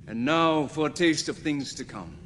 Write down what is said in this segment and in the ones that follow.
And now for a taste of things to come.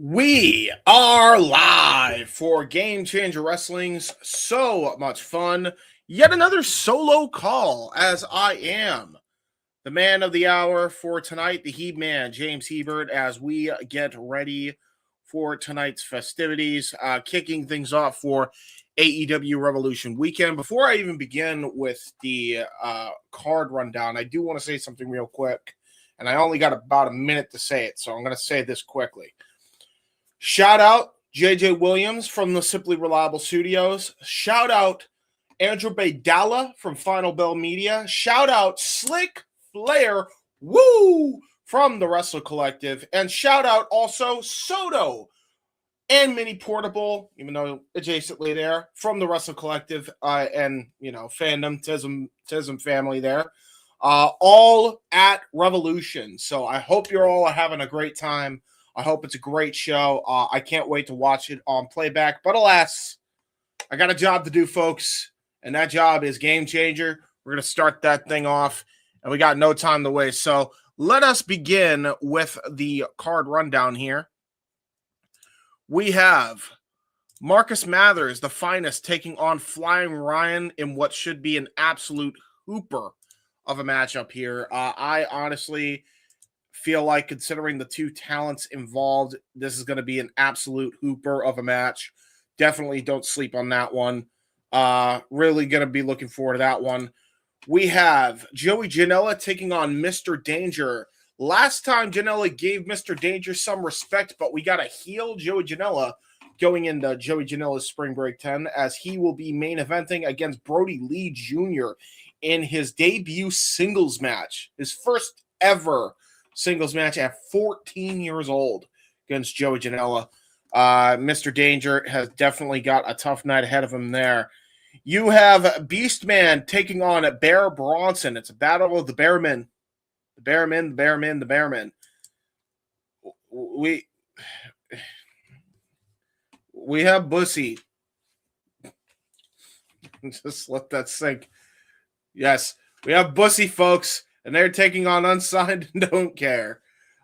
We are live for Game Changer Wrestling's So Much Fun. Yet another solo call, as I am the man of the hour for tonight, the Heb Man, James Hebert, as we get ready for tonight's festivities, kicking things off for AEW Revolution Weekend. Before I even begin with the card rundown, I do want to say something real quick, and I only got about a minute to say it, so I'm going to say this quickly. Shout out JJ Williams from the Simply Reliable Studios. Shout out Andrew Baydala from Final Bell Media. Shout out Slick Flair, woo, from the Wrestle Collective. And shout out also Soto and Mini Portable, even though adjacently there, from the Wrestle Collective and, fandom, Tism family there. All at Revolution. So I hope you're all having a great time. I hope it's a great show. I can't wait to watch it on playback. But alas, I got a job to do, folks. And that job is Game Changer. We're going to start that thing off. And we got no time to waste. So let us begin with the card rundown here. We have Marcus Mathers, the finest, taking on Flyin Ryan in what should be an absolute hooper of a matchup here. I honestly feel like, considering the two talents involved, this is going to be an absolute hooper of a match. Definitely don't sleep on that one. Really going to be looking forward to that one. We have Joey Janela taking on Mr. Danger. Last time Janela gave Mr. Danger some respect, but we got a heel Joey Janela going into Joey Janela's Spring Break 10, as he will be main eventing against Brody Lee Jr. in his debut singles match. His first ever singles match at 14 years old against Joey Janela. Mr. Danger has definitely got a tough night ahead of him there. You have Beastman taking on Bear Bronson. It's a battle of the Bearmen. The Bearmen. We have Bussy. Just let that sink. Yes, we have Bussy, folks. And they're taking on Unsigned and Don't Care.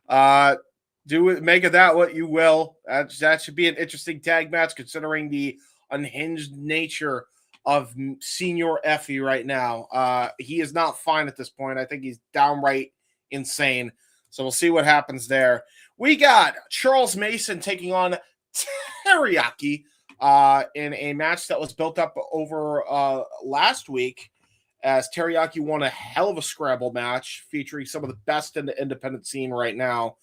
Do it, make of that what you will. That should be an interesting tag match, considering the unhinged nature of Senior Effie right now. He is not fine at this point. I think he's downright insane. So we'll see what happens there. We got Charles Mason taking on Teriyaki in a match that was built up over last week, as Teriyaki won a hell of a scrabble match featuring some of the best in the independent scene right now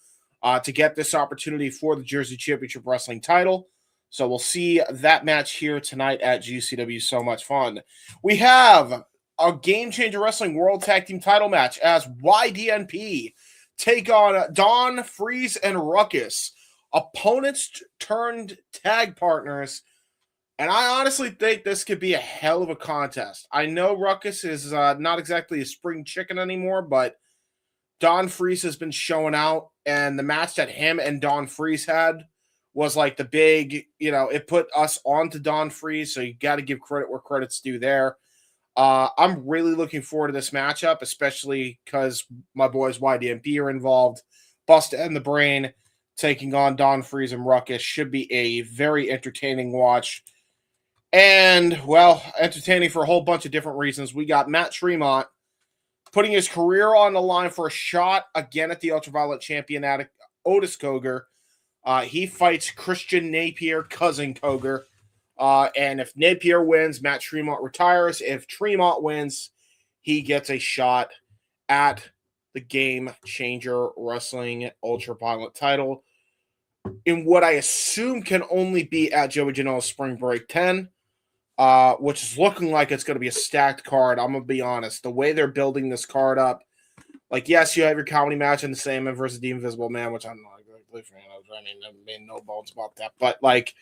to get this opportunity for the Jersey Championship Wrestling title. So we'll see that match here tonight at GCW. So much fun. We have a Game Changer Wrestling World Tag Team title match as YDNP take on Don, Freeze, and Ruckus. Opponents turned tag partners. And I honestly think this could be a hell of a contest. I know Ruckus is not exactly a spring chicken anymore, but Don Freeze has been showing out, and the match that him and Don Freeze had was like the big, it put us onto Don Freeze, so you got to give credit where credit's due there. I'm really looking forward to this matchup, especially because my boys YDMP are involved. Bustah and the Brain taking on Don Freeze and Ruckus should be a very entertaining watch. And, well, entertaining for a whole bunch of different reasons. We got Matt Tremont putting his career on the line for a shot again at the Ultraviolet champion, Otis Koger. He fights Christian Napier, cousin Koger. And if Napier wins, Matt Tremont retires. If Tremont wins, he gets a shot at the Game Changer Wrestling Ultraviolet title in what I assume can only be at Joey Janela's Spring Break 10, which is looking like it's going to be a stacked card. I'm going to be honest. The way they're building this card up, like, yes, you have your comedy match in the Sandman versus the Invisible Man, which I'm not a big fan of. I mean, no bones about that. But, like,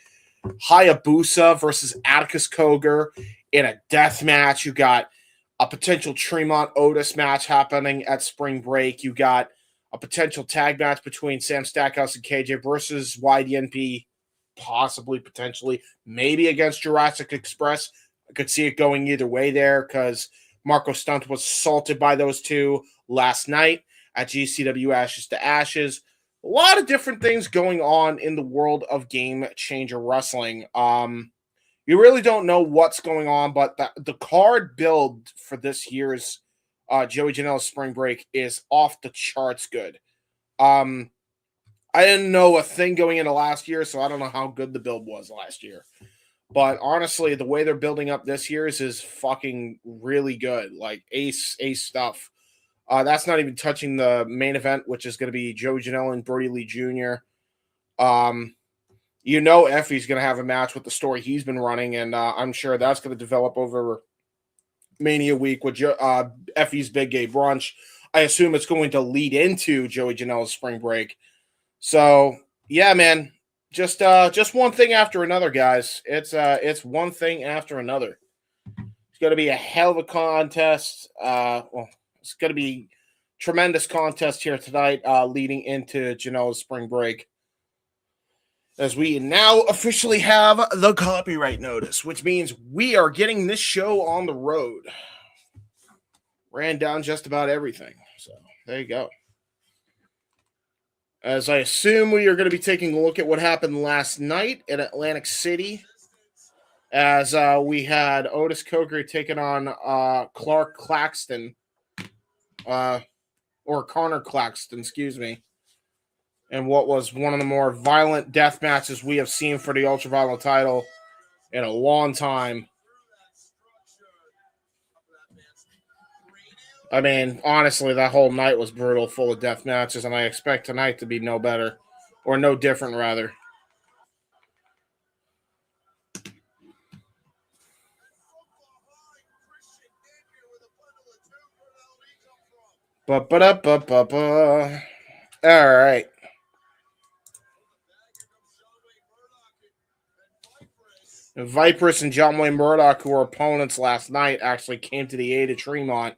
Hayabusa versus Atticus Koger in a death match. You got a potential Tremont Otis match happening at Spring Break. You got a potential tag match between Sam Stackhouse and KJ versus YDNP, possibly, potentially, maybe against Jurassic Express. I could see it going either way there because Marco Stunt was assaulted by those two last night at GCW Ashes to Ashes. A lot of different things going on in the world of Game Changer Wrestling. You really don't know what's going on, but the card build for this year's Joey Janela's Spring Break is off the charts good. I didn't know a thing going into last year, so I don't know how good the build was last year. But honestly, the way they're building up this year's is fucking really good. Like ace stuff. That's not even touching the main event, which is going to be Joey Janela and Brody Lee Jr. Effie's going to have a match with the story he's been running, and I'm sure that's going to develop over Mania week with Effie's Big Gay Brunch. I assume it's going to lead into Joey Janela's Spring Break. So, yeah, man, just one thing after another, guys. It's one thing after another. It's going to be a hell of a contest. It's going to be tremendous contest here tonight, leading into Janela's Spring Break. As we now officially have the copyright notice, which means we are getting this show on the road. Ran down just about everything. So there you go. As I assume we are going to be taking a look at what happened last night in Atlantic City. As we had Otis Koger taking on Clark Claxton. Or Connor Claxton, excuse me. And what was one of the more violent death matches we have seen for the Ultraviolet title in a long time. I mean, honestly, that whole night was brutal, full of death matches, and I expect tonight to be no better. Or no different, rather. All right. Viperous and John Wayne Murdoch, who were opponents last night, actually came to the aid of Tremont.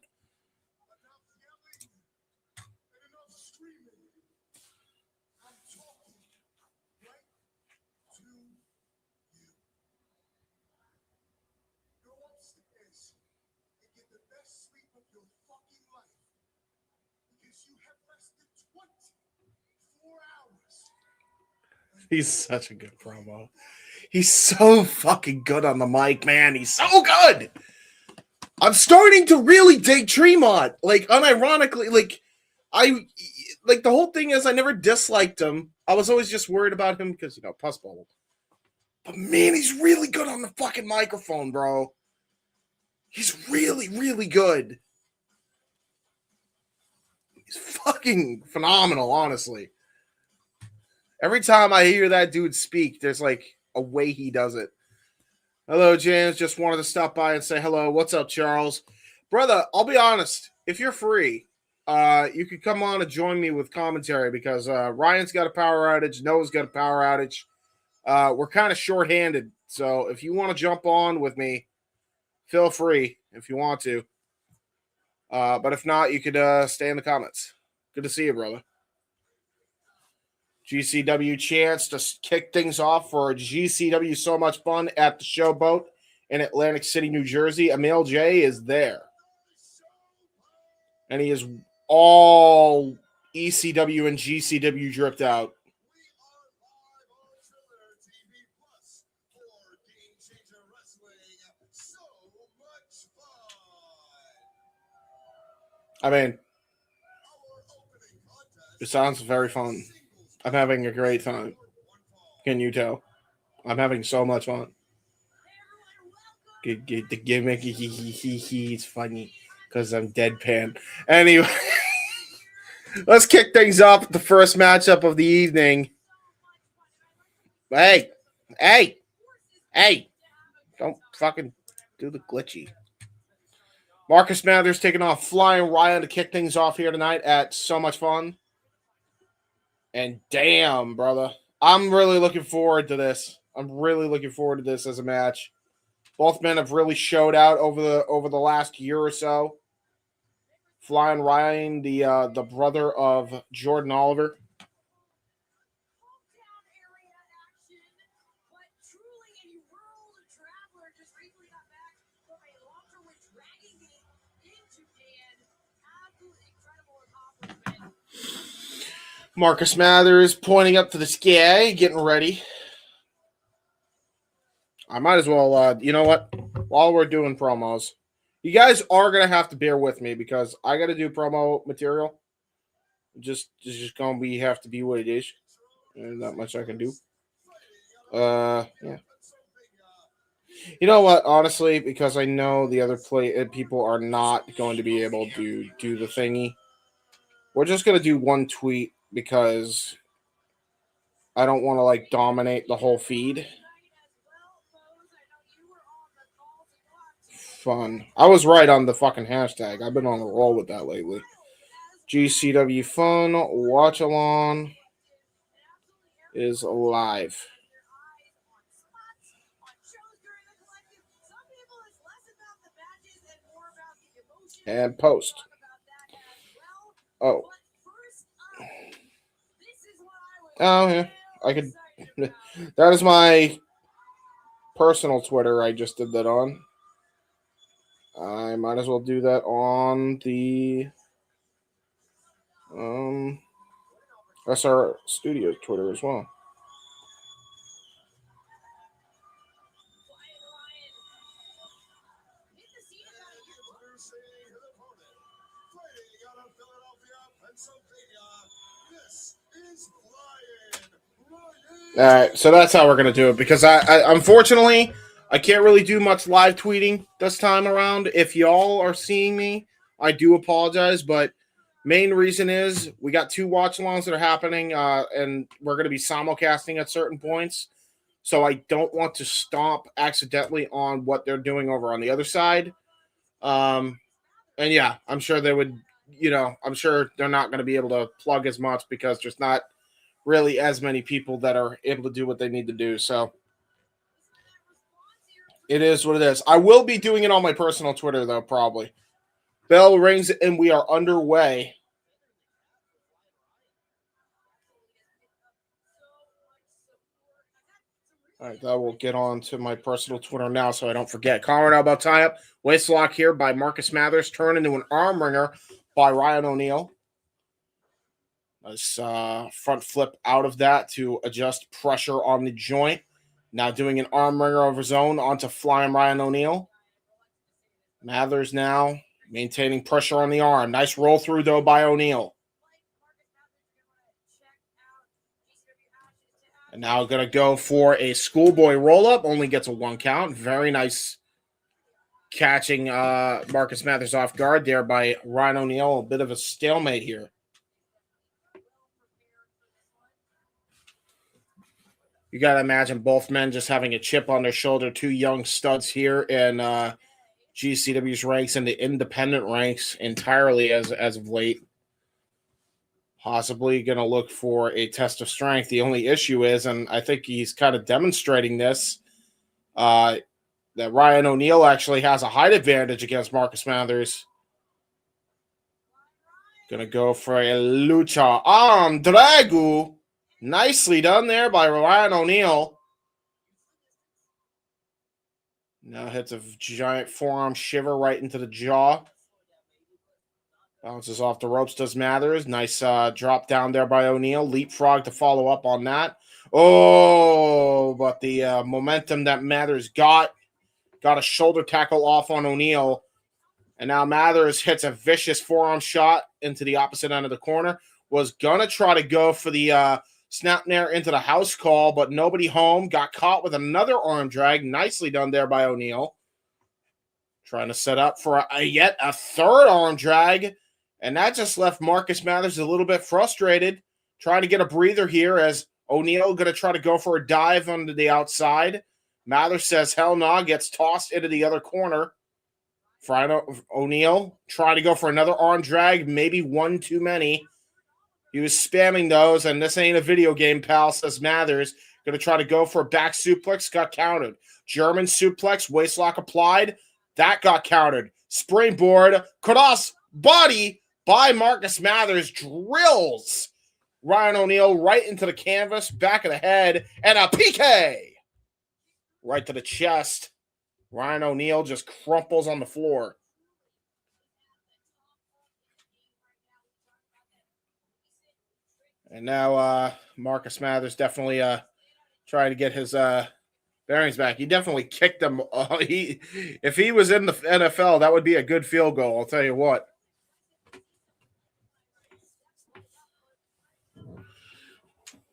He's such a good promo. He's so fucking good on the mic, man. He's so good. I'm starting to really dig Tremont. Like, unironically, the whole thing is I never disliked him. I was always just worried about him because, Puss Bowl. But man, he's really good on the fucking microphone, bro. He's really, really good. He's fucking phenomenal, honestly. Every time I hear that dude speak, there's like a way he does it. Hello, James. Just wanted to stop by and say hello. What's up, Charles? Brother, I'll be honest. If you're free, you could come on and join me with commentary because Ryan's got a power outage. Noah's got a power outage. We're kind of short-handed. So if you want to jump on with me, feel free if you want to. But if not, you could stay in the comments. Good to see you, brother. GCW chance to kick things off for GCW So Much Fun at the Showboat in Atlantic City, New Jersey. Emil J is there. And he is all ECW and GCW dripped out. I mean, it sounds very fun. I'm having a great time. Can you tell? I'm having so much fun. Get the gimmick. It's funny because I'm deadpan. Anyway, let's kick things off with the first matchup of the evening. Hey. Don't fucking do the glitchy. Marcus Mathers taking off Flyin Ryan to kick things off here tonight at So Much Fun. And damn, brother, I'm really looking forward to this. I'm really looking forward to this as a match. Both men have really showed out over the last year or so. Flyin Ryan, the brother of Jordan Oliver. Marcus Mathers pointing up to the sky, getting ready. I might as well, you know what? While we're doing promos, you guys are going to have to bear with me because I got to do promo material. It's just going to have to be what it is. And not much I can do. Yeah. You know what? Honestly, because I know the other people are not going to be able to do the thingy. We're just going to do one tweet because I don't want to dominate the whole feed. Fun. I was right on the fucking hashtag. I've been on the roll with that lately. GCW Fun Watch Along is live. And post. Oh, yeah. I could. That is my personal Twitter. I just did that on. I might as well do that on the SR Studios Twitter as well. All right, so that's how we're going to do it because I unfortunately, I can't really do much live tweeting this time around. If y'all are seeing me, I do apologize, but main reason is we got 2 watch-alongs that are happening, and we're going to be simulcasting at certain points, so I don't want to stomp accidentally on what they're doing over on the other side. And yeah, I'm sure they would, I'm sure they're not going to be able to plug as much because there's not really as many people that are able to do what they need to do. So it is what it is. I will be doing it on my personal Twitter, though, probably. Bell rings and we are underway. All right, that will get on to my personal Twitter now so I don't forget. Calling out about tie-up. Waist lock here by Marcus Mathers. Turn into an arm wringer by Ryan O'Neal. Nice front flip out of that to adjust pressure on the joint. Now doing an arm wringer over zone onto Flyin Ryan O'Neal. Mathers now maintaining pressure on the arm. Nice roll through, though, by O'Neal. And now going to go for a schoolboy roll-up. Only gets a 1 count. Very nice catching Marcus Mathers off guard there by Ryan O'Neal. A bit of a stalemate here. You got to imagine both men just having a chip on their shoulder. 2 young studs here in GCW's ranks and the independent ranks entirely as of late. Possibly going to look for a test of strength. The only issue is, and I think he's kind of demonstrating this, that Ryan O'Neal actually has a height advantage against Marcus Mathers. Gonna go for a lucha arm dragu. Nicely done there by Ryan O'Neal. Now hits a giant forearm shiver right into the jaw. Bounces off the ropes, does Mathers. Nice drop down there by O'Neal. Leapfrog to follow up on that. Oh, but the momentum that Mathers got a shoulder tackle off on O'Neal. And now Mathers hits a vicious forearm shot into the opposite end of the corner. Was going to try to go for the snap nair into the house call, but nobody home. Got caught with another arm drag. Nicely done there by O'Neal. Trying to set up for yet a third arm drag. And that just left Marcus Mathers a little bit frustrated. Trying to get a breather here as O'Neal going to try to go for a dive onto the outside. Mathers says, hell no, gets tossed into the other corner. O'Neal trying to go for another arm drag, maybe one too many. He was spamming those, and this ain't a video game, pal, says Mathers. Going to try to go for a back suplex, got countered. German suplex, waistlock applied. That got countered. Springboard, cross body by Marcus Mathers, drills Ryan O'Neal right into the canvas, back of the head, and a PK right to the chest. Ryan O'Neal just crumples on the floor. And now Marcus Mathers definitely trying to get his bearings back. He definitely kicked him. If he was in the NFL, that would be a good field goal, I'll tell you what.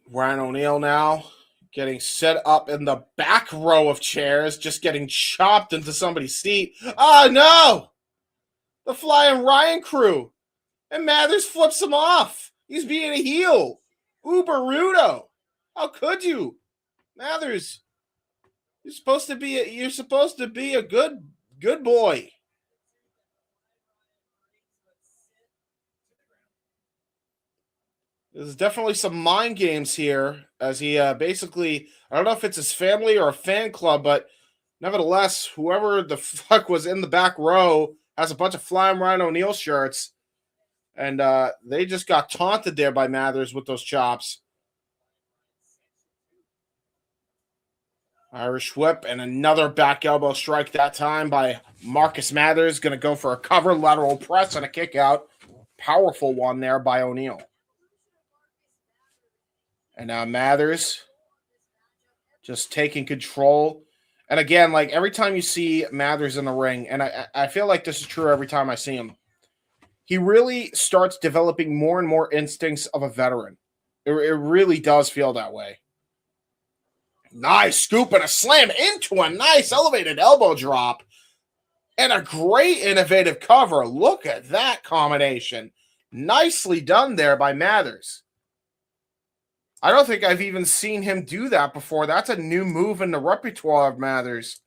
Ryan O'Neal now getting set up in the back row of chairs, just getting chopped into somebody's seat. Oh, no! The Flyin Ryan crew. And Mathers flips him off. He's being a heel. Uber Rudo. How could you? Mathers, you're supposed to be a good boy. There's definitely some mind games here as he basically, I don't know if it's his family or a fan club, but nevertheless, whoever the fuck was in the back row has a bunch of Flyin Ryan O'Neal shirts, and they just got taunted there by Mathers with those chops. Irish whip and another back elbow strike that time by Marcus Mathers. Going to go for a cover, lateral press, and a kick out. Powerful one there by O'Neal. And now Mathers just taking control. And again, like every time you see Mathers in the ring, and I feel like this is true every time I see him, he really starts developing more and more instincts of a veteran. It really does feel that way. Nice scoop and a slam into a nice elevated elbow drop. And a great innovative cover. Look at that combination. Nicely done there by Mathers. I don't think I've even seen him do that before. That's a new move in the repertoire of Mathers.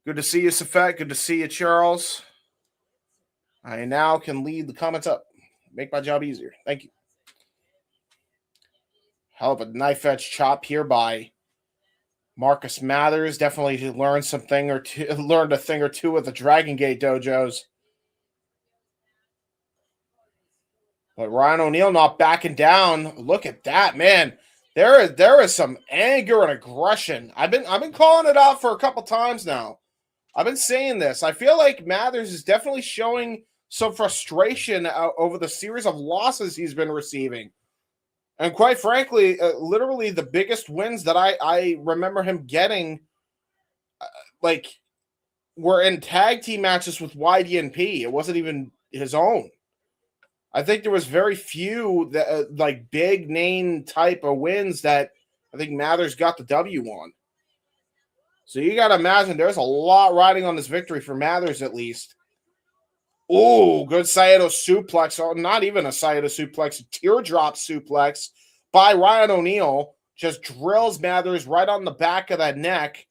Good to see you, Safet. Good to see you, Charles. I now can lead the comments up. Make my job easier. Thank you. Hell of a knife edge chop here by Marcus Mathers. Definitely learned a thing or two with the Dragon Gate dojos. But Ryan O'Neal not backing down. Look at that, man. There is some anger and aggression. I've been calling it out for a couple times now. I've been saying this. I feel like Mathers is definitely showing some frustration over the series of losses he's been receiving. And quite frankly, literally the biggest wins that I remember him getting, were in tag team matches with YDNP. It wasn't even his own. I think there was very few that big name type of wins that I think Mathers got the W on. So you got to imagine there's a lot riding on this victory for Mathers at least. Oh, good Saito suplex. Oh, not even a Saito suplex. A teardrop suplex by Ryan O'Neal. Just drills Mathers right on the back of that neck.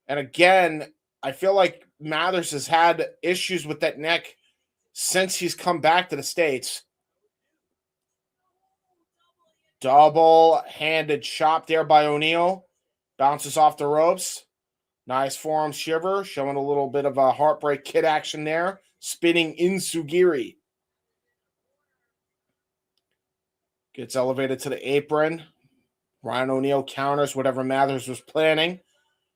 And again, I feel like Mathers has had issues with that neck since he's come back to the States. Double-handed chop there by O'Neal. Bounces off the ropes. Nice forearm shiver, showing a little bit of a Heartbreak Kid action there. spinning Insugiri. Gets elevated to the apron. Ryan O'Neal counters whatever Mathers was planning.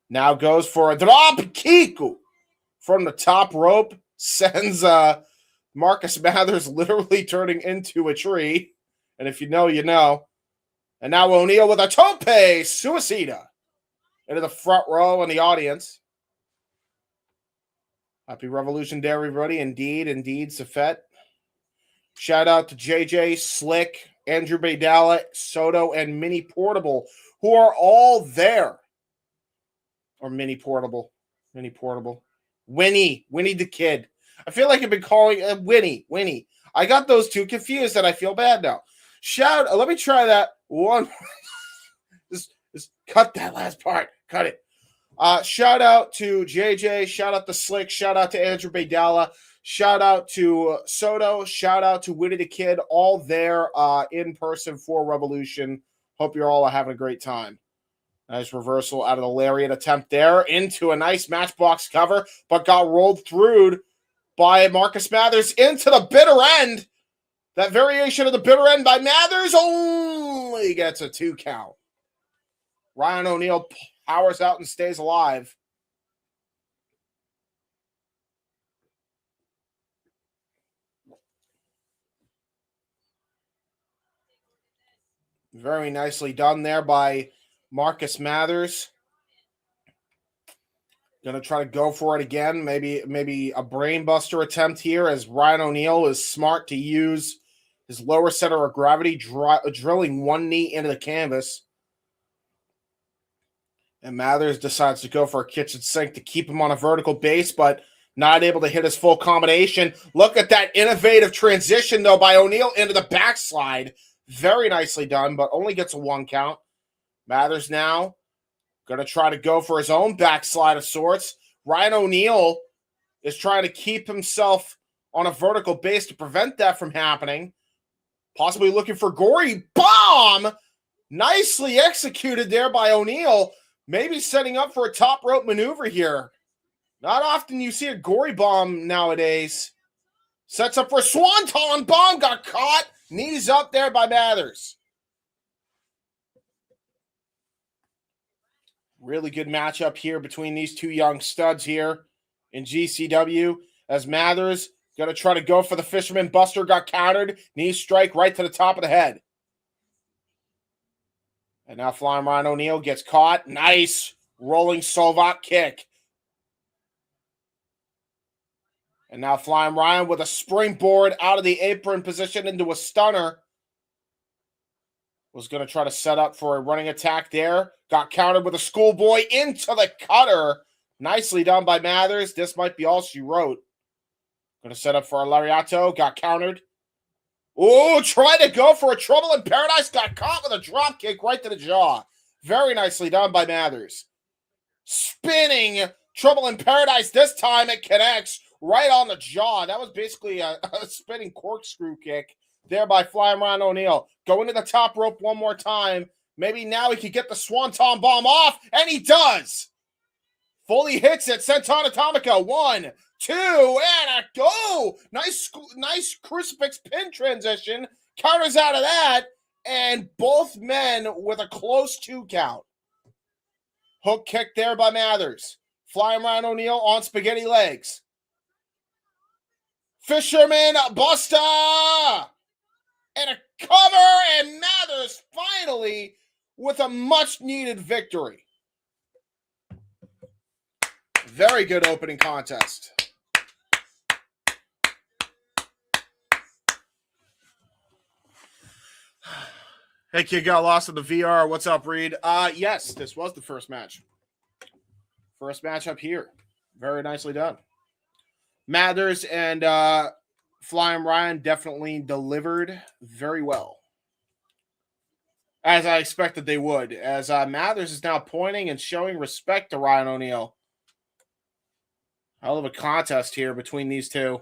Now goes for a drop kick from the top rope. Sends Marcus Mathers literally turning into a tree. And if you know, you know. And now O'Neal with a tope suicida into the front row in the audience. Happy Revolution Day, everybody. Indeed, Safet. Shout out to JJ, Slick, Andrew Baydala, Soto, and Mini Portable, who are all there. Or Mini Portable. Winnie the Kid. I feel like I've been calling Winnie. I got those two confused and I feel bad now. Let me try that one. just cut that last part. Cut it. Shout out to JJ. Shout out to Slick. Shout out to Andrew Baydala. Shout out to Soto. Shout out to Winnie the Kid. All there in person for Revolution. Hope you're all having a great time. Nice reversal out of the lariat attempt there into a nice matchbox cover, but got rolled through by Marcus Mathers into the bitter end. That variation of the bitter end by Mathers only gets a 2 count. Ryan O'Neal powers out and stays alive. Very nicely done there by Marcus Mathers. Gonna try to go for it again. Maybe a brainbuster attempt here as Ryan O'Neal is smart to use his lower center of gravity, drilling one knee into the canvas. And Mathers decides to go for a kitchen sink to keep him on a vertical base, but not able to hit his full combination. Look at that innovative transition, though, by O'Neal into the backslide. Very nicely done, but only gets a 1 count. Mathers now going to try to go for his own backslide of sorts. Ryan O'Neal is trying to keep himself on a vertical base to prevent that from happening. Possibly looking for gory bomb. Nicely executed there by O'Neal. Maybe setting up for a top rope maneuver here. Not often you see a gory bomb nowadays. Sets up for a swanton bomb. Got caught. Knees up there by Mathers. Really good matchup here between these two young studs here in GCW. As Mathers going to try to go for the Fisherman Buster. Got countered. Knee strike right to the top of the head. And now Flyin Ryan O'Neal gets caught. Nice rolling Slovak kick. And now Flyin Ryan with a springboard out of the apron position into a stunner. Was going to try to set up for a running attack there. Got countered with a schoolboy into the cutter. Nicely done by Mathers. This might be all she wrote. Going to set up for a lariato. Got countered. Oh, tried to go for a Trouble in Paradise. Got caught with a drop kick right to the jaw. Very nicely done by Mathers. Spinning Trouble in Paradise. This time it connects right on the jaw. That was basically a spinning corkscrew kick there by Flyin Ryan O'Neal. Going to the top rope one more time. Maybe now he could get the Swanton Bomb off, and he does. Fully hits it. Senton Atomica. 1, 2, and a go. Nice crucifix pin transition. Counters out of that, and both men with a close 2 count. Hook kick there by Mathers. Flyin Ryan O'Neal on spaghetti legs. Fisherman Bustah. And a cover, and Mathers finally with a much-needed victory. Very good opening contest. Hey, kid, got lost in the VR. What's up, Reed? Yes, this was the first match. First match up here. Very nicely done. Mathers and Flyin Ryan definitely delivered very well. As I expected they would. As Mathers is now pointing and showing respect to Ryan O'Neal. Hell of a contest here between these two.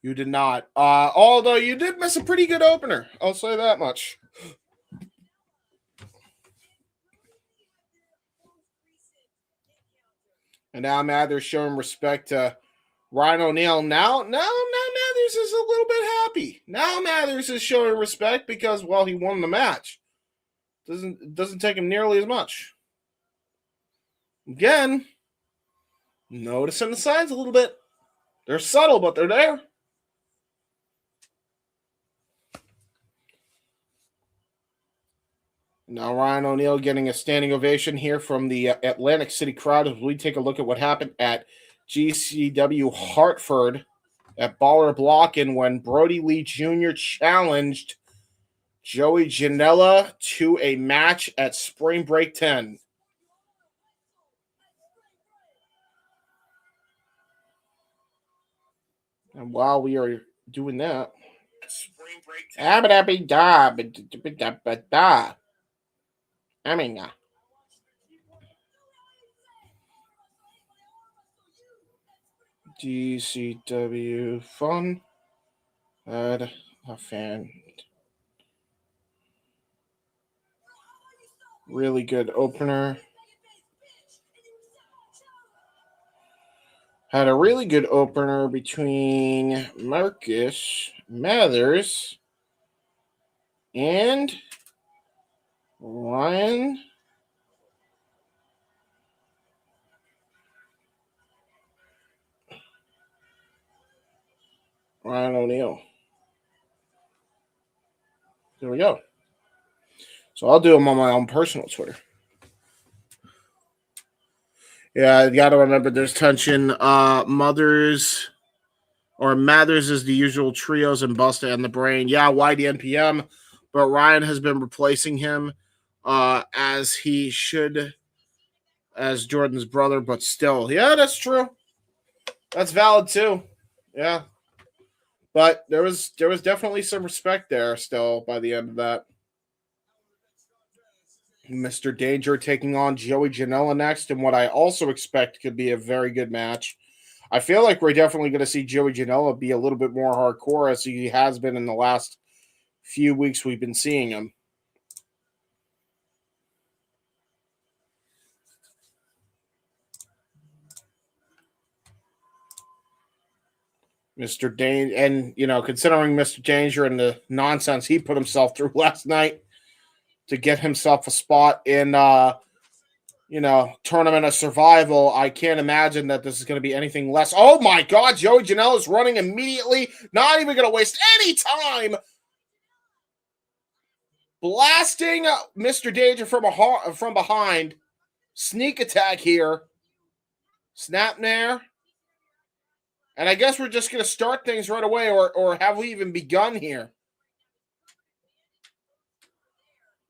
You did not. Although you did miss a pretty good opener. I'll say that much. And now Mathers showing respect to Ryan O'Neal. Now Mathers is a little bit happy. Now Mathers is showing respect because, well, he won the match. Doesn't take him nearly as much. Again, noticing the signs a little bit. They're subtle, but they're there. Now Ryan O'Neal getting a standing ovation here from the Atlantic City crowd as we take a look at what happened at GCW Hartford at Baller Blockin' when Brody Lee Jr. challenged Joey Janela to a match at Spring Break 10. And while we are doing that, Spring Break 10. GCW Fun had a fan. Really good opener. Had a really good opener between Marcus Mathers and Ryan O'Neal. There we go. So I'll do them on my own personal Twitter. Yeah, you got to remember there's tension. Mathers is the usual trios and Bustah and the Brain. Yeah, YDNPM, but Ryan has been replacing him as he should as Jordan's brother, but still. Yeah, that's true. That's valid too. Yeah. But there was definitely some respect there still by the end of that. Mr. Danger taking on Joey Janela next, and what I also expect could be a very good match. I feel like we're definitely going to see Joey Janela be a little bit more hardcore as he has been in the last few weeks we've been seeing him. Mr. Danger, and, considering Mr. Danger and the nonsense he put himself through last night to get himself a spot in, Tournament of Survival, I can't imagine that this is going to be anything less. Oh my God, Joey Janela is running immediately, not even going to waste any time. Blasting Mr. Danger from behind. Sneak attack here. Snap nair. And I guess we're just going to start things right away, or have we even begun here?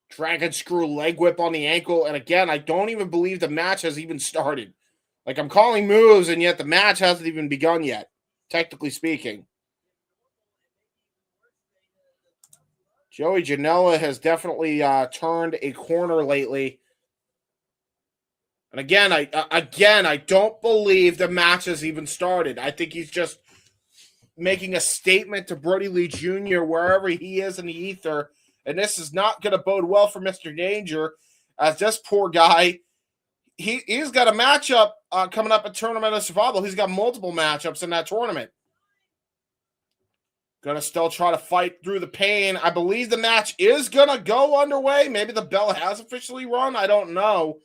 Dragon screw leg whip on the ankle. And again, I don't even believe the match has even started. Like, I'm calling moves, and yet the match hasn't even begun yet, technically speaking. Joey Janela has definitely turned a corner lately. And again, I don't believe the match has even started. I think he's just making a statement to Brody Lee Jr. wherever he is in the ether. And this is not going to bode well for Mr. Danger, as this poor guy, he's got a matchup coming up at Tournament of Survival. He's got multiple matchups in that tournament. Going to still try to fight through the pain. I believe the match is going to go underway. Maybe the bell has officially rung. I don't know.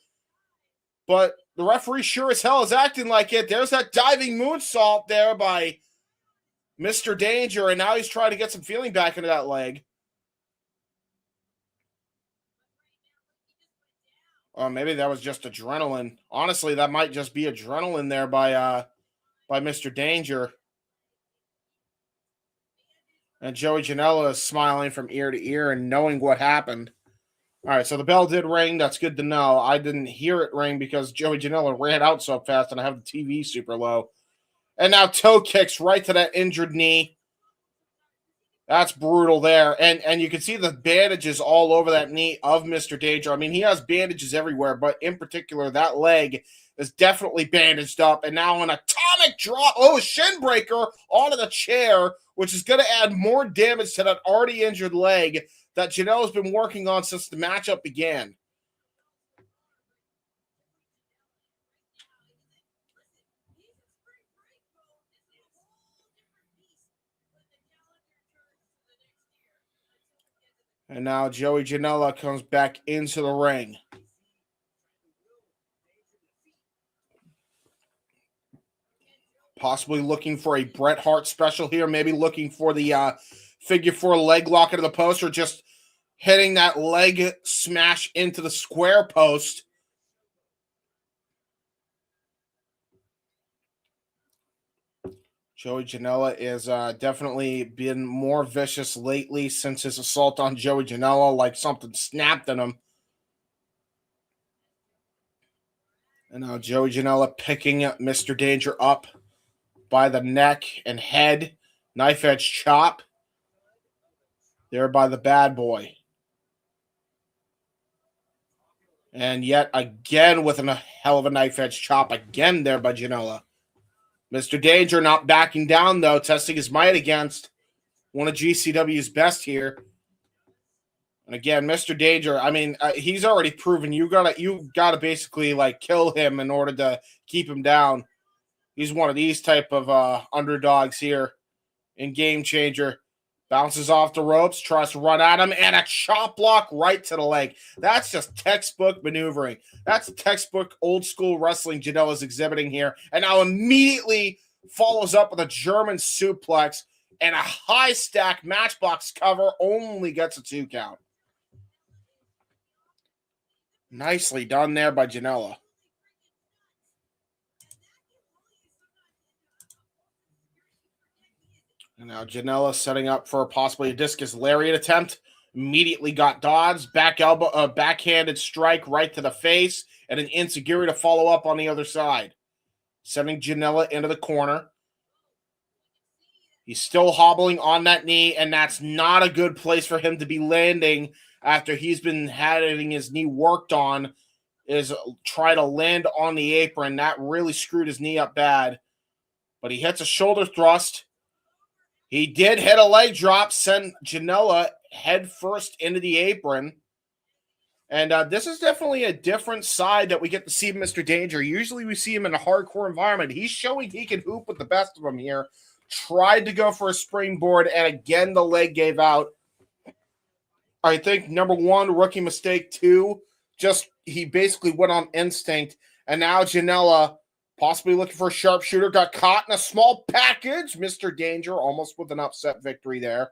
But the referee sure as hell is acting like it. There's that diving moonsault there by Mr. Danger, and now he's trying to get some feeling back into that leg. Maybe that was just adrenaline. Honestly, that might just be adrenaline there by Mr. Danger. And Joey Janela is smiling from ear to ear and knowing what happened. All right, so the bell did ring. That's good to know. I didn't hear it ring because Joey Janela ran out so fast and I have the TV super low. And now toe kicks right to that injured knee. That's brutal there. And you can see the bandages all over that knee of Mr. Danger. I mean, he has bandages everywhere, but in particular, that leg is definitely bandaged up. And now an atomic drop. Oh, shin breaker onto the chair, which is going to add more damage to that already injured leg that Janela's been working on since the matchup began. And now Joey Janela comes back into the ring. Possibly looking for a Bret Hart special here. Maybe looking for the figure four leg lock into the post, or just hitting that leg smash into the square post. Joey Janela is definitely been more vicious lately since his assault on Joey Janela, like something snapped in him. And now Joey Janela picking Mr. Danger up by the neck and head. Knife edge chop. There by the bad boy. And yet again with a hell of a knife edge chop again there by Janela. Mr. Danger not backing down, though, testing his might against one of GCW's best here. And again, Mr. Danger, I mean, he's already proven you gotta basically like kill him in order to keep him down. He's one of these type of underdogs here in Game Changer. Bounces off the ropes, tries to run at him, and a chop block right to the leg. That's just textbook maneuvering. That's textbook old school wrestling Janela's exhibiting here. And now immediately follows up with a German suplex and a high stack matchbox cover, only gets a 2 count. Nicely done there by Janela. And now Janela setting up for possibly a discus lariat attempt. Immediately got dodged. Backhanded strike right to the face. And an enziguri to follow up on the other side. Sending Janela into the corner. He's still hobbling on that knee. And that's not a good place for him to be landing after he's been having his knee worked on. Is try to land on the apron. That really screwed his knee up bad. But he hits a shoulder thrust. He did hit a leg drop, send Janela head first into the apron. And this is definitely a different side that we get to see Mr. Danger. Usually we see him in a hardcore environment. He's showing he can hoop with the best of them here. Tried to go for a springboard, and again the leg gave out. I think number 1, rookie mistake. 2, just he basically went on instinct. And now Janela possibly looking for a sharpshooter. Got caught in a small package. Mr. Danger almost with an upset victory there.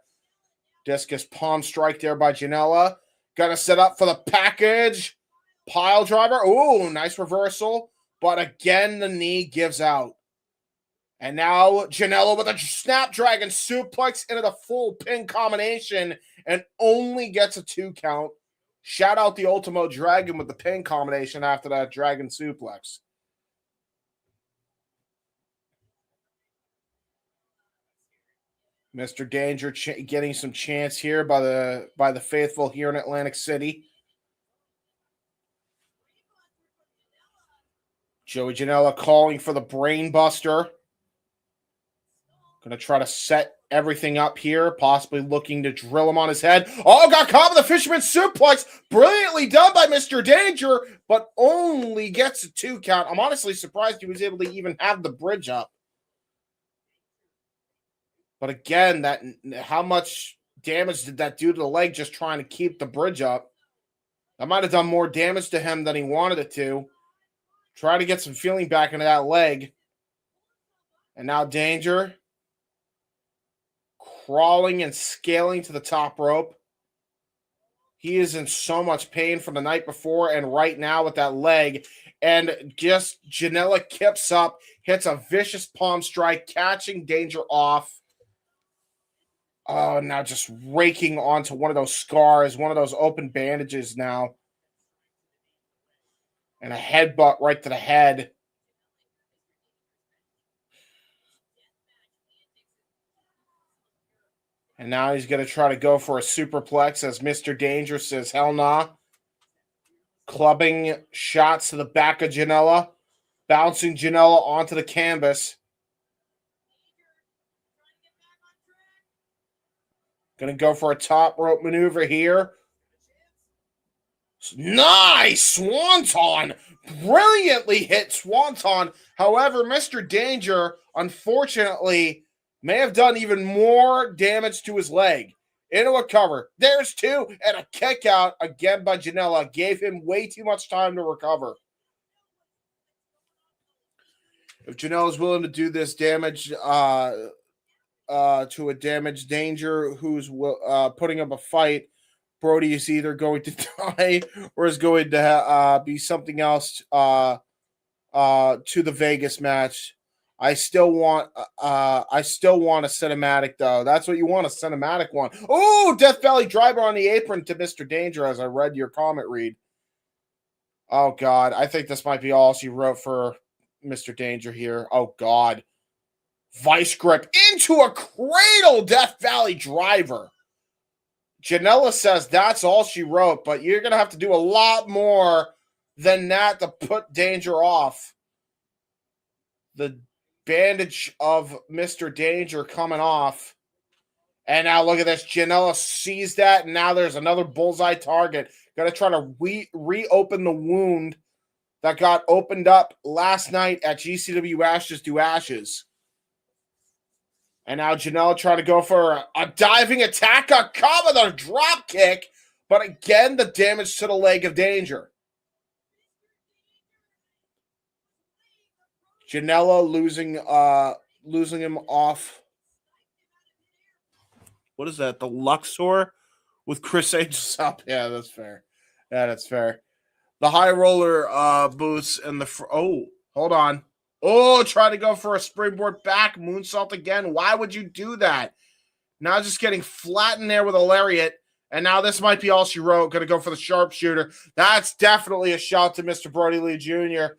Discus palm strike there by Janela. Got to set up for the package. Pile driver. Oh, nice reversal. But again, the knee gives out. And now Janela with a Snapdragon suplex into the full pin combination and only gets a 2 count. Shout out the Ultimo Dragon with the pin combination after that Dragon suplex. Mr. Danger getting some chance here by the faithful here in Atlantic City. Joey Janela calling for the brain buster. Going to try to set everything up here, possibly looking to drill him on his head. Oh, got caught with the fisherman suplex. Brilliantly done by Mr. Danger, but only gets a 2 count. I'm honestly surprised he was able to even have the bridge up. But again, how much damage did that do to the leg just trying to keep the bridge up? That might have done more damage to him than he wanted it to. Try to get some feeling back into that leg. And now Danger crawling and scaling to the top rope. He is in so much pain from the night before and right now with that leg. And just Janela kips up, hits a vicious palm strike, catching Danger off. Oh, now just raking onto one of those scars, one of those open bandages now. And a headbutt right to the head. And now he's going to try to go for a superplex as Mr. Danger says, hell nah. Clubbing shots to the back of Janela. Bouncing Janela onto the canvas. Going to go for a top rope maneuver here. Nice swanton. Brilliantly hit swanton. However, Mr. Danger, unfortunately, may have done even more damage to his leg. into a cover. There's 2, and a kick out again by Janela. Gave him way too much time to recover. If Janela's willing to do this damage to a damaged Danger who's putting up a fight, Brody is either going to die or is going to be something else to the Vegas match. I still want a cinematic though. That's what you want, a cinematic one. Oh, Death Valley driver on the apron to Mr. Danger as I read your comment read. Oh God, I think this might be all she wrote for Mr. Danger here. Oh God. Vice grip into a cradle Death Valley driver. Janela says that's all she wrote, but you're going to have to do a lot more than that to put Danger off. The bandage of Mr. Danger coming off. And now look at this. Janela sees that, and now there's another bullseye target. Got to try to reopen the wound that got opened up last night at GCW Ashes to Ashes. And now Janela trying to go for a diving attack, a cover with a drop kick. But again, the damage to the leg of Danger. Janela losing him off. What is that? The Luxor with Chris Angels up. Yeah, that's fair. Yeah, that's fair. The high roller boots and the hold on. Oh, try to go for a springboard back moonsault again. Why would you do that? Now just getting flattened there with a lariat. And now this might be all she wrote. Going to go for the sharpshooter. That's definitely a shot to Mr. Brody Lee Jr.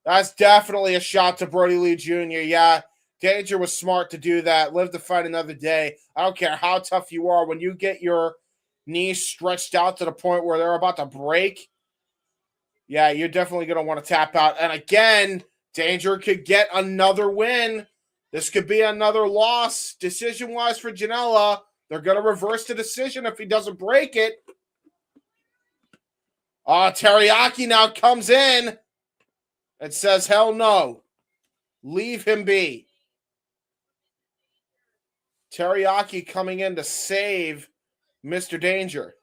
That's definitely a shot to Brody Lee Jr. Yeah, Danger was smart to do that. Live to fight another day. I don't care how tough you are. When you get your knees stretched out to the point where they're about to break, yeah, you're definitely going to want to tap out. And again, Danger could get another win. This could be another loss decision-wise for Janela. They're going to reverse the decision if he doesn't break it. Teriyaki now comes in and says, hell no. Leave him be. Teriyaki coming in to save Mr. Danger.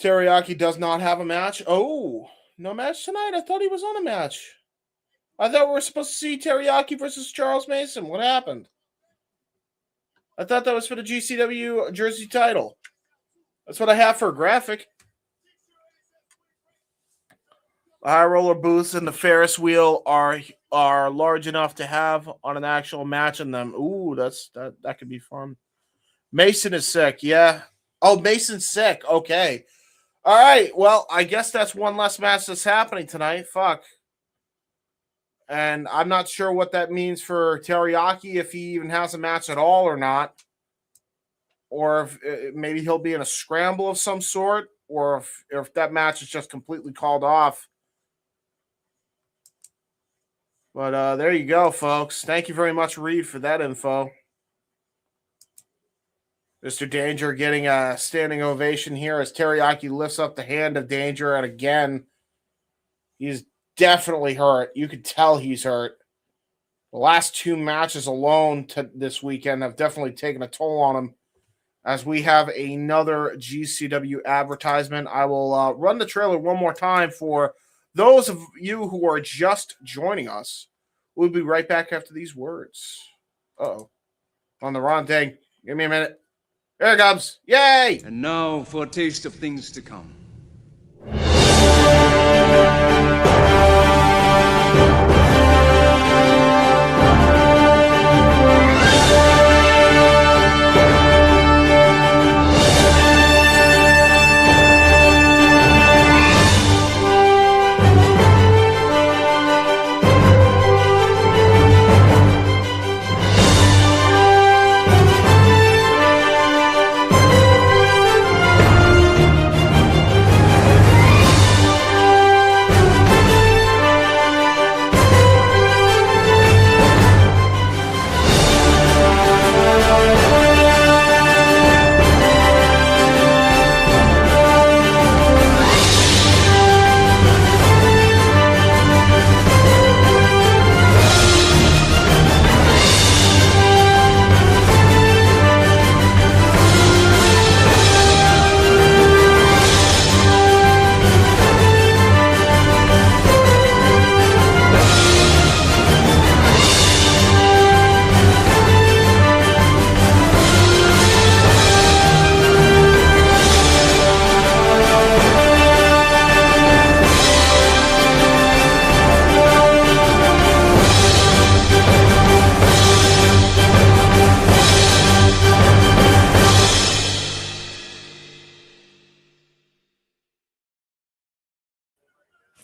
Teriyaki does not have a match. Oh, no match tonight. I thought he was on a match. I thought we were supposed to see Teriyaki versus Charles Mason. What happened? I thought that was for the GCW Jersey title. That's what I have for a graphic. The high roller booths and the Ferris wheel are large enough to have on an actual match in them. Ooh, that could be fun. Mason is sick. Yeah. Oh, Mason's sick. Okay. All right, well, I guess that's one less match that's happening tonight. Fuck. And I'm not sure what that means for Teriyaki, if he even has a match at all or not. Or if maybe he'll be in a scramble of some sort, or if that match is just completely called off. But there you go, folks. Thank you very much, Reed, for that info. Mr. Danger getting a standing ovation here as Teriyaki lifts up the hand of Danger. And again, he's definitely hurt. You could tell he's hurt. The last 2 matches alone this weekend have definitely taken a toll on him. As we have another GCW advertisement, I will run the trailer one more time for those of you who are just joining us. We'll be right back after these words. Uh-oh. On the wrong thing. Give me a minute. There it comes. Yay! And now for a taste of things to come.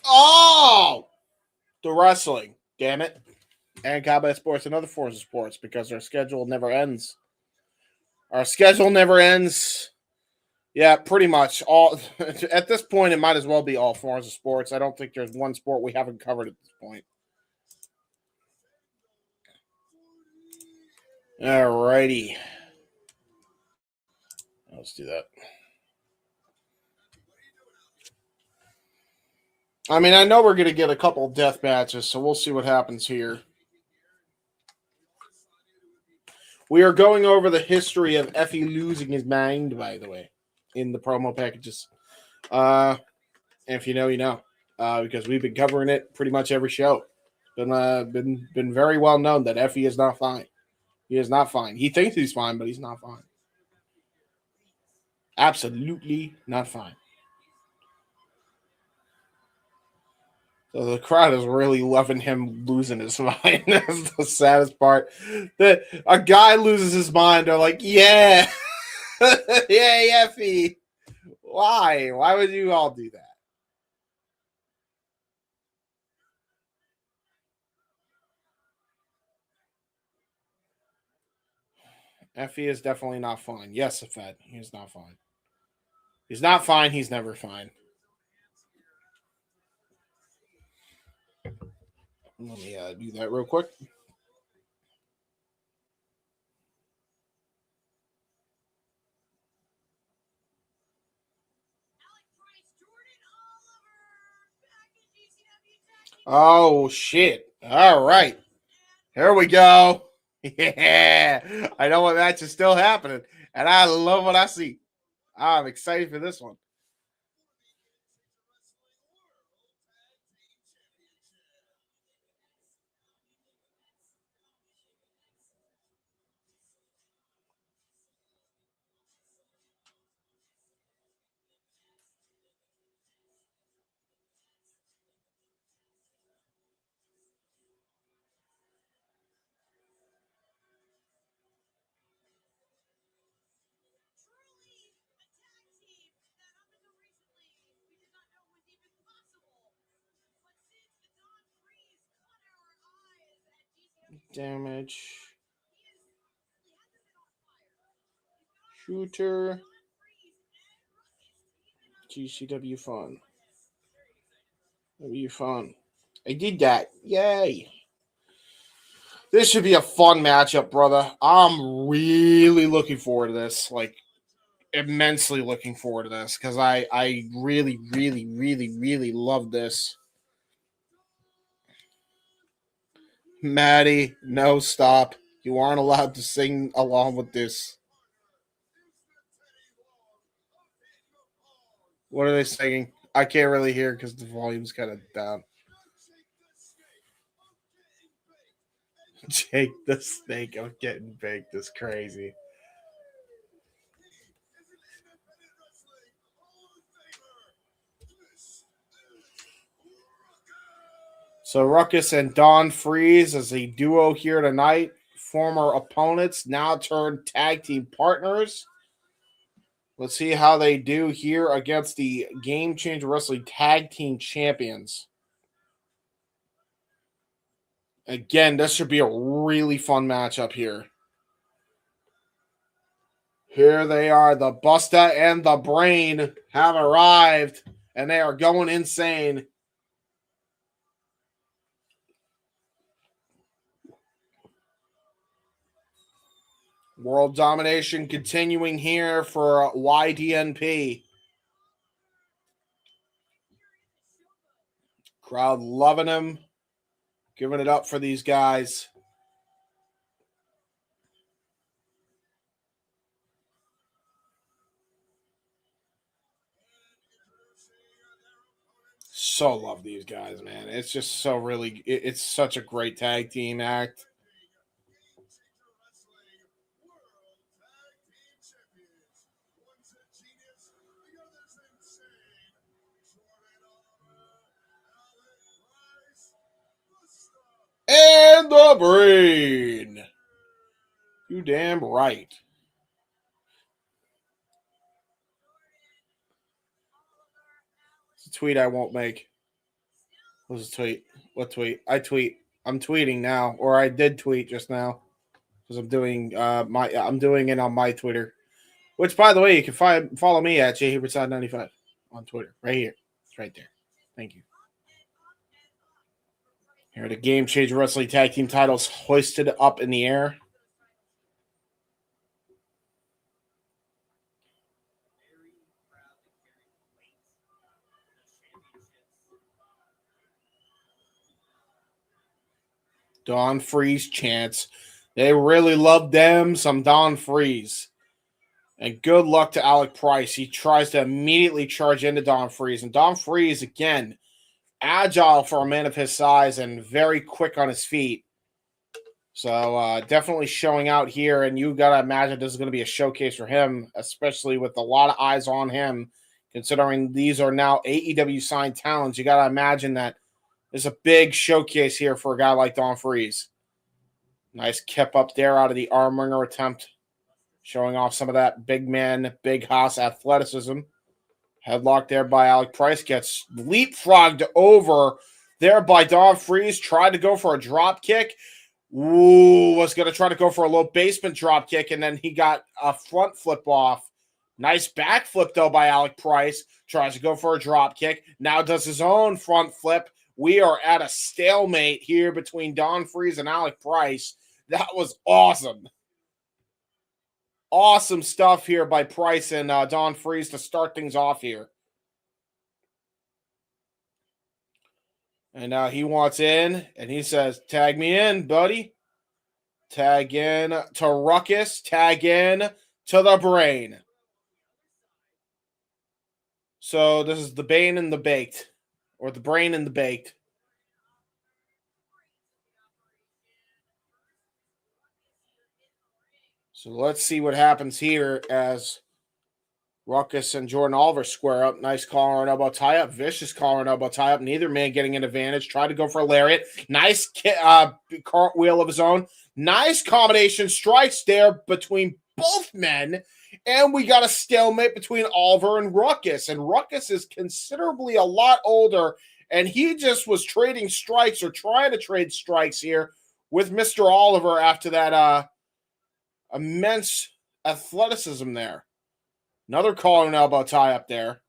Oh! The wrestling. Damn it. And combat sports and other forms of sports because our schedule never ends. Our schedule never ends. Yeah, pretty much. All at this point, it might as well be all forms of sports. I don't think there's one sport we haven't covered at this point. Alrighty. Let's do that. I mean, I know we're going to get a couple death matches, so we'll see what happens here. We are going over the history of Effie losing his mind, by the way, in the promo packages. And if you know, you know, because we've been covering it pretty much every show. Been very well known that Effie is not fine. He is not fine. He thinks he's fine, but he's not fine. Absolutely not fine. So the crowd is really loving him losing his mind. That's the saddest part. That a guy loses his mind, they're like, yeah. Yay, Effie. Why? Why would you all do that? Effie is definitely not fine. Yes, Fed. He's not fine. He's not fine. He's never fine. Let me do that real quick. Oh, shit. All right. Here we go. Yeah. I know what match is still happening, and I love what I see. I'm excited for this one. Damage. Shooter. GCW fun. W fun. I did that. Yay. This should be a fun matchup, brother. I'm really looking forward to this. Like, immensely looking forward to this because I really, really, really, really love this. Maddie, no, stop. You aren't allowed to sing along with this. What are they singing? I can't really hear because the volume's kind of down. Jake the Snake, I'm getting baked is crazy. So Ruckus and Don Freeze as a duo here tonight. Former opponents, now turned tag team partners. Let's see how they do here against the Game Changer Wrestling Tag Team Champions. Again, this should be a really fun matchup here. Here they are. The Bustah and the Brain have arrived, and they are going insane. World domination continuing here for YDNP. Crowd loving him. Giving it up for these guys. So love these guys, man. It's just so really, it's such a great tag team act. And the Brain. You damn right. It's a tweet I won't make. What was the tweet? What tweet? I tweet. I'm tweeting now, or I did tweet just now because I'm doing I'm doing it on my Twitter. Which, by the way, you can follow me at jhebertside95 on Twitter. Right here. It's right there. Thank you. Here are the Game Changer Wrestling Tag Team titles hoisted up in the air. Don Freeze chants. They really love them some Don Freeze. And good luck to Alec Price. He tries to immediately charge into Don Freeze. And Don Freeze, again, agile for a man of his size and very quick on his feet. So definitely showing out here. And you got to imagine this is going to be a showcase for him, especially with a lot of eyes on him, considering these are now AEW signed talents. You got to imagine that there's a big showcase here for a guy like Don Freeze. Nice kip up there out of the arm wringer attempt. Showing off some of that big man, big house athleticism. Headlock there by Alec Price. Gets leapfrogged over there by Don Freeze. Tried to go for a drop kick. Ooh, was going to try to go for a low basement drop kick, and then he got a front flip off. Nice back flip, though, by Alec Price. Tries to go for a drop kick. Now does his own front flip. We are at a stalemate here between Don Freeze and Alec Price. That was awesome. Awesome stuff here by Price and Don Freeze to start things off here. And now he wants in, and he says, tag me in, buddy. Tag in to Ruckus. Tag in to the Brain. So this is the Bane and the Baked, or the Brain and the Baked. So let's see what happens here as Ruckus and Jordan Oliver square up. Nice collar and elbow tie up. Vicious collar and elbow tie up. Neither man getting an advantage. Tried to go for a lariat. Nice cartwheel of his own. Nice combination strikes there between both men. And we got a stalemate between Oliver and Ruckus. And Ruckus is considerably a lot older. And he just was trading strikes or trying to trade strikes here with Mr. Oliver after that immense athleticism there. Another collar and elbow tie up there.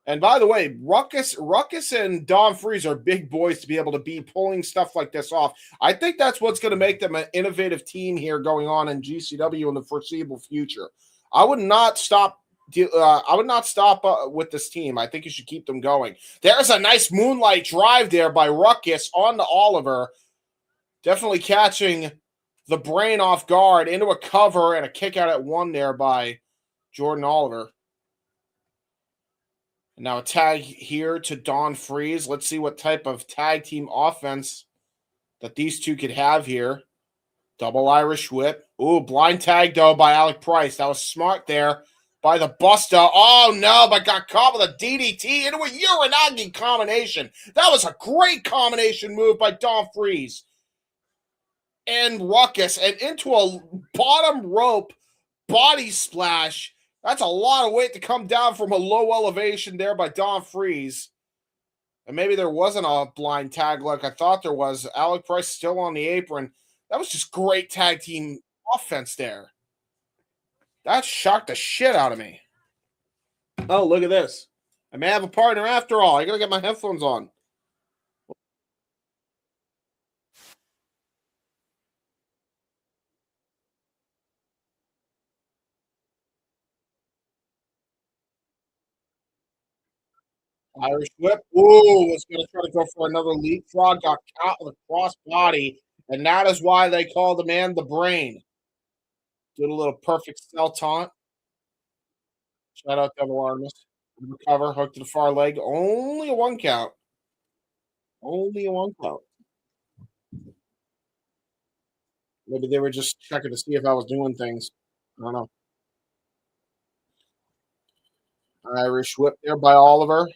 And by the way, Ruckus and Don Freeze are big boys to be able to be pulling stuff like this off. I think that's what's going to make them an innovative team here going on in GCW in the foreseeable future. I would not stop with this team. I think you should keep them going. There's a nice moonlight drive there by Ruckus on to Oliver. Definitely catching the Brain off guard into a cover and a kick out at one there by Jordan Oliver. And now a tag here to Don Freeze. Let's see what type of tag team offense that these two could have here. Double Irish whip. Ooh, blind tag, though, by Alec Price. That was smart there by the Bustah. Oh, no, but got caught with a DDT into a Uranagi combination. That was a great combination move by Don Freeze and Ruckus, and into a bottom rope body splash. That's a lot of weight to come down from a low elevation there by Don Freeze. And maybe there wasn't a blind tag like I thought there was. Alec Price still on the apron. That was just great tag team offense there. That shocked the shit out of me. Oh, look at this. I may have a partner after all. I got to get my headphones on. Irish whip. Ooh, was going to try to go for another leapfrog. Got caught with a cross body. And that is why they call the man the Brain. Did a little perfect cell taunt. Shout out Devil Artemis. Recover, hook to the far leg. Only a one count. Only a one count. Maybe they were just checking to see if I was doing things. I don't know. Irish whip there by Oliver.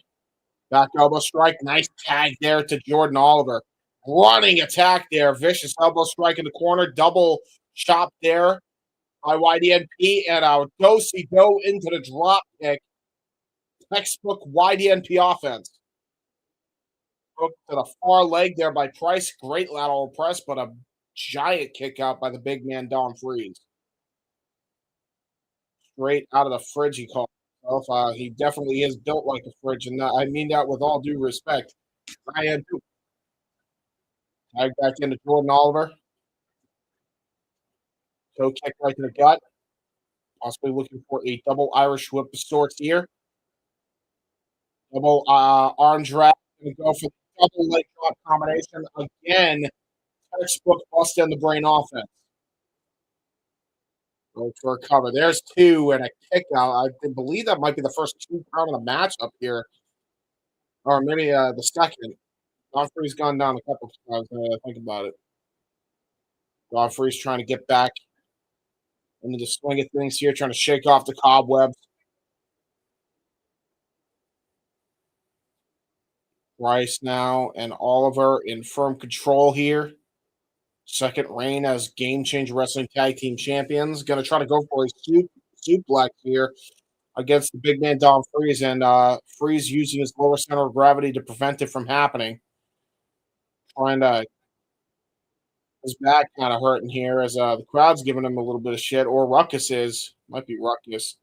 Back elbow strike. Nice tag there to Jordan Oliver. Running attack there. Vicious elbow strike in the corner. Double chop there by YDNP. And a do-si-do into the drop kick. Textbook YDNP offense. Hook to the far leg there by Price. Great lateral press, but a giant kick out by the big man, Don Freeze. Straight out of the fridge, he called himself. He definitely is built like a fridge, and I mean that with all due respect. I am too. Tag back into Jordan Oliver. Toe kick right in the gut. Possibly looking for a double Irish whip of sorts here. Double arm drag. Going to go for the double leg drop combination again. Textbook bust in the brain offense. Go for a cover. There's two and a kick out. I believe that might be the first 2 count of the match up here. Or maybe the second. Godfrey's gone down a couple of times. I think about it. Godfrey's trying to get back into the swing of things here, trying to shake off the cobwebs. Bryce now and Oliver in firm control here. Second reign as Game Changer Wrestling Tag Team Champions. Going to try to go for a suplex here against the big man Don Freeze, and Freeze using his lower center of gravity to prevent it from happening. Trying to his back kind of hurting here as the crowd's giving him a little bit of shit, or Ruckus is. Might be Ruckus.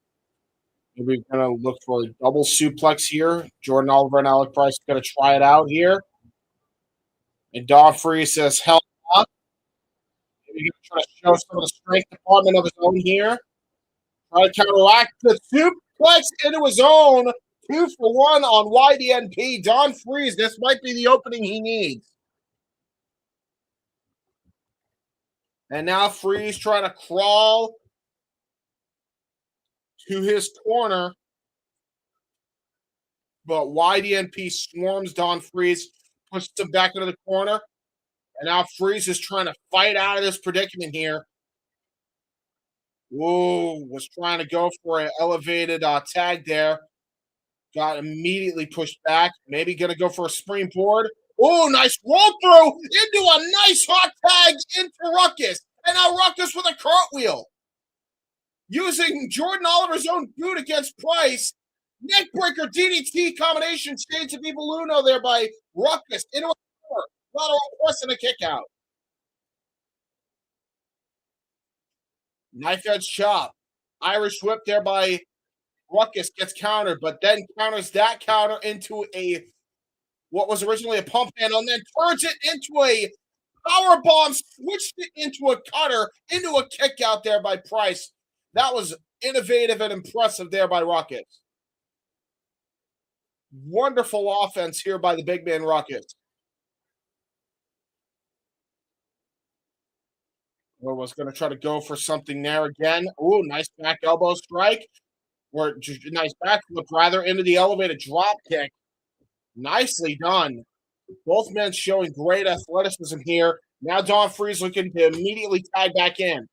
Maybe we're going to look for a double suplex here. Jordan Oliver and Alec Price are going to try it out here. And Don Freeze says, hell up. Maybe he's going to try to show some of the strength department of his own here. Try to counteract the suplex into his own. 2 for 1 on YDNP. Don Freeze, this might be the opening he needs. And now Freeze trying to crawl to his corner. But YDNP swarms Don Freeze, pushes him back into the corner. And now Freeze is trying to fight out of this predicament here. Whoa, was trying to go for an elevated tag there. Got immediately pushed back. Maybe going to go for a springboard. Oh, nice roll through into a nice hot tag into Ruckus. And now Ruckus with a cartwheel. Using Jordan Oliver's own boot against Price. Neckbreaker DDT combination shades of Evil Uno there by Ruckus. Into a cover. Lateral press and a kick out. Knife edge chop. Irish whip there by Ruckus gets countered, but then counters that counter into a what was originally a pump handle, and then turns it into a power bomb, switched it into a cutter, into a kick out there by Price. That was innovative and impressive there by Ruckus. Wonderful offense here by the big man Ruckus. Or was going to try to go for something there again. Ooh, nice back elbow strike. Or nice back flip, rather, into the elevated drop kick. Nicely done. Both men showing great athleticism here. Now Don Freeze looking to immediately tag back in.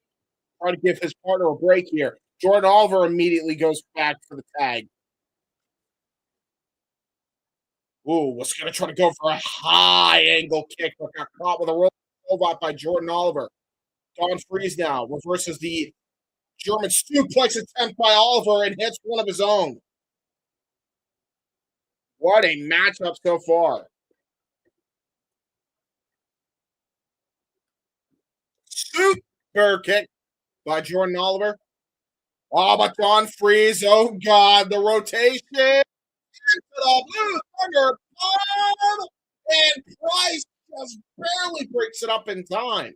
Try to give his partner a break here. Jordan Oliver immediately goes back for the tag. Ooh, was going to try to go for a high angle kick, but got caught with a robot by Jordan Oliver. Don Freeze now reverses the German suplex attempt by Oliver and hits one of his own. What a matchup so far. Super kick by Jordan Oliver. Oh, but Don Freeze, oh God, the rotation. The Blue Thunder bomb, and Price just barely breaks it up in time.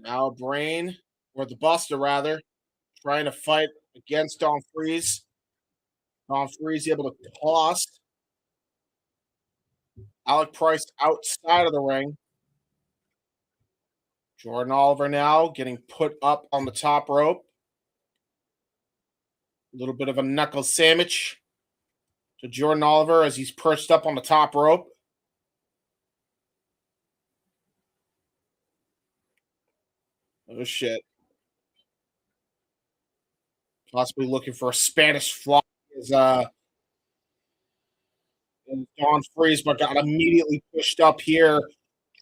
Now Brain, or the Bustah rather, trying to fight against Don Freeze. Don Freeze able to toss Alec Price outside of the ring. Jordan Oliver now getting put up on the top rope. A little bit of a knuckle sandwich to Jordan Oliver as he's perched up on the top rope. Oh, shit. Possibly looking for a Spanish fly as Don Freeze, but got immediately pushed up here.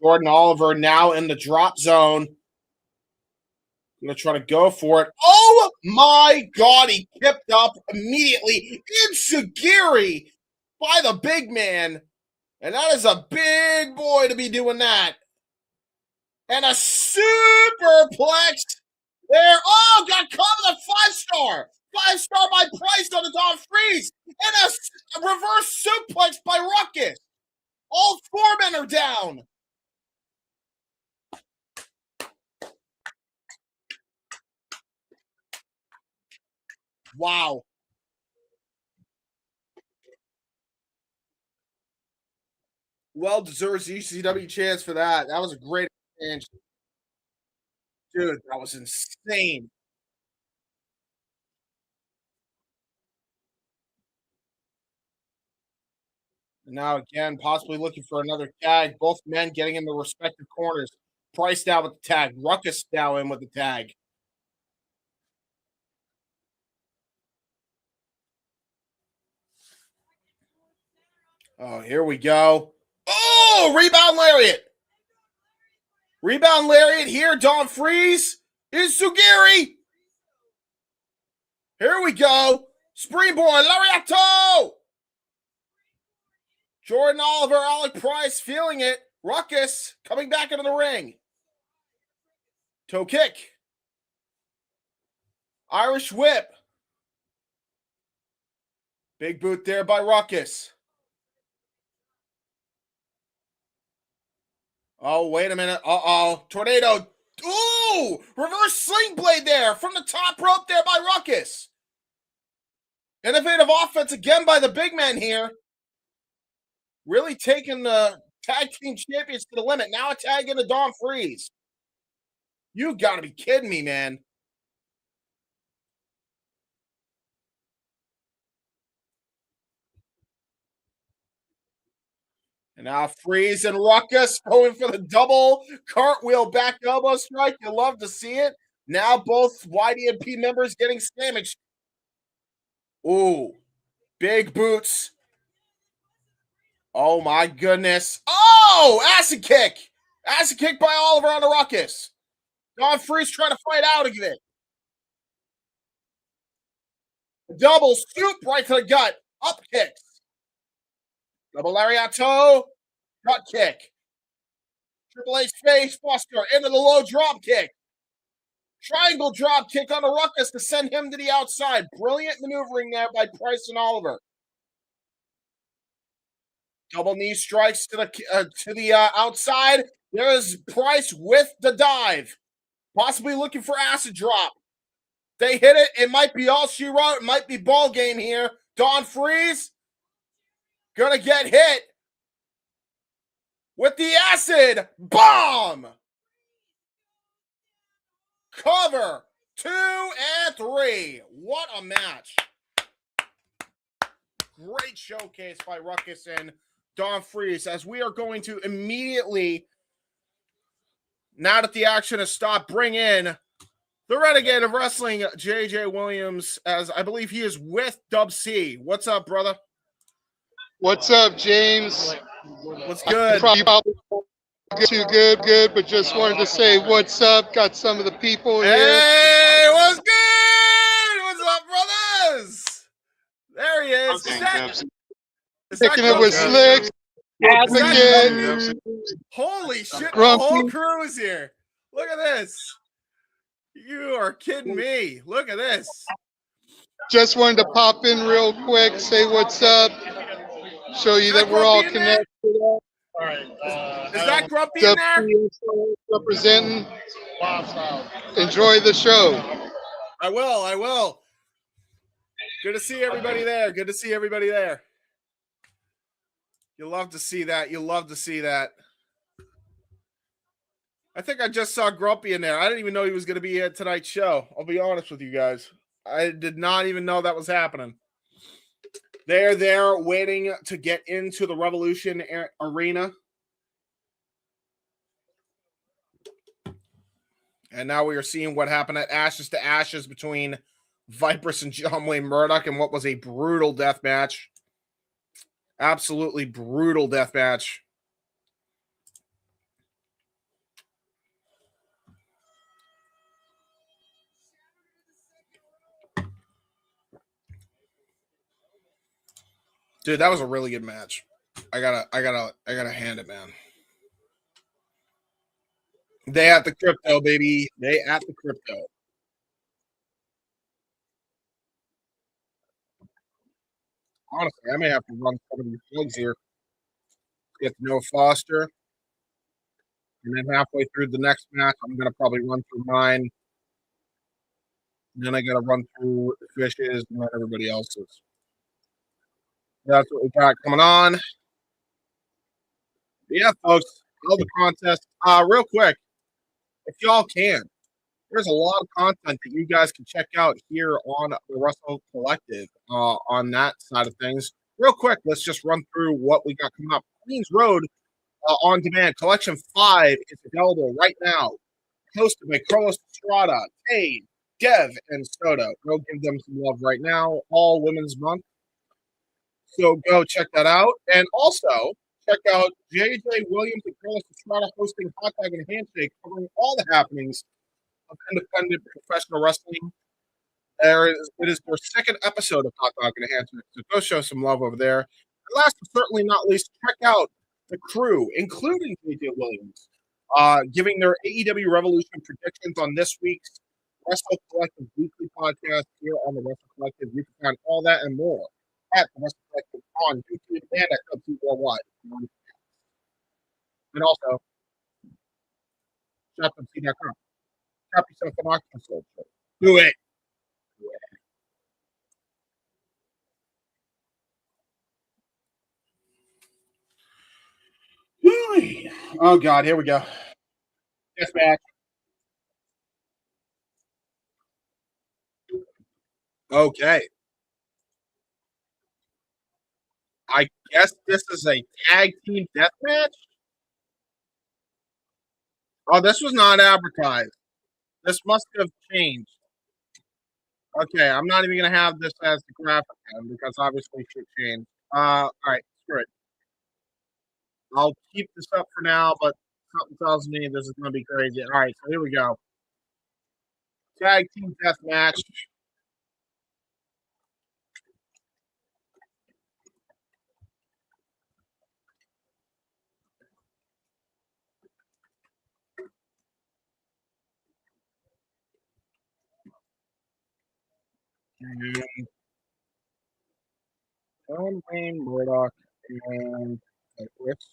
Jordan Oliver now in the drop zone. Gonna try to go for it. Oh my God, he kipped up immediately. Enziguri by the big man. And that is a big boy to be doing that. And a superplex there. Oh, got caught with a 5-star. 5-star by Price on the Don Freeze. And a reverse suplex by Ruckus. All 4 men are down. Wow. Well-deserved GCW chance for that. That was a great exchange. Dude, that was insane. Now again, possibly looking for another tag. Both men getting in the respective corners. Price down with the tag. Ruckus now in with the tag. Oh, here we go. Oh, rebound lariat. Rebound lariat here. Don Freeze is Sugiri. Here we go. Springboard lariato. Jordan Oliver, Alec Price feeling it. Ruckus coming back into the ring. Toe kick. Irish whip. Big boot there by Ruckus. Oh, wait a minute. Uh-oh. Tornado. Ooh! Reverse sling blade there from the top rope there by Ruckus. Innovative offense again by the big man here. Really taking the tag team champions to the limit. Now a tag into Don Freeze. You gotta be kidding me, man. And now Freeze and Ruckus going for the double cartwheel back elbow strike. You love to see it. Now both YDMP members getting sandwiched. Ooh, big boots. Oh my goodness. Oh, acid kick. Acid kick by Oliver on the Ruckus. Don Freeze trying to fight out of it. Double scoop right to the gut. Up kicks. Double lariato. Gut kick. Triple H face buster into the low drop kick. Triangle drop kick on the Ruckus to send him to the outside. Brilliant maneuvering there by Price and Oliver. Double knee strikes to the outside. There's Price with the dive. Possibly looking for acid drop. They hit it. It might be all she wrote. It might be ball game here. Don Freeze gonna get hit with the acid bomb. Cover 2 and 3. What a match. Great showcase by Ruckus and Don Freeze as we are going to immediately, now that the action has stopped, bring in the Renegade of Wrestling, JJ Williams, as I believe he is with Dub C. What's up, brother? What's up, James? What's good? Probably too good, but just wanted to say what's up. Got some of the people here. Hey, what's good? What's up, brothers? There he is. Picking it with Slick. Again. Holy shit, Grumpy. the whole crew is here. Look at this. You are kidding me. Look at this. Just wanted to pop in real quick, say what's up, show you that we're all connected. Is that Grumpy in there? Representing. Enjoy the show. I will. Good to see everybody there. Good to see everybody there. You love to see that. You love to see that. I think I just saw Grumpy in there. I didn't even know he was going to be at tonight's show. I'll be honest with you guys. I did not even know that was happening. They're there waiting to get into the Revolution Arena. And now we are seeing what happened at Ashes to Ashes between Viperous and John Wayne Murdoch and what was a brutal death match. Absolutely brutal death match. Dude, that was a really good match. I gotta hand it, man. They at the crypto, baby. They at the crypto. Honestly, I may have to run some of these plugs here. Get to know Foster. And then halfway through the next match, I'm gonna probably run through mine. And then I gotta run through the Fishes and then everybody else's. That's what we got coming on. But yeah, folks, all the contest. Real quick, if y'all can, there's a lot of content that you guys can check out here on the Wrestle Collective on that side of things. Real quick, let's just run through what we got coming up. Queens Road on demand. Collection 5 is available right now. Hosted by Carlos Estrada, Tay, Dev, and Soto. Go give them some love right now. All Women's Month. So go check that out. And also, check out JJ Williams and Carlos Estrada hosting Hot Dog and Handshake, covering all the happenings of independent professional wrestling. It is their second episode of Hot Dog and Handshake, so go show some love over there. And last but certainly not least, check out the crew, including JJ Williams, giving their AEW Revolution predictions on this week's Wrestle Collective Weekly podcast here on the Wrestle Collective. You can find all that and more at the Wrestle Collective on YouTube and at WC Worldwide. And also, shopwc.com. Shop yourself an Oculus. Do it. Yeah. Oh, God. Here we go. Yes, match. Okay. I guess this is a tag team death match. Oh, this was not advertised. This must have changed. Okay, I'm not even gonna have this as the graphic then, because obviously it should change. All right, screw it. I'll keep this up for now, but something tells me this is gonna be crazy. All right, so here we go. Tag team death match. And John Wayne Murdoch and Rich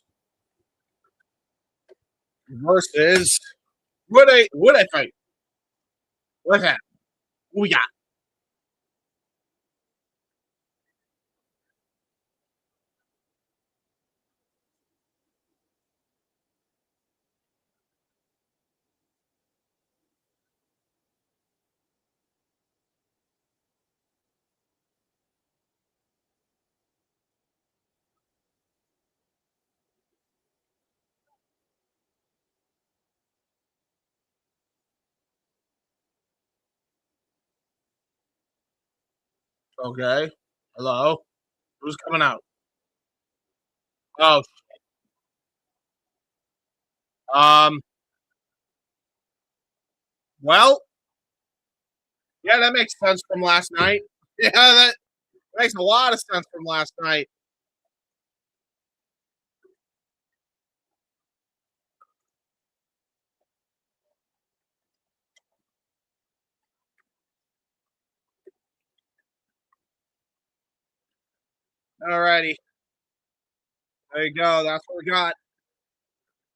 versus would I fight? What's that? Who we got? Okay. Hello. Who's coming out? Oh, um. Well, yeah, that makes sense from last night. Yeah, that makes a lot of sense from last night. Alrighty. There you go. That's what we got.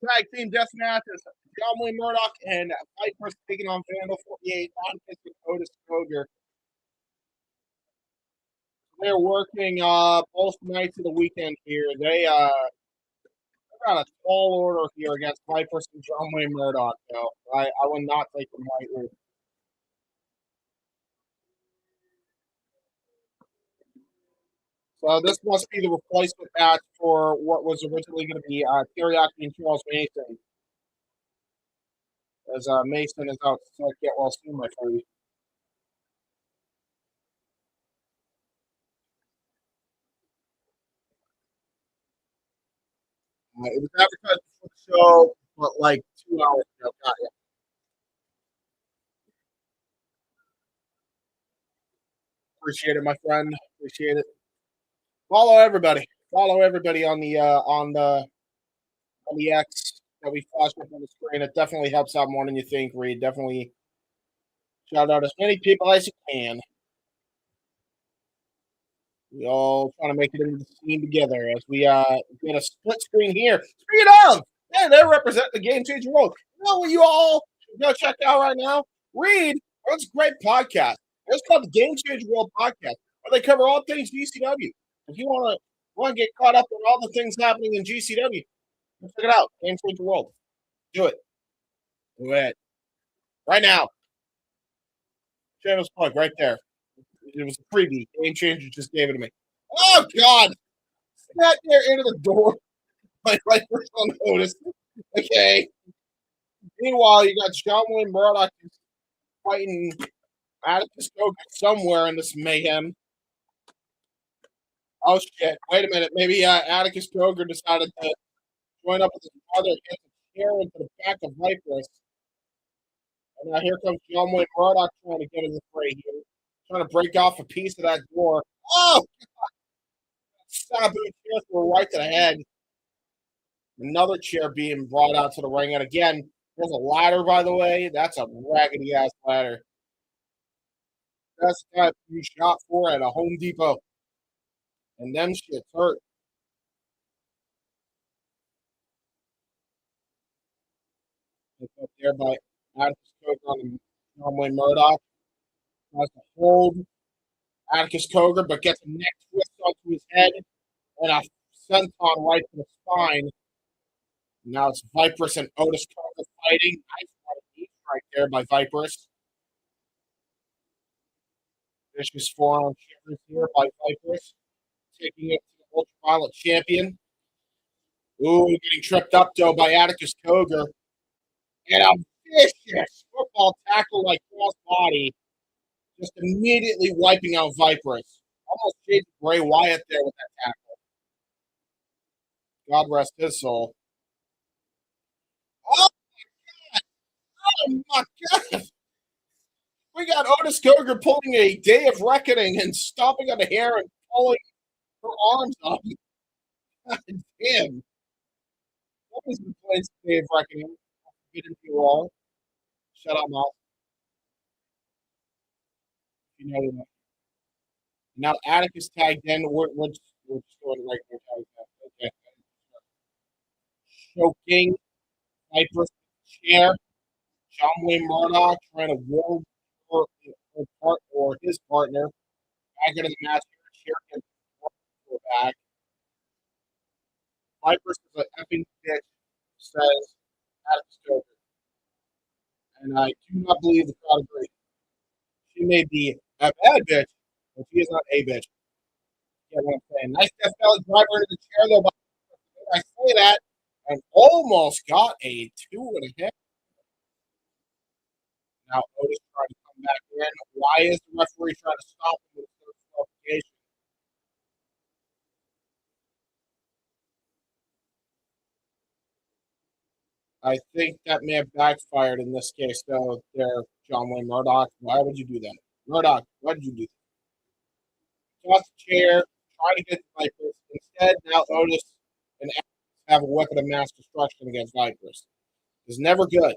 Tag team deathmatch is John Wayne Murdoch and Viper's taking on Vandal 48 on Pittsburgh Otis Kroger. They're working both nights of the weekend here. They got a tall order here against Viper's and John Wayne Murdoch, though. I will not take them lightly. So this must be the replacement match for what was originally going to be Yaki and Charles Mason. As Mason is out to get well soon, my friend. It was advertised before the show, but like 2 hours ago. Got it. Appreciate it, my friend. Appreciate it. Follow everybody. Follow everybody on the X that we flashed up on the screen. It definitely helps out more than you think, Reed. Definitely shout out as many people as you can. We all trying to make it into the scene together as we get a split screen here. Speaking of, man, they represent the Game Changer World. You know what you all should go check out right now? Reed runs a great podcast. It's called the Game Changer World Podcast, where they cover all things GCW. If you want to get caught up on all the things happening in GCW, check it out. Game Changer World. Do it. Do it. Right now. Shameless plug right there. It was a freebie. Game Changer just gave it to me. Oh, God. Sat there into the door. My first on notice. Okay. Meanwhile, you got John Wayne Murdoch fighting Atticus Coker somewhere in this mayhem. Oh, shit. Wait a minute. Maybe Atticus Coker decided to join up with his brother and get the chair into the back of Viper's. And now here comes John Wayne Murdoch trying to get in the fray here. Trying to break off a piece of that door. Oh, God. Sabu chair through right to the head. Another chair being brought out to the ring. And again, there's a ladder, by the way. That's a raggedy-ass ladder. That's got you shot for at a Home Depot. And them shits hurt. It's up there by Atticus Coker on the John Wayne Murdoch. Tries to hold Atticus Coker, but gets a neck twist onto his head and a senton right to the spine. Now it's Viper's and Otis Coker fighting. Nice right there by Viper's. Vicious forearm shivers here by Viper's. Taking it to the Ultraviolet champion. Ooh, getting tripped up, though, by Atticus Coker. And a vicious football tackle like crossbody. Just immediately wiping out Viper's. Almost Jason Bray Wyatt there with that tackle. God rest his soul. Oh, my God. Oh, my God. We got Otis Coker pulling a Day of Reckoning and stomping on the hair and pulling her arms up. God damn. What was the place Day of Reckoning? Get into you all. Shut up, mouth. You know that. Now Atticus tagged in. We're just going right there. Okay. Choking Viper's chair. John Wayne Murdoch trying to roll his partner back into the match. Chair gets back. Viper's is an effing bitch, says Atticus Coker. And I do not believe the crowd agrees. She may be a bad bitch, but she is not a bitch. You get what I'm saying? Nice death belly driver into the chair, though. But I say that and almost got a 2.5. Now Otis trying to come back in. Why is the referee trying to stop him with a disqualification? I think that may have backfired in this case, though, there, John Wayne Murdoch. Why would you do that? Murdoch, why did you do that? Toss the chair, try to get the Vipers. Instead, now Otis and Alex have a weapon of mass destruction against Vipers. It's never good.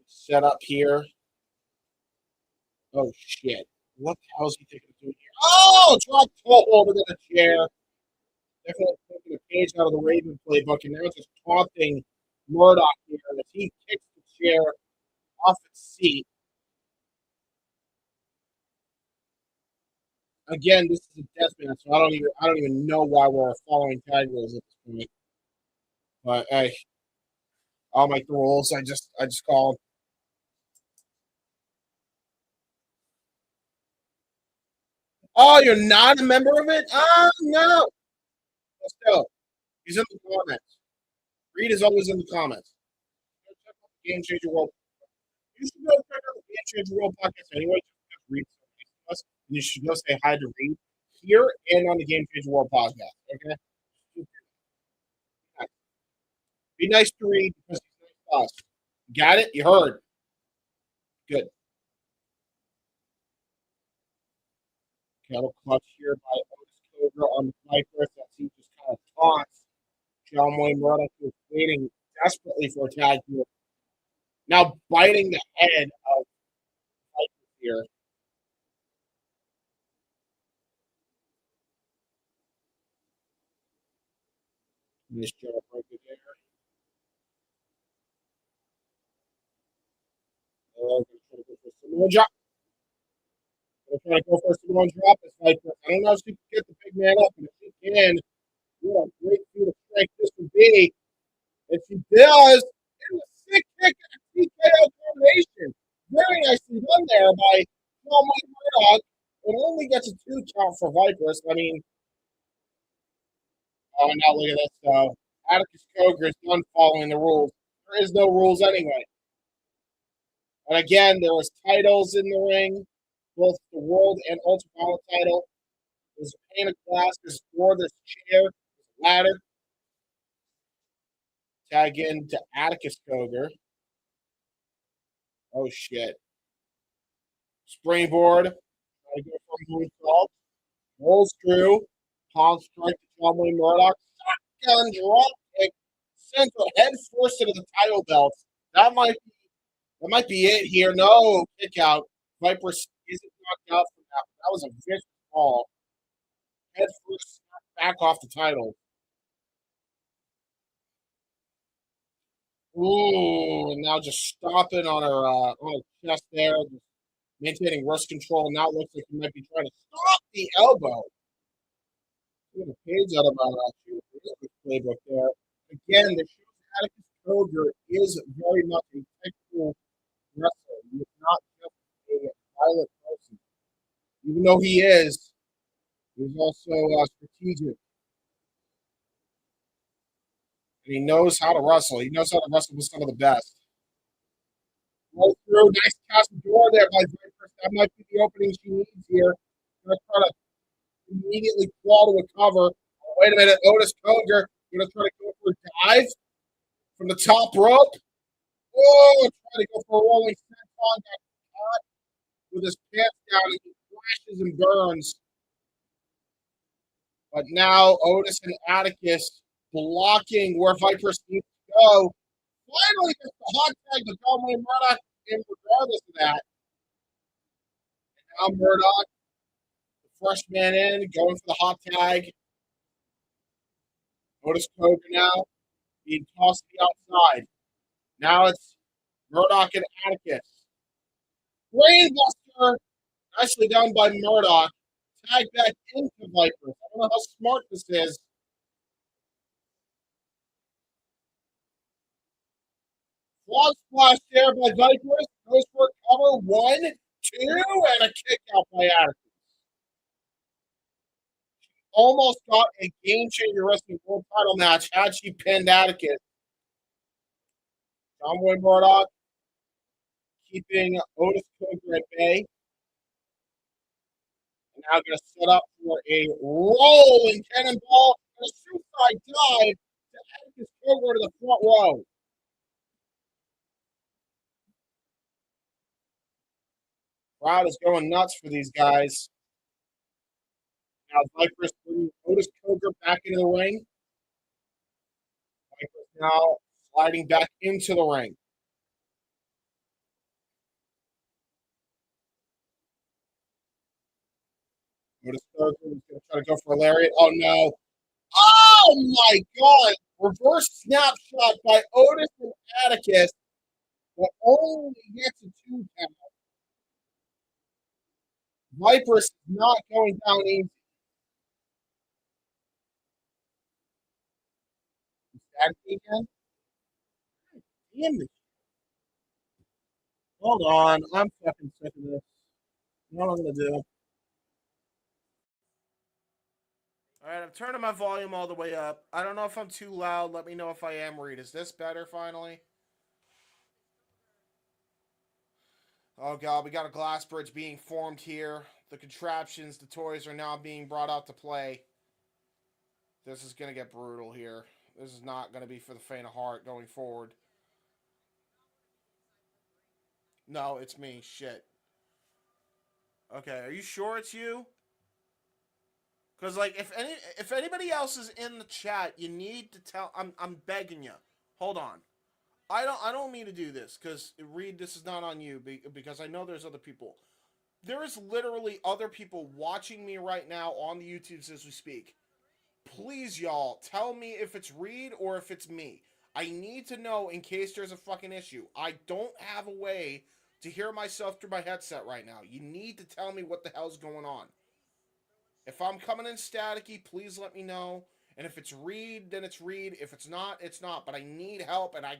Set up here. Oh, shit. What the hell is he thinking of doing here? Oh, drop toe over to the chair. Definitely taking a page out of the Raven playbook, and now just taunting Murdoch here as he kicks the chair off its seat. Again, this is a death match, so I don't even know why we're following tag rules at this point. But hey, I'll make the rules. I just called. Oh, you're not a member of it? Oh no. Let's go. He's in the comments. Reed is always in the comments. Check out the Game Changer World. You should go check out the Game Changer World podcast anyway. Just Reed us, and you should go say hi to Reed here and on the Game Changer World podcast. Okay. Be nice to Reed because he's nice to us. Got it? You heard. Good. Cattle clutch here by Otis Cobra on the Viper as he just kind of taunts John Wayne Murdoch, who is waiting desperately for a tag here. Now biting the head of Viper here. Nice job right there. Going to try to go for a Samoan drop. Going to try to go for a Samoan drop. This Viper. I don't know if she can get the big man up, but if she can, what a great feat of strength this would be. If she does, it was a sick kick and a TKO combination. Very nicely done there by John Wayne Murdoch. It only gets a 2 count for Vipers. I mean, oh, now look at this. Atticus Cogar is done following the rules. There is no rules anyway. And again, there was titles in the ring, both the world and ultraviolet title. There's a pane of glass, there's a door, there's a chair, there's a ladder. Tag in to Atticus Cogar. Oh shit. Springboard. Try to go from moonsault. Rolls through. Palm strike to John Wayne Murdoch. Shotgun drop kick. Sends her head first into the title belts. That might be it here. No, kick out. Viper isn't knocked out from that. That was a vicious fall. Head first, back off the title. Ooh, and now just stomping on her chest there, just maintaining wrist control. Now it looks like he might be trying to stop the elbow. Get a page out of our playbook there. Again, the shows Atticus Cogar is very much a technical wrestler. He is not just a violent person. Even though he is, he's also strategic. And he knows how to wrestle. He knows how to wrestle with some of the best. Roll through, nice cast door there by Viper. That might be the opening she needs here. Gonna try to immediately claw to a cover. Oh, wait a minute, Otis Cogar gonna try to go for a dive from the top rope. Oh, trying to go for a rolling senton. Got caught with his pants down and he flashes and burns. But now Otis and Atticus blocking where Viper needs to go. Finally gets the hot tag to John Wayne Murdoch, and regardless of that. And now Murdoch, the fresh man in, going for the hot tag. Otis Cogar now being tossed to the outside. Now it's Murdoch and Atticus. Brainbuster, nicely done by Murdoch. Tag back into Viper. I don't know how smart this is. Frog splash there by Vipers. Goes for a cover. 1, 2, and a kick out by Atticus. Almost got a game-changer wrestling world title match had she pinned Atticus. John Wayne Murdoch keeping Otis Cogar at bay. And now going to set up for a rolling cannonball and a suicide dive to Atticus Cogar to the front row. Crowd is going nuts for these guys. Now Viper's bringing Otis Cogar back into the ring. Viper's now sliding back into the ring. Otis Cogar is going to try to go for a lariat. Oh no. Oh my God. Reverse snapshot by Otis and Atticus, but only gets a 2 count. Vipers is not going down easy. Atticus again? Damn it. Hold on. I'm fucking sick of this. You know what I'm going to do? All right, I'm turning my volume all the way up. I don't know if I'm too loud. Let me know if I am, Reed. Is this better finally? Oh, God, we got a glass bridge being formed here. The contraptions, the toys are now being brought out to play. This is going to get brutal here. This is not going to be for the faint of heart going forward. No, it's me. Shit. Okay, are you sure it's you? Because like if anybody else is in the chat, you need to tell. I'm begging you. Hold on. I don't mean to do this because Reed, this is not on you because I know there's other people. There is literally other people watching me right now on the YouTubes as we speak. Please, y'all, tell me if it's Reed or if it's me. I need to know in case there's a fucking issue. I don't have a way to hear myself through my headset right now. You need to tell me what the hell's going on. If I'm coming in staticky, please let me know. And if it's Reed, then it's Reed. If it's not, it's not. But I need help, and I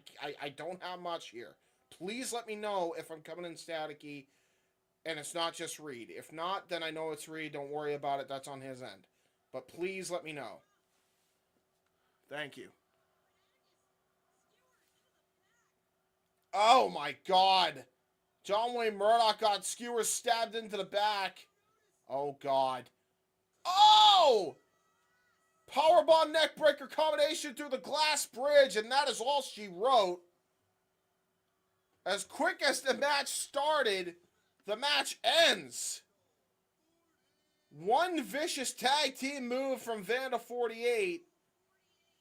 don't have much here. Please let me know if I'm coming in staticky, and it's not just Reed. If not, then I know it's Reed. Don't worry about it. That's on his end. But please let me know. Thank you. Oh, my God. John Wayne Murdoch got skewers stabbed into the back. Oh, God. Oh! Powerbomb neckbreaker combination through the glass bridge, and that is all she wrote. As quick as the match started, the match ends. One vicious tag team move from Vanda 48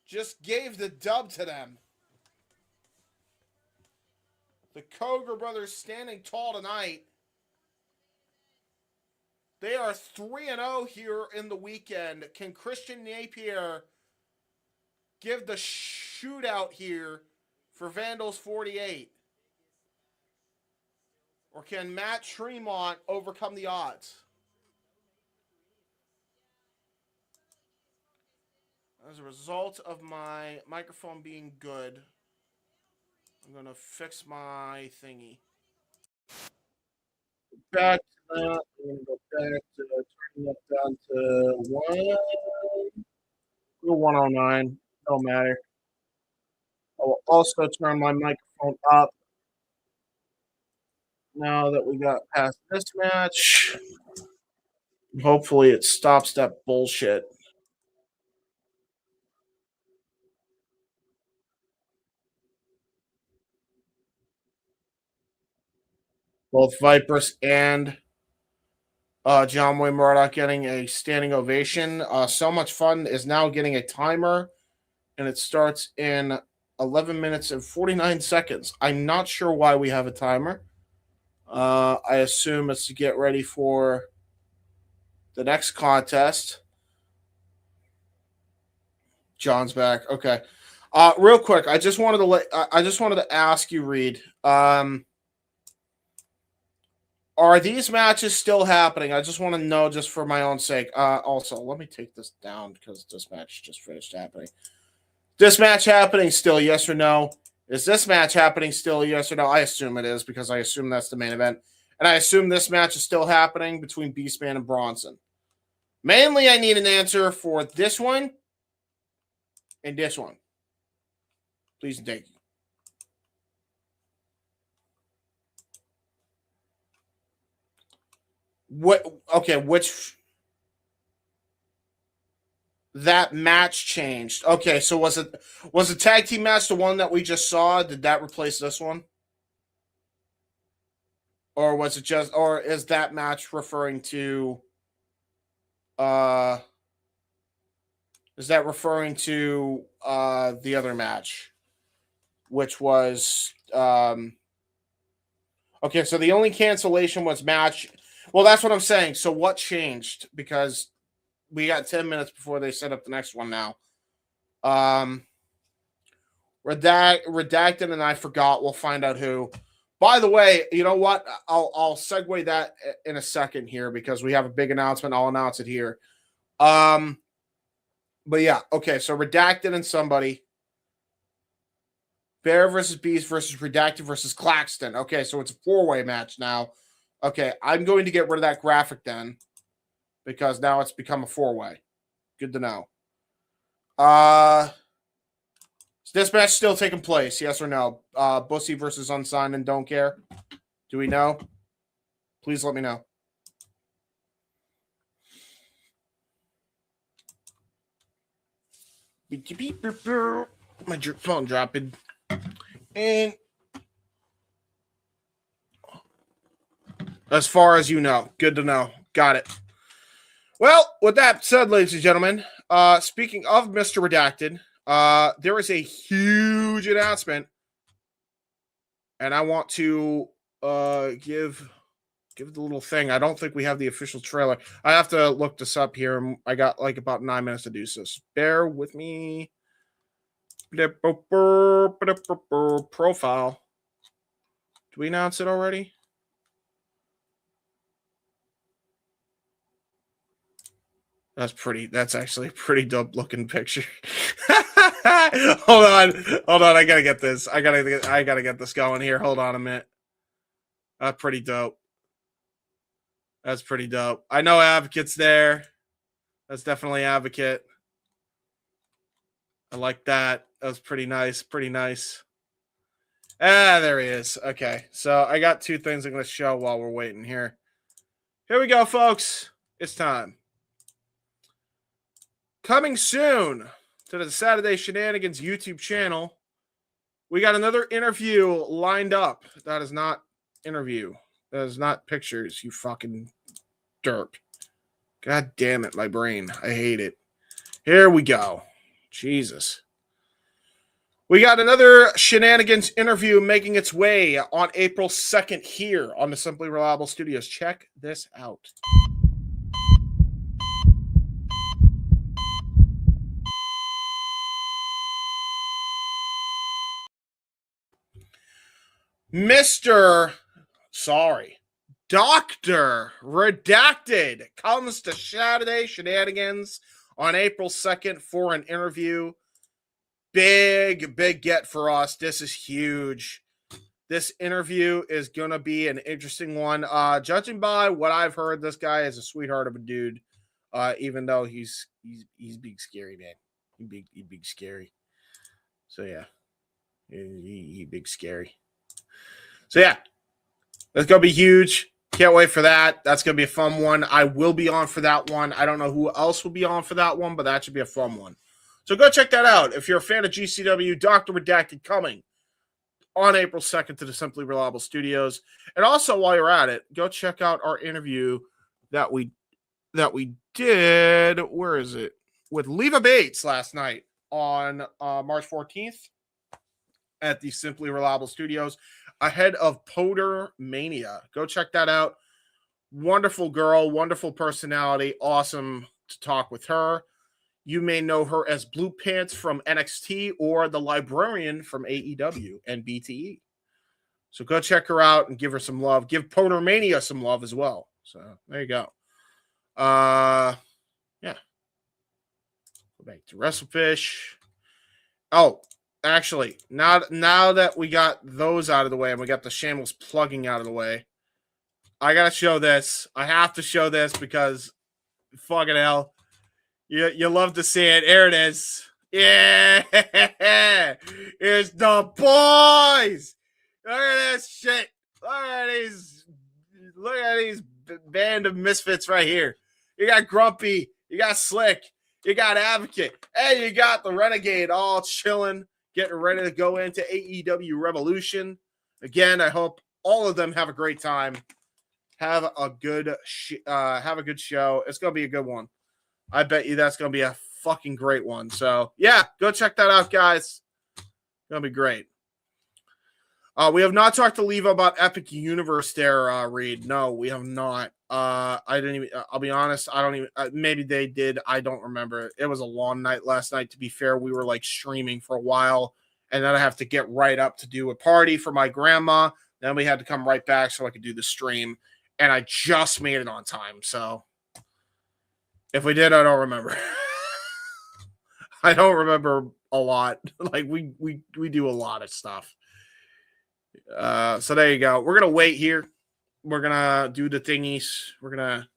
just gave the dub to them. The Koger brothers standing tall tonight. They are 3-0 here in the weekend. Can Christian Napier give the shootout here for Vandals 48? Or can Matt Tremont overcome the odds? As a result of my microphone being good, I'm going to fix my thingy. Back to that. I'm going to go back to turning that down to 109. Don't matter. I will also turn my microphone up now that we got past this match. Hopefully it stops that bullshit. Both Vipers and John Wayne Murdoch getting a standing ovation. So Much Fun is now getting a timer, and it starts in 11 minutes and 49 seconds. I'm not sure why we have a timer. I assume it's to get ready for the next contest. John's back. Okay. Real quick, I just wanted to ask you, Reed. Are these matches still happening? I just want to know, just for my own sake. Also, let me take this down because this match just finished happening. This match happening still, yes or no? Is this match happening still, yes or no? I assume it is because I assume that's the main event. And I assume this match is still happening between Beastman and Bronson. Mainly, I need an answer for this one and this one. Please and thank you. Which that match changed. Okay, so was the tag team match the one that we just saw? Did that replace this one? Or was it just, or is that match referring to is that referring to the other match, which was okay, so the only cancellation was match. Well, that's what I'm saying. So what changed? Because we got 10 minutes before they set up the next one now. Redacted and I forgot. We'll find out who. By the way, you know what? I'll segue that in a second here because we have a big announcement. I'll announce it here. But yeah, okay. So Redacted and somebody. Bear versus Beast versus Redacted versus Claxton. Okay, so it's a 4-way match now. Okay, I'm going to get rid of that graphic then because now it's become a 4-way. Good to know. Is this match still taking place? Yes or no? Bussy versus Unsigned and Don't Care. Do we know? Please let me know. My phone dropping. And as far as you know, good to know. Got it. Well, with that said, ladies and gentlemen, speaking of Mr. Redacted, there is a huge announcement, and I want to give the little thing. I don't think we have the official trailer. I have to look this up here. I got like about 9 minutes to do this. Bear with me. Profile. Do we announce it already? That's actually a pretty dope looking picture. Hold on. I gotta get this. I gotta get this going here. Hold on a minute. Pretty dope. That's pretty dope. I know Advocate's there. That's definitely Advocate. I like that. That was pretty nice. Pretty nice. There he is. Okay. So I got two things I'm going to show while we're waiting here. Here we go, folks. It's time. Coming soon to the Saturday Shenanigans YouTube channel, we got another interview lined up. That is not interview. That is not pictures, you fucking derp. God damn it, my brain. I hate it. Here we go. Jesus. We got another Shenanigans interview making its way on April 2nd here on the Simply Reliable Studios. Check this out. Dr. Redacted comes to Saturday Shenanigans on April 2nd for an interview. Big get for us. This is huge. This interview is going to be an interesting one. Judging by what I've heard, this guy is a sweetheart of a dude, even though he's big scary, man. He big scary. So, yeah. He big scary. So, yeah. That's going to be huge. Can't wait for that. That's going to be a fun one. I will be on for that one. I don't know who else will be on for that one, but that should be a fun one. So go check that out. If you're a fan of GCW, Dr. Redacted coming on April 2nd to the Simply Reliable Studios. And also, while you're at it, go check out our interview that we did. Where is it? With Leva Bates last night on March 14th at the Simply Reliable Studios ahead of Poder Mania. Go check that out. Wonderful girl, wonderful personality. Awesome to talk with her. You may know her as Blue Pants from NXT or the Librarian from AEW and BTE. So go check her out and give her some love. Give Poder Mania some love as well. So there you go. Yeah. Go back to WrestleFish. Oh, actually, now that we got those out of the way and we got the shameless plugging out of the way, I gotta show this. I have to show this because fucking hell. You love to see it. Here it is. Yeah. Here's the boys. Look at this shit. Look at these band of misfits right here. You got Grumpy. You got Slick. You got Advocate. And you got the Renegade all chilling, getting ready to go into AEW Revolution. Again, I hope all of them have a great time. Have a good show. It's going to be a good one. I bet you that's going to be a fucking great one. So, yeah, go check that out, guys. Going to be great. We have not talked to Leva about Epic Universe there, Reed. No, we have not. I didn't even, I'll be honest, I don't even, maybe they did. I don't remember. It was a long night last night. To be fair, we were like streaming for a while, and then I have to get right up to do a party for my grandma. Then we had to come right back so I could do the stream, and I just made it on time. So, if we did, I don't remember. I don't remember a lot. Like we do a lot of stuff. So there you go. We're gonna wait here. We're gonna do the thingies. We're gonna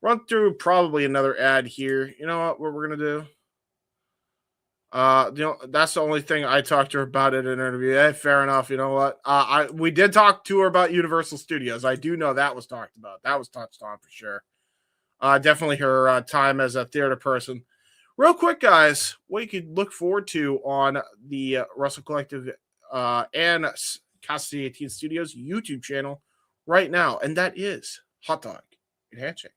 run through probably another ad here. You know what we're gonna do? That's the only thing I talked to her about in an interview. Hey, fair enough. You know what? We did talk to her about Universal Studios. I do know that was talked about. That was touched on for sure. Definitely her time as a theater person. Real quick, guys, what you could look forward to on the Wrestle Collective and Casa 18 Studios YouTube channel right now, and that is Hot Dog and Handshake.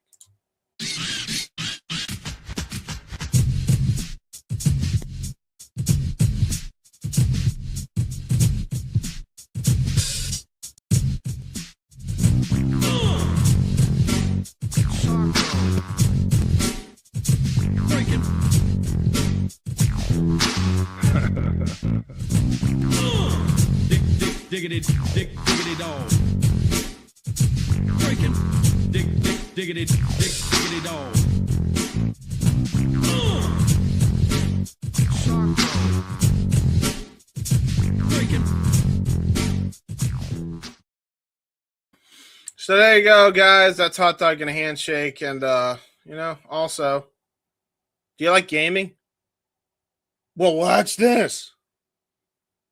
Diggity dog. Breaking. Diggity dog. Breaking. So there you go, guys. That's Hot Dog and a Handshake. And, also, do you like gaming? Well, watch this.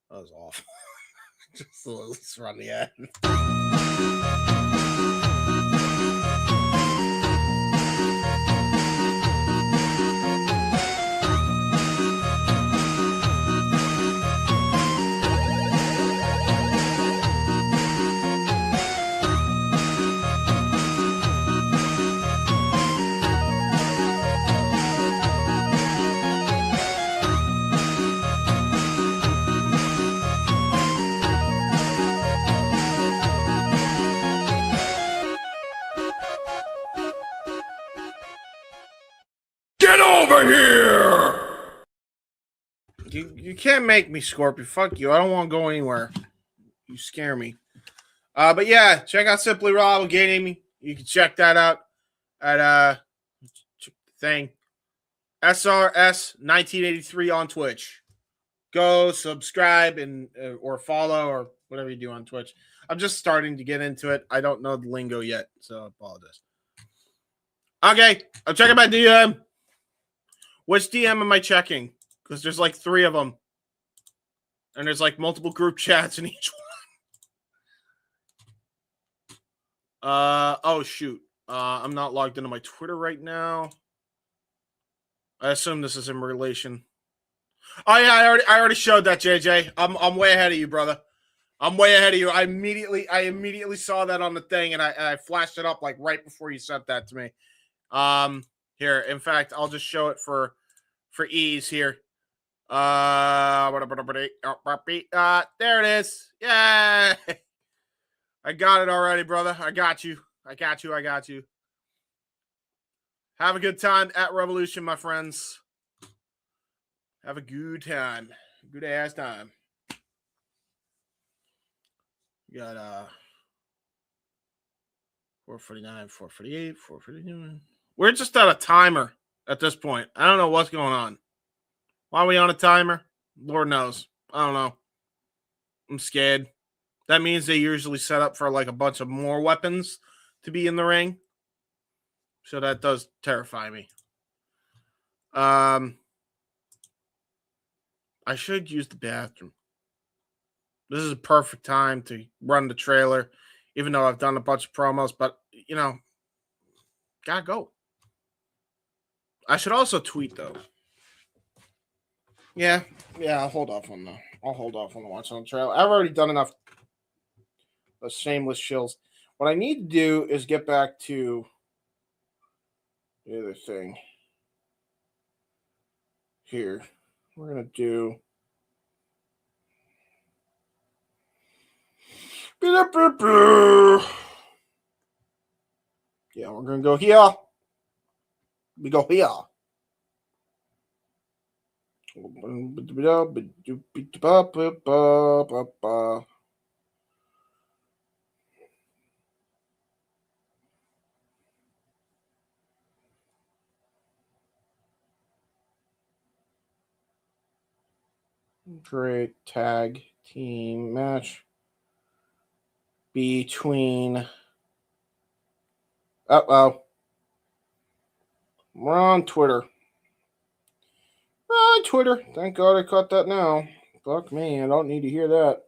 That was awful. Let's run the ad. Get over here! You can't make me, Scorpio. Fuck you. I don't want to go anywhere. You scare me. But yeah, check out Simply Rob Gaming. You can check that out at thing SRS 1983 on Twitch. Go subscribe and or follow or whatever you do on Twitch. I'm just starting to get into it. I don't know the lingo yet, so I apologize. Okay, I'm checking my DM. Which DM am I checking? Because there's like 3 of them. And there's like multiple group chats in each one. Oh, shoot. I'm not logged into my Twitter right now. I assume this is in relation. Oh, yeah, I already showed that, JJ. I'm way ahead of you, brother. I'm way ahead of you. I immediately saw that on the thing, and I flashed it up like right before you sent that to me. Here, in fact, I'll just show it for ease here. There it is. Yeah. I got it already, brother. I got you. Have a good time at Revolution, my friends. Have a good time. Good ass time. You got 449, 448, 449. We're just at a timer at this point. I don't know what's going on. Why are we on a timer? Lord knows. I don't know. I'm scared. That means they usually set up for like a bunch of more weapons to be in the ring. So that does terrify me. I should use the bathroom. This is a perfect time to run the trailer, even though I've done a bunch of promos, but, gotta go. I should also tweet, though. Yeah, I'll hold off on the watch on the trailer. I've already done enough of shameless shills. What I need to do is get back to the other thing. Here. We're going to do... Yeah, we're going to go here. We go here. Great tag team match between... Uh-oh. We're on Twitter. Twitter. Thank God I caught that now. Fuck me. I don't need to hear that.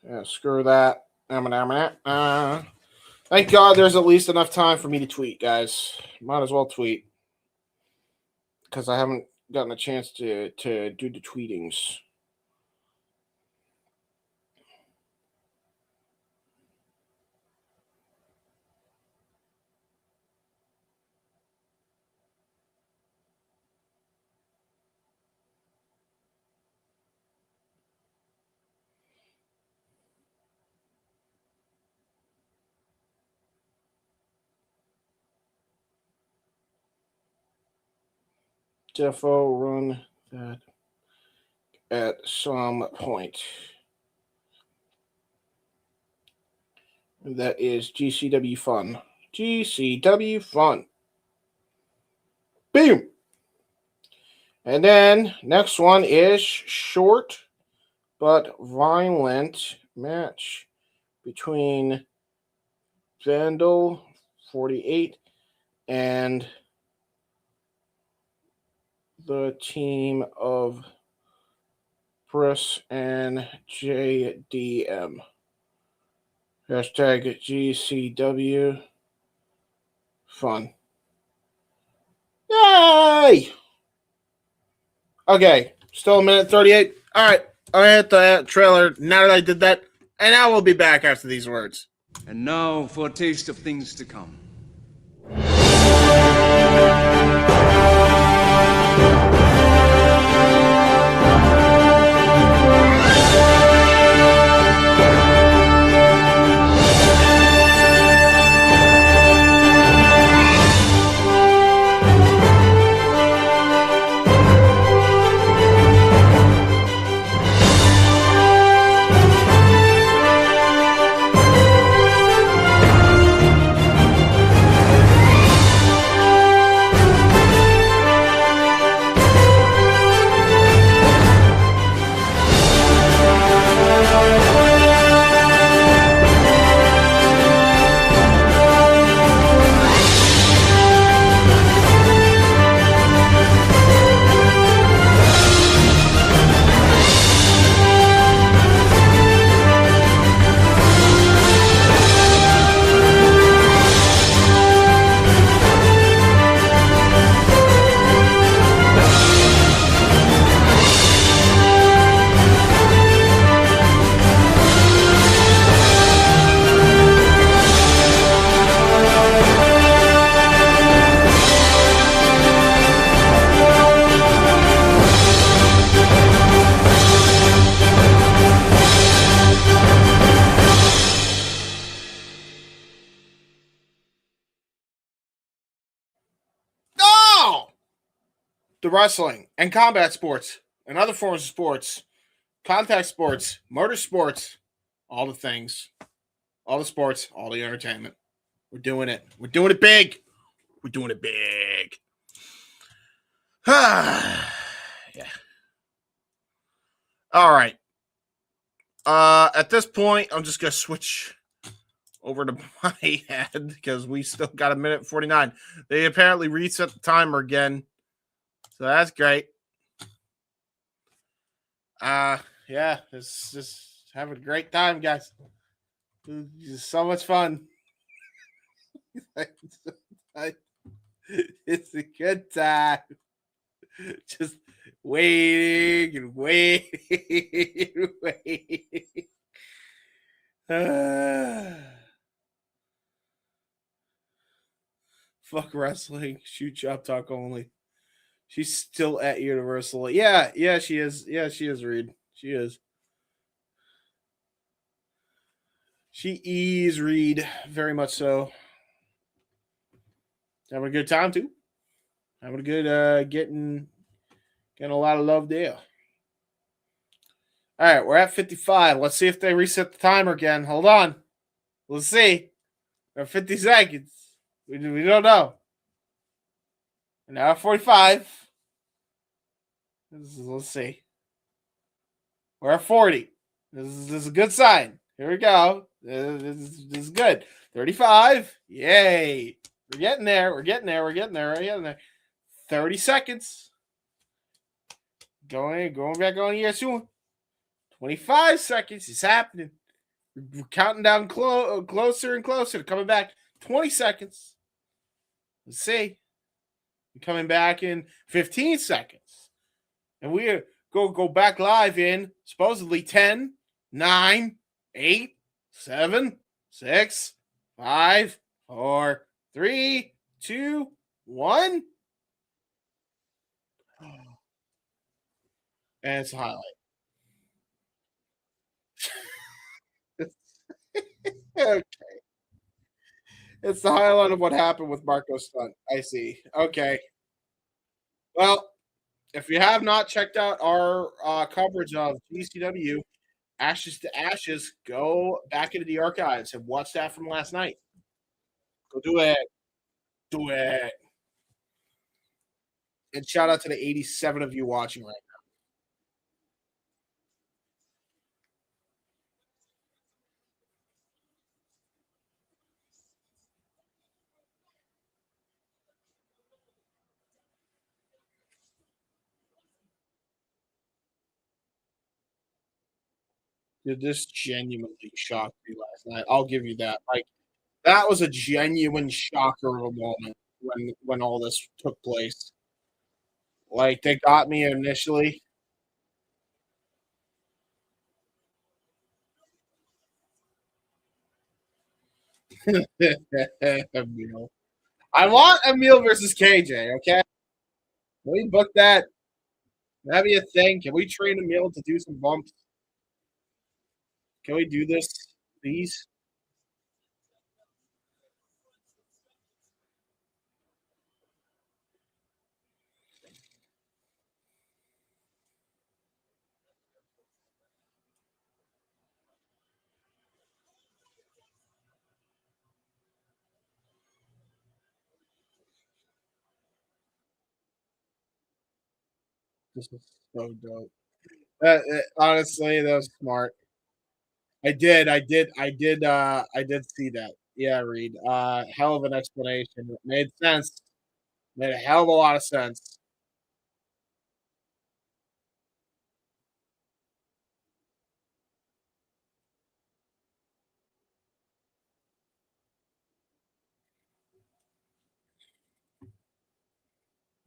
Yeah, screw that. Thank God there's at least enough time for me to tweet, guys. Might as well tweet. Because I haven't gotten a chance to do the tweetings. defo run that at some point. That is GCW fun. GCW fun. Boom. And then next one is short but violent match between Vandal 48 and the team of Briss and JDM. Hashtag GCW fun. Yay! Okay, still a minute 38. All right, I hit the trailer now that I did that, and now we'll be back after these words. And now for a taste of things to come. The wrestling and combat sports and other forms of sports, contact sports, motorsports, all the things, all the sports, all the entertainment. We're doing it. We're doing it big. We're doing it big. Yeah. All right. At this point, I'm just going to switch over to my head because we still got a minute 49. They apparently reset the timer again. So that's great. Yeah, it's just having a great time, guys. It's so much fun. It's a good time. Just waiting and waiting and waiting. Fuck wrestling. Shoot job talk only. She's still at Universal. Yeah, she is. Yeah, she is, Reed. She is. She is, Reed. Very much so. Having a good time, too. Having a good, getting a lot of love there. All right, we're at 55. Let's see if they reset the timer again. Hold on. Let's see. We're at 50 seconds. We don't know. And now at 45. Let's see. We're at 40. This is a good sign. Here we go. This is good. 35. Yay. We're getting there. We're getting there. 30 seconds. Going back on here soon. 25 seconds. It's happening. We're counting down closer and closer. Coming back. 20 seconds. Let's see. We're coming back in 15 seconds. And we go back live in supposedly 10, 9, 8, 7, 6, 5, 4, 3, 2, 1. And it's a highlight. Okay. It's the highlight of what happened with Marco's stunt. I see. Okay. Well, If you have not checked out our coverage of GCW Ashes to Ashes, go back into the archives and watch that from last night. Go do it. Do it. And shout out to the 87 of you watching right now. Dude, this genuinely shocked me last night. I'll give you that. Like, that was a genuine shocker of a moment when all this took place. Like, they got me initially. Emil. I want Emil versus KJ, okay? Can we book that? That'd be a thing. Can we train Emil to do some bumps? Can we do this, please? This is so dope. Honestly, that was smart. I did see that. Yeah, Reed. Hell of an explanation. It made sense. Made a hell of a lot of sense.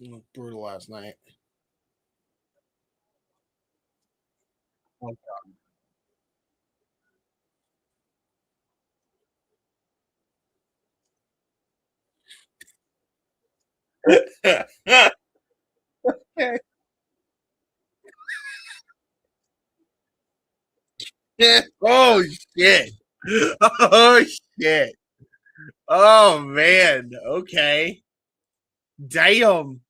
It was brutal last night. Oh, oh shit. Oh shit. Oh man. Okay. Damn.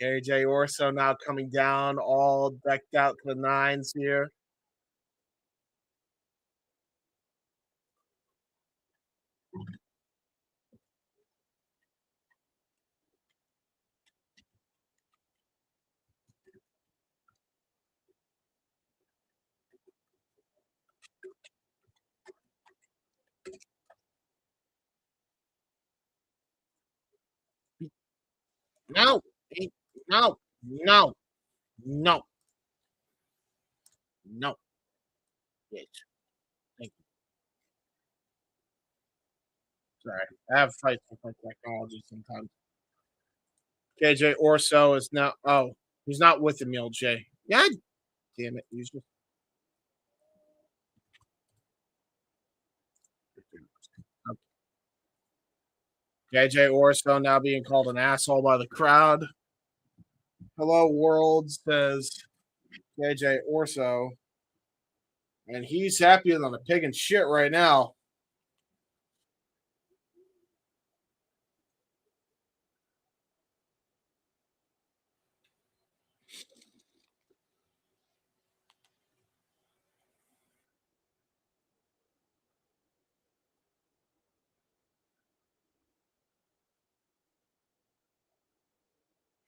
AJ Orso now coming down, all decked out to the nines here. No, no, no, no, no. Bitch. Thank you. Sorry. I have fights with my technology sometimes. KJ Orso is now. Oh, he's not with Emil J. God damn it. He's just. KJ Orso now being called an asshole by the crowd. Hello, world, says KJ Orso. And he's happier than a pig in shit right now.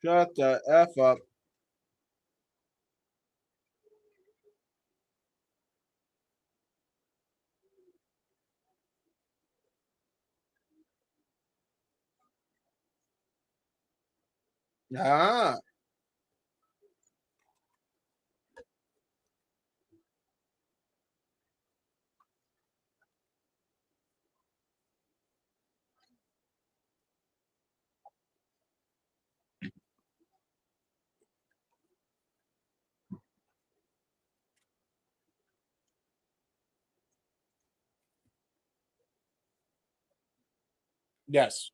Shut the F up. Ah. Yes.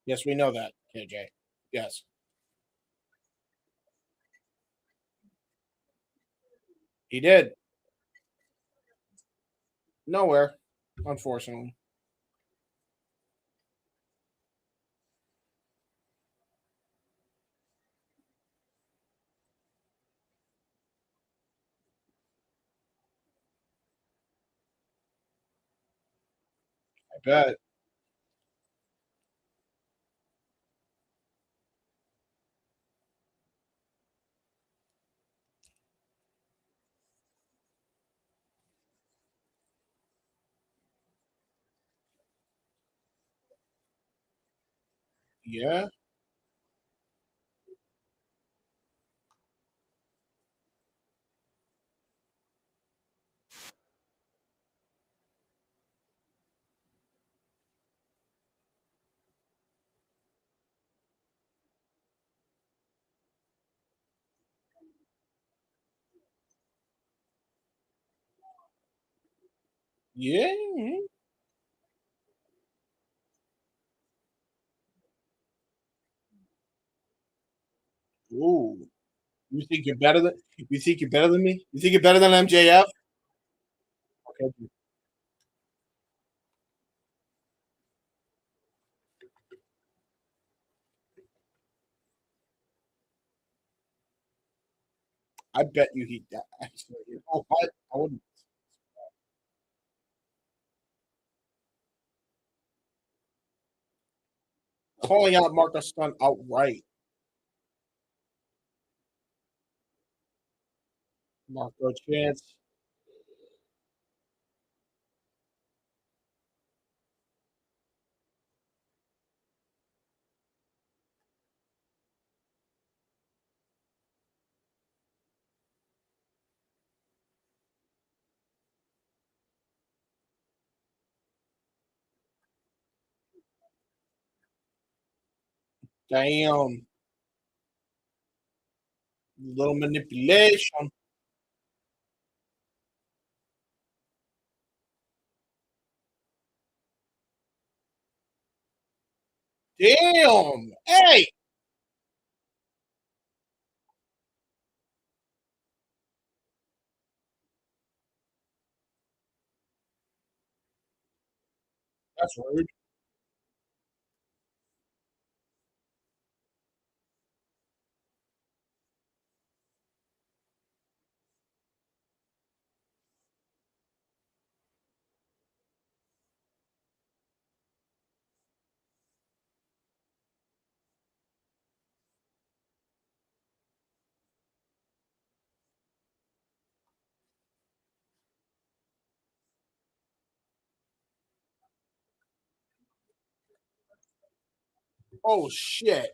Yes, we know that, KJ. Yes. He did. Nowhere, unfortunately. I bet. Yeah. Yeah. Ooh. You think you're better than me? You think you're better than MJF? Okay. I bet you he actually. Oh, I wouldn't. Calling out Marco Stunt outright. Marco Chance. Damn. Little manipulation. Damn. Hey. That's rude. Oh shit.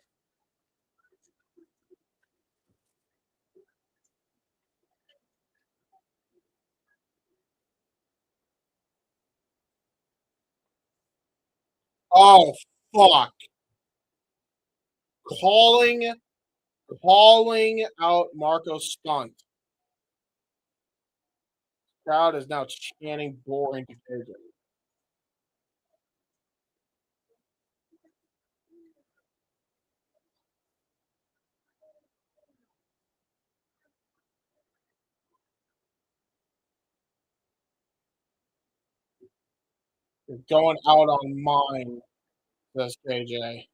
Oh fuck. Calling calling out Marco Stunt. Crowd is now chanting boring to KJ. You're going out on mine, says KJ.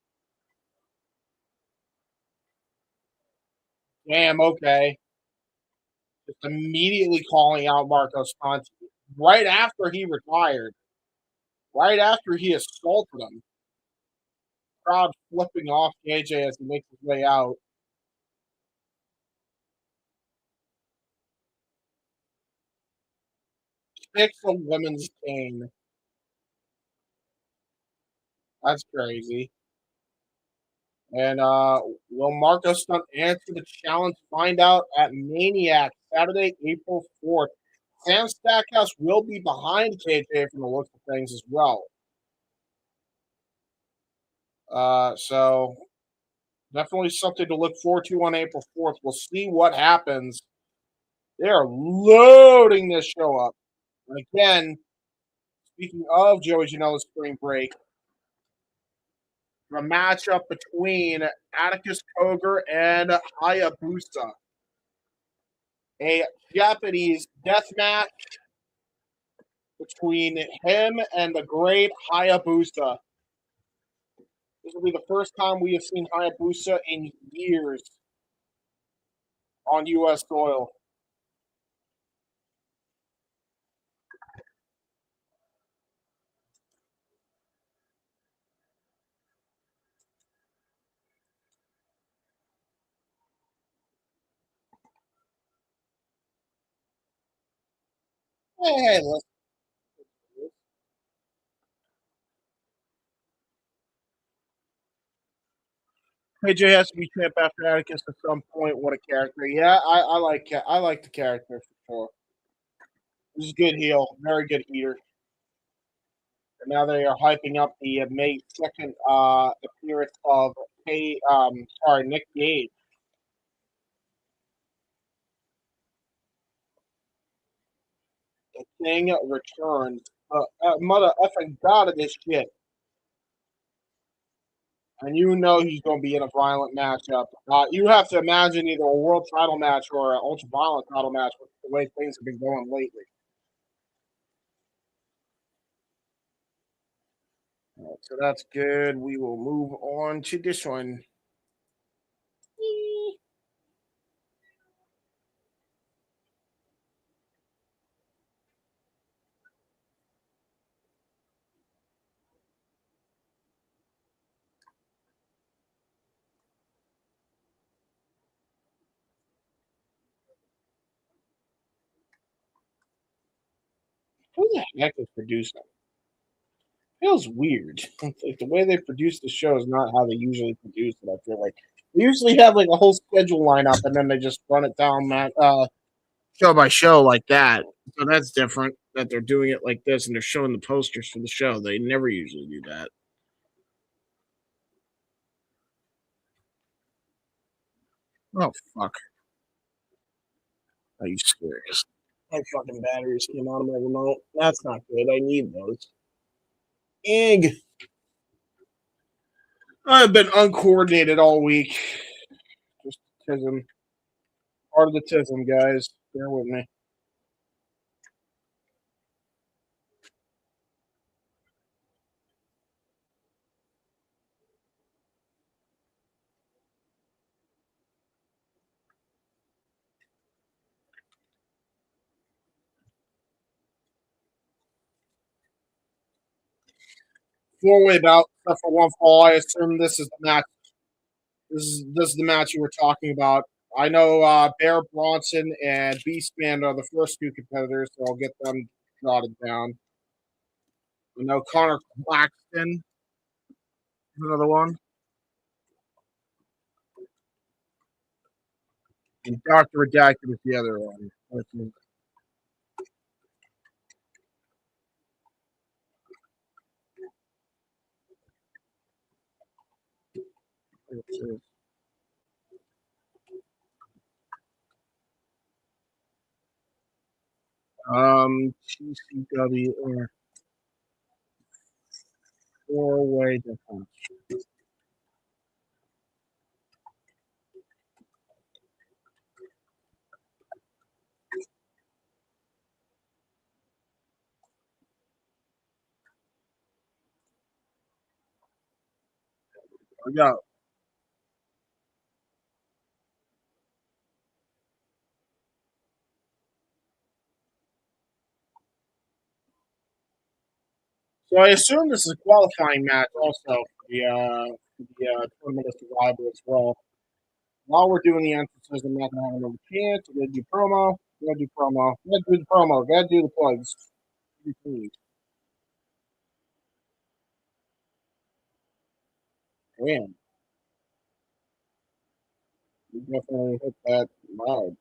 Damn, okay. Just immediately calling out Marco Stunt right after he retired, right after he assaulted him. Crowd flipping off KJ as he makes his way out. Kicks a women's cane. That's crazy. And will Marco Stunt answer the challenge? Find out at Maniac Saturday, April 4th. Sam Stackhouse will be behind KJ from the looks of things as well. So definitely something to look forward to on April 4th. We'll see what happens. They are loading this show up. And again, speaking of Joey Janela's spring break, the matchup between Atticus Koger and Hayabusa. A Japanese death match between him and the great Hayabusa. This will be the first time we have seen Hayabusa in years on U.S. soil. Hey, listen. AJ has to be champ after Atticus at some point. What a character! Yeah, I like the character for sure. He's a good heel, very good eater. And now they are hyping up the May 2nd appearance of Nick Gage. The King returns. Mother effing god of this shit. And you know he's going to be in a violent matchup. You have to imagine either a world title match or an ultra violent title match with the way things have been going lately. All right, so that's good. We will move on to this one. Who the heck is producing? Feels weird. Like the way they produce the show is not how they usually produce it. I feel like they usually have like a whole schedule lineup and then they just run it down show by show like that. So that's different that they're doing it like this and they're showing the posters for the show. They never usually do that. Oh fuck! Are you serious? My fucking batteries came out of my remote. That's not good. I need those. Ig. I've been uncoordinated all week. Just tism. Part of the tism, guys. Bear with me. Four-way bout, except for one fall. I assume this is the match. This is the match you were talking about. I know Bear Bronson and Beastman are the first two competitors, so I'll get them jotted down. I know Connor Claxton is another one, and Doctor Redacted is the other one. GCW or four-way difference. We got. So I assume this is a qualifying match also for the tournament of survival as well. While we're doing the emphasis, I'm not gonna have another chance. We're gonna do promo. We're gonna do promo. We're gonna do the promo. We're gonna do the plugs. Man, we definitely hit that loud.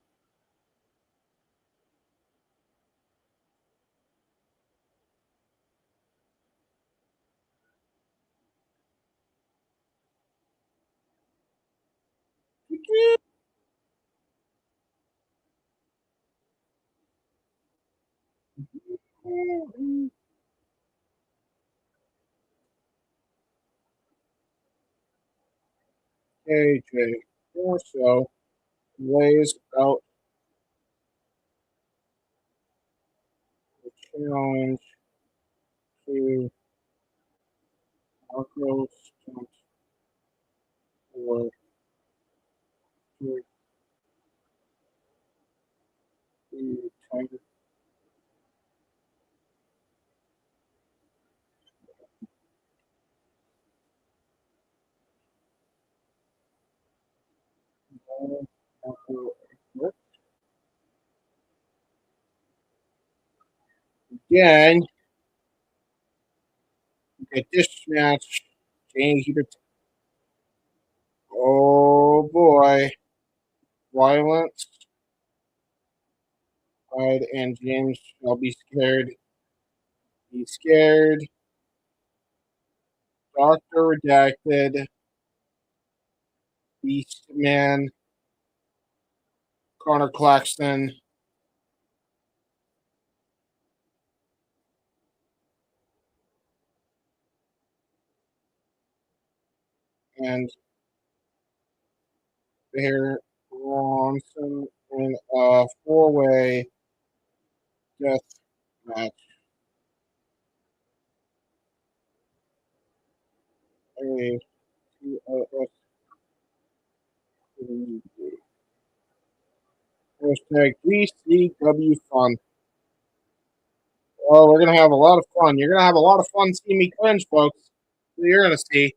AJ, more so, lays out the challenge to Marco Stunt for the title. Marco again, get this match. James Hebert. Oh boy. Violence. Pride and James shall be scared. Be scared. Doctor Redacted. Beastman. Connor Claxton. And Bear Bronson in a four-way death match. A hashtag GCW fun. Oh, we're gonna have a lot of fun. You're gonna have a lot of fun seeing me cringe, folks. You're gonna see.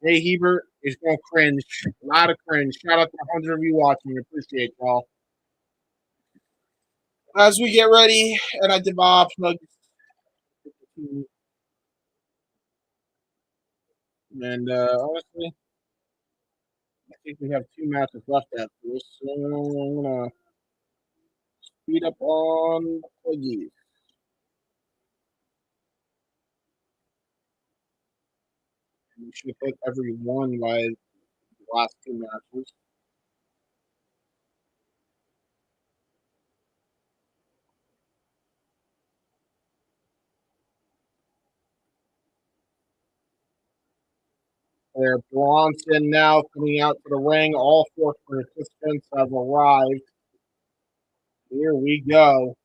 Hey, Hebert is gonna cringe. A lot of cringe. Shout out to the 100 of you watching. Appreciate y'all. As we get ready, and I did my plug. And honestly, I think we have 2 matches left after this. So I'm gonna speed up on the pluggies. We should hit every one by the last 2 matches. There, Bronson now coming out to the ring. All 4 participants have arrived. Here we go.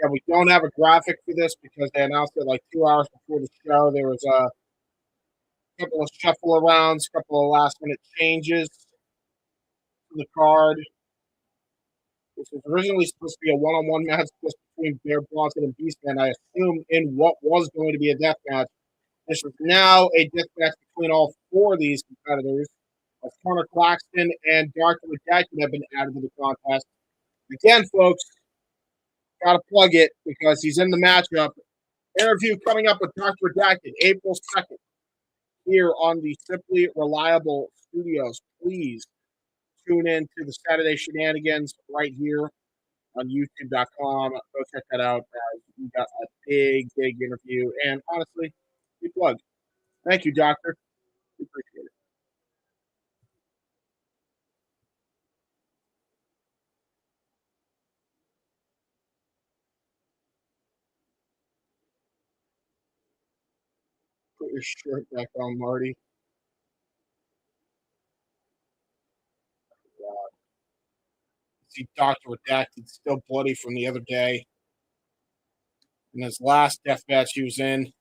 Yeah, we don't have a graphic for this because they announced it like 2 hours before the show. There was a couple of shuffle arounds, a couple of last minute changes to the card. This was originally supposed to be a one-on-one match just between Bear Bronson and Beastman. I assume in what was going to be a death match. This is now a death match between all 4 of these competitors. As Connor Claxton and Dr. Redacted have been added to the contest. Again, folks, gotta plug it because he's in the matchup. Interview coming up with Dr. Redacted April 2nd here on the Simply Reliable Studios. Please tune in to the Saturday Shenanigans right here on YouTube.com. Go check that out. We got a big interview. And honestly, we plug. Thank you, Doctor. We appreciate it. Put your shirt back on, Marty. See Dr. Redacted still bloody from the other day. In his last death match he was in,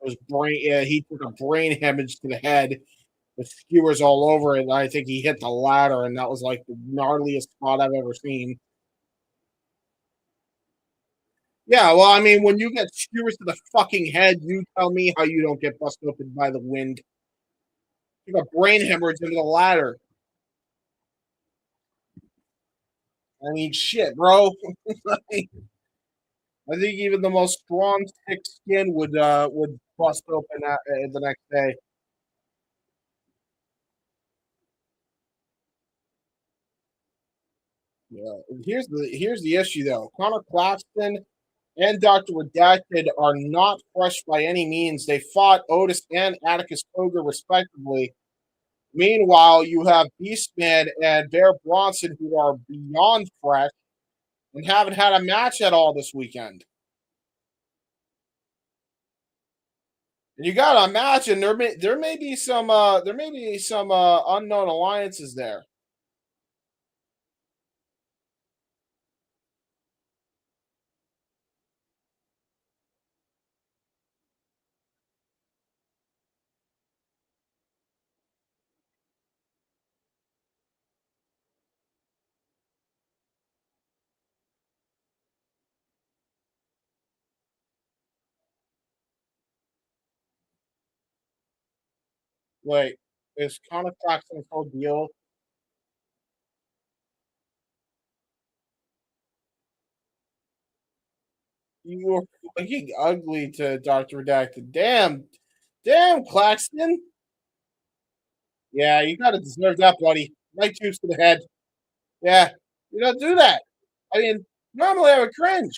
his brain, he took a brain hemorrhage to the head with skewers all over it. And I think he hit the ladder, and that was like the gnarliest spot I've ever seen. Yeah, well, I mean, when you get skewers to the fucking head, you tell me how you don't get busted open by the wind. You got brain hemorrhage into the ladder. I mean, shit, bro. I think even the most strong, thick skin would bust open the next day. Yeah. Here's the issue though. Connor Claxton and Dr. Redacted are not fresh by any means. They fought Otis and Atticus Koger respectively. Meanwhile, you have Beastman and Bear Bronson who are beyond fresh and haven't had a match at all this weekend. And you gotta imagine there may be some unknown alliances there. Wait, is Connor Claxton's whole deal You were looking ugly to Dr. Redacted. Damn, Claxton. Yeah, you gotta deserve that, buddy. Light tubes to the head. Yeah, you don't do that. I mean, normally I would cringe.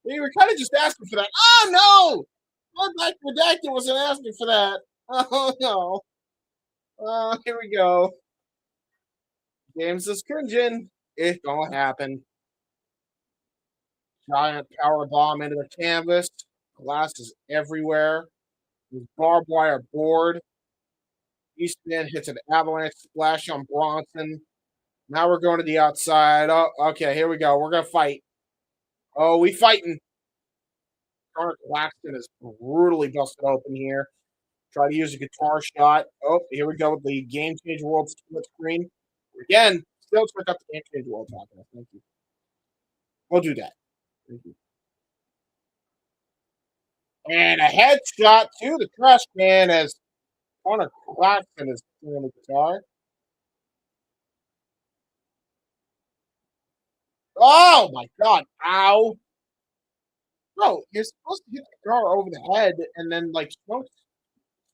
But you were kind of just asking for that. Oh no! Well, Dr. Redacted wasn't asking for that. Oh no. Here we go. James is cringing. It's gonna happen. Giant power bomb into the canvas. Glass is everywhere. There's barbed wire board. Beastman hits an avalanche splash on Bronson. Now we're going to the outside. Oh, okay, here we go. We're gonna fight. Oh, we fighting. Connor Claxton is brutally busted open here. Try to use a guitar shot. Oh, here we go with the Game Change World split screen. Again, still check out the Game Change World podcast. Thank you. We'll do that. Thank you. And a headshot to the trash can as Connor Claxton is doing the guitar. Oh my god. Ow. Bro, you're supposed to hit the guitar over the head and then like smoke's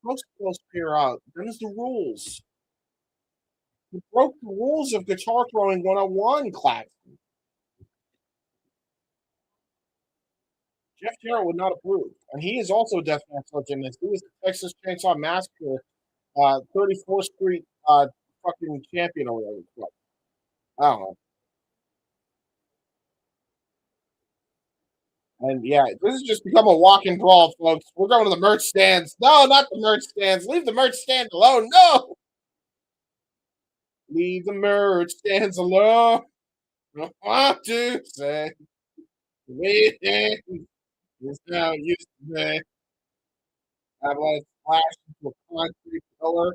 supposed to clear out. Them's the rules. You broke the rules of guitar throwing 101, Claxton. Jeff Jarrett would not approve. And he is also a deathmatch legend. He was the Texas Chainsaw Massacre 34th Street fucking champion or whatever. I don't know. And yeah, this has just become a walk-in brawl, folks. We're going to the merch stands. No, not the merch stands. Leave the merch stand alone. No! Leave the merch stands alone. I want to say, waiting is how it used to be. I was splashed into a concrete pillar.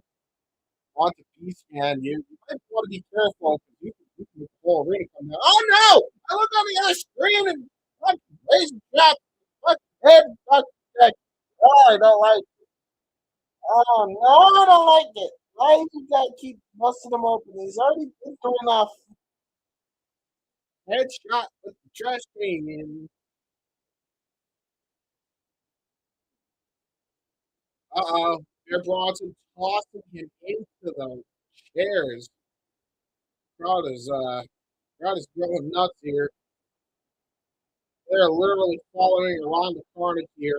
Want the Beastman, you might want to be careful because you can the whole arena come down. Oh no! I look on the other screen and fucking crazy crap. Fuck head, fuck that. Oh, I don't like it. Oh no, I don't like it. Why do you gotta keep busting him open? He's already been through enough. Headshot with the trash can in. Uh-oh. Bear Bronson tossing him into the chairs. Crowd is going nuts here. They're literally following around the carnage here.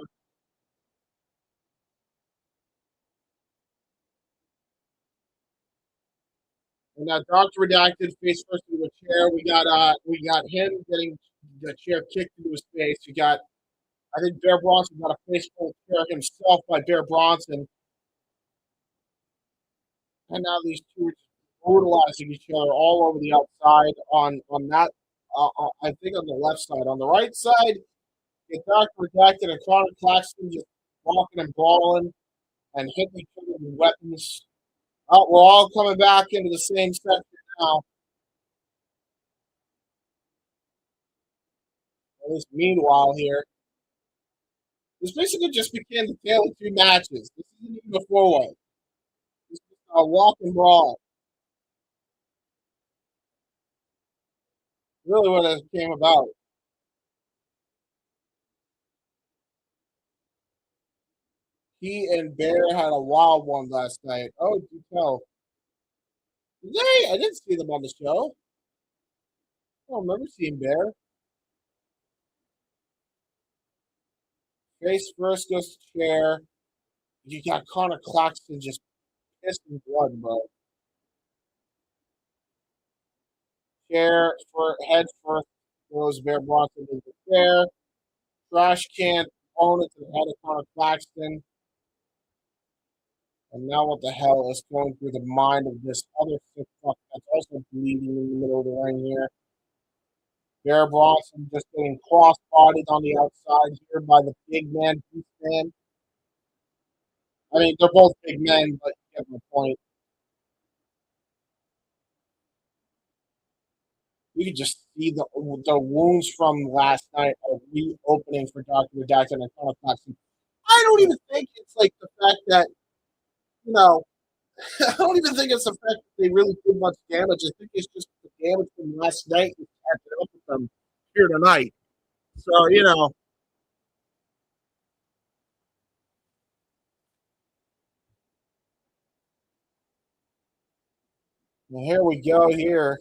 And now Dr. Redacted face first into a chair. We got him getting the chair kicked into his face. I think Bear Bronson got a face full chair himself by Bear Bronson. And now these two are brutalizing each other all over the outside on that. I think on the left side. On the right side, get Dr. Redacted and Connor Claxton just walking and brawling and hitting each other with weapons. Oh, we're all coming back into the same section now. At least meanwhile here. This basically just became the tale of two matches. This isn't even a four-way. This is a walk and brawl. Really what it came about. He and Bear had a wild one last night. Oh, you tell. Yay! I didn't see them on the show. I don't remember seeing Bear. Face first goes to chair. You got Connor Claxton just pissed in blood, bro. Chair for head first goes Bear Bronson into the chair. Trash can thrown into the head of Connor Claxton. And now what the hell is going through the mind of this other sick fuck that's also bleeding in the middle of the ring here? Bear Bronson just getting cross-bodied on the outside here by the big man, Beastman. I mean, they're both big men, but you get my point. You could just see the wounds from last night are reopening for Dr. Redacted and Connor Claxton. I don't even think it's like the fact that, you know, I don't even think it's the fact that they really did much damage. I think it's just the damage from last night is catching up with them here tonight. So, you know, And here we go here.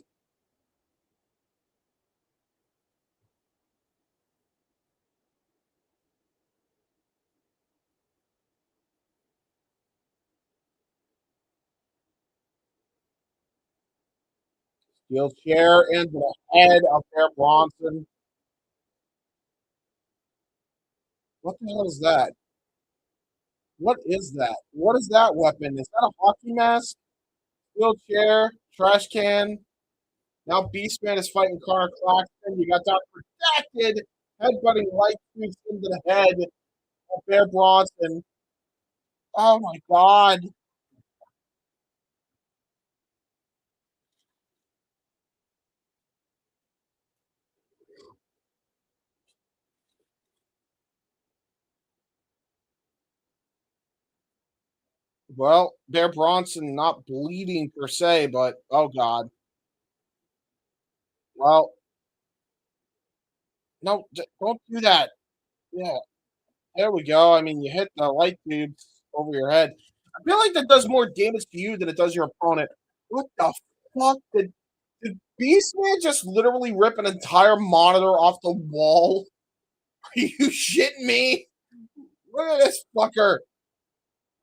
Steel chair into the head of Bear Bronson. What the hell is that? What is that? What is that weapon? Is that a hockey mask? Steel chair, trash can. Now Beastman is fighting Connor Claxton. You got Dr. Protected headbutting light shoots into the head of Bear Bronson. Oh my God. Well, Bear Bronson not bleeding per se, but oh God. Well, no, don't do that. Yeah, there we go. I mean, you hit the light tubes over your head. I feel like that does more damage to you than it does your opponent. What the fuck? Did Beastman just literally rip an entire monitor off the wall? Are you shitting me? Look at this fucker.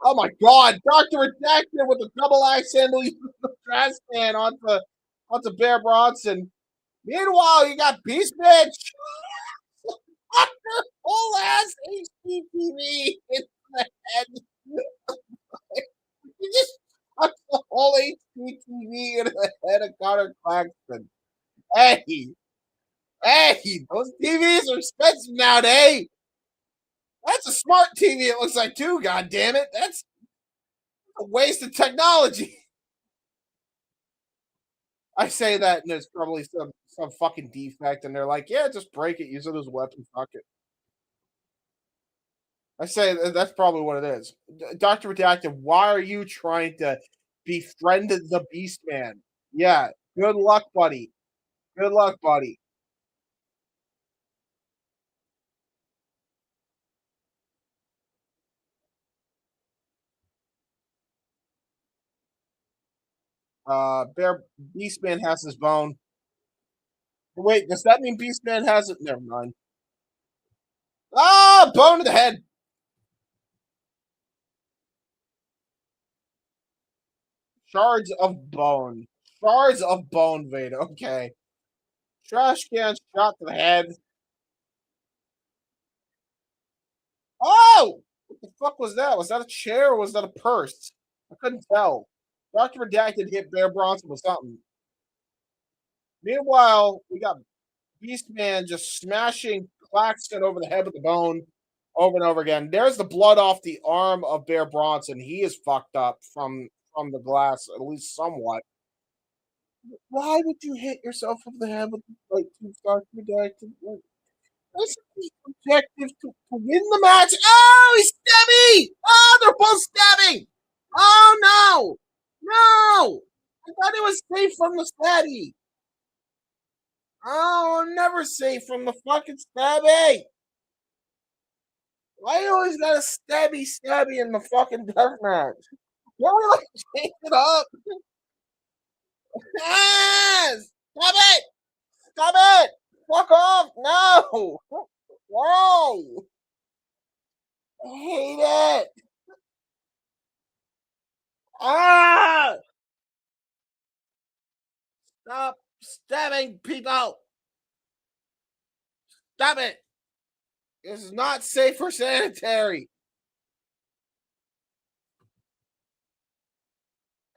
Oh my God. Dr. Redacted with a double axe handle using the trash can onto Bear Bronson. Meanwhile, you got Beastman whole ass HDTV in the head. You just stuck the whole HDTV into the head of Connor Claxton. Hey, those TVs are expensive nowadays. That's a smart TV, it looks like, too, god damn it. That's a waste of technology. I say that, and there's probably some fucking defect, and they're like, yeah, just break it, use it as a weapon, fuck it. I say that's probably what it is. Dr. Redacted, why are you trying to befriend the Beastman? Yeah, good luck, buddy. Good luck, buddy. Bear Beastman has his bone. Wait, does that mean Beastman has it? Never mind. Ah, bone to the head. Shards of bone. Shards of bone, Veda. Okay. Trash can shot to the head. Oh! What the fuck was that? Was that a chair or was that a purse? I couldn't tell. Dr. Redacted hit Bear Bronson with something. Meanwhile, we got Beastman just smashing Claxton over the head with the bone over and over again. There's the blood off the arm of Bear Bronson. He is fucked up from the glass, at least somewhat. Why would you hit yourself over the head with like two Dr. Redacted? That's the objective to win the match. Oh, he's stabbing! Oh, they're both stabbing! Oh no! No! I thought it was safe from the stabby. Oh, never safe from the fucking stabby. Why you always got a stabby in the fucking death match? Can't we like change it up? Yes! Stop it! Stop it! Fuck off! No! Why? I hate it! Ah! Stop stabbing people! Stop it! This is not safe or sanitary.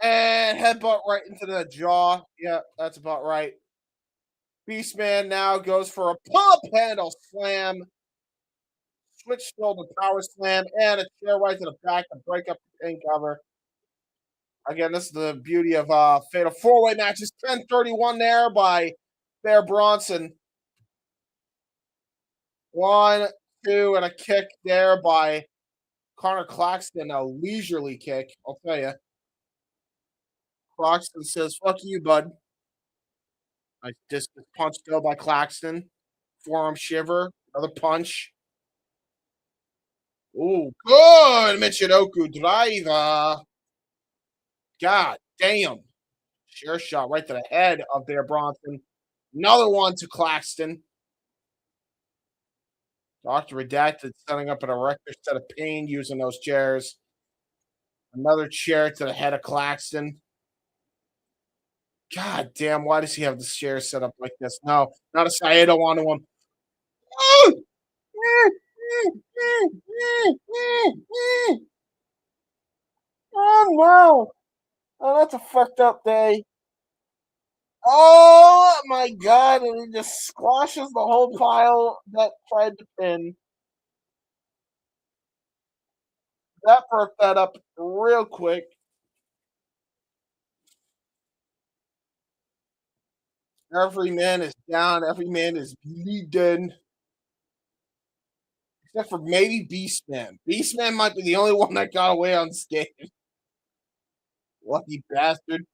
And headbutt right into the jaw. Yeah, that's about right. Beastman now goes for a pull-up handle slam. Switch shoulder power slam and a chair right to the back to break up the pin cover. Again, this is the beauty of Fatal 4-Way matches. 10:31 there by Bear Bronson. 1, 2, and a kick there by Connor Claxton. A leisurely kick, I'll tell you. Claxton says, fuck you, bud. Nice discus punch go by Claxton. Forearm shiver. Another punch. Ooh, good Michinoku driver. God damn. chair shot right to the head of Bear Bronson. Another one to Claxton. Dr. Redacted setting up an erector set of pain using those chairs. Another chair to the head of Claxton. God damn, why does he have the chair set up like this? No, not a Saedo onto him. Oh no! Oh, that's a fucked up day. Oh my god, and he just squashes the whole pile that tried to pin. That broke that up real quick. Every man is down, every man is bleeding. Except for maybe Beastman. Beastman might be the only one that got away unscathed. Lucky bastard.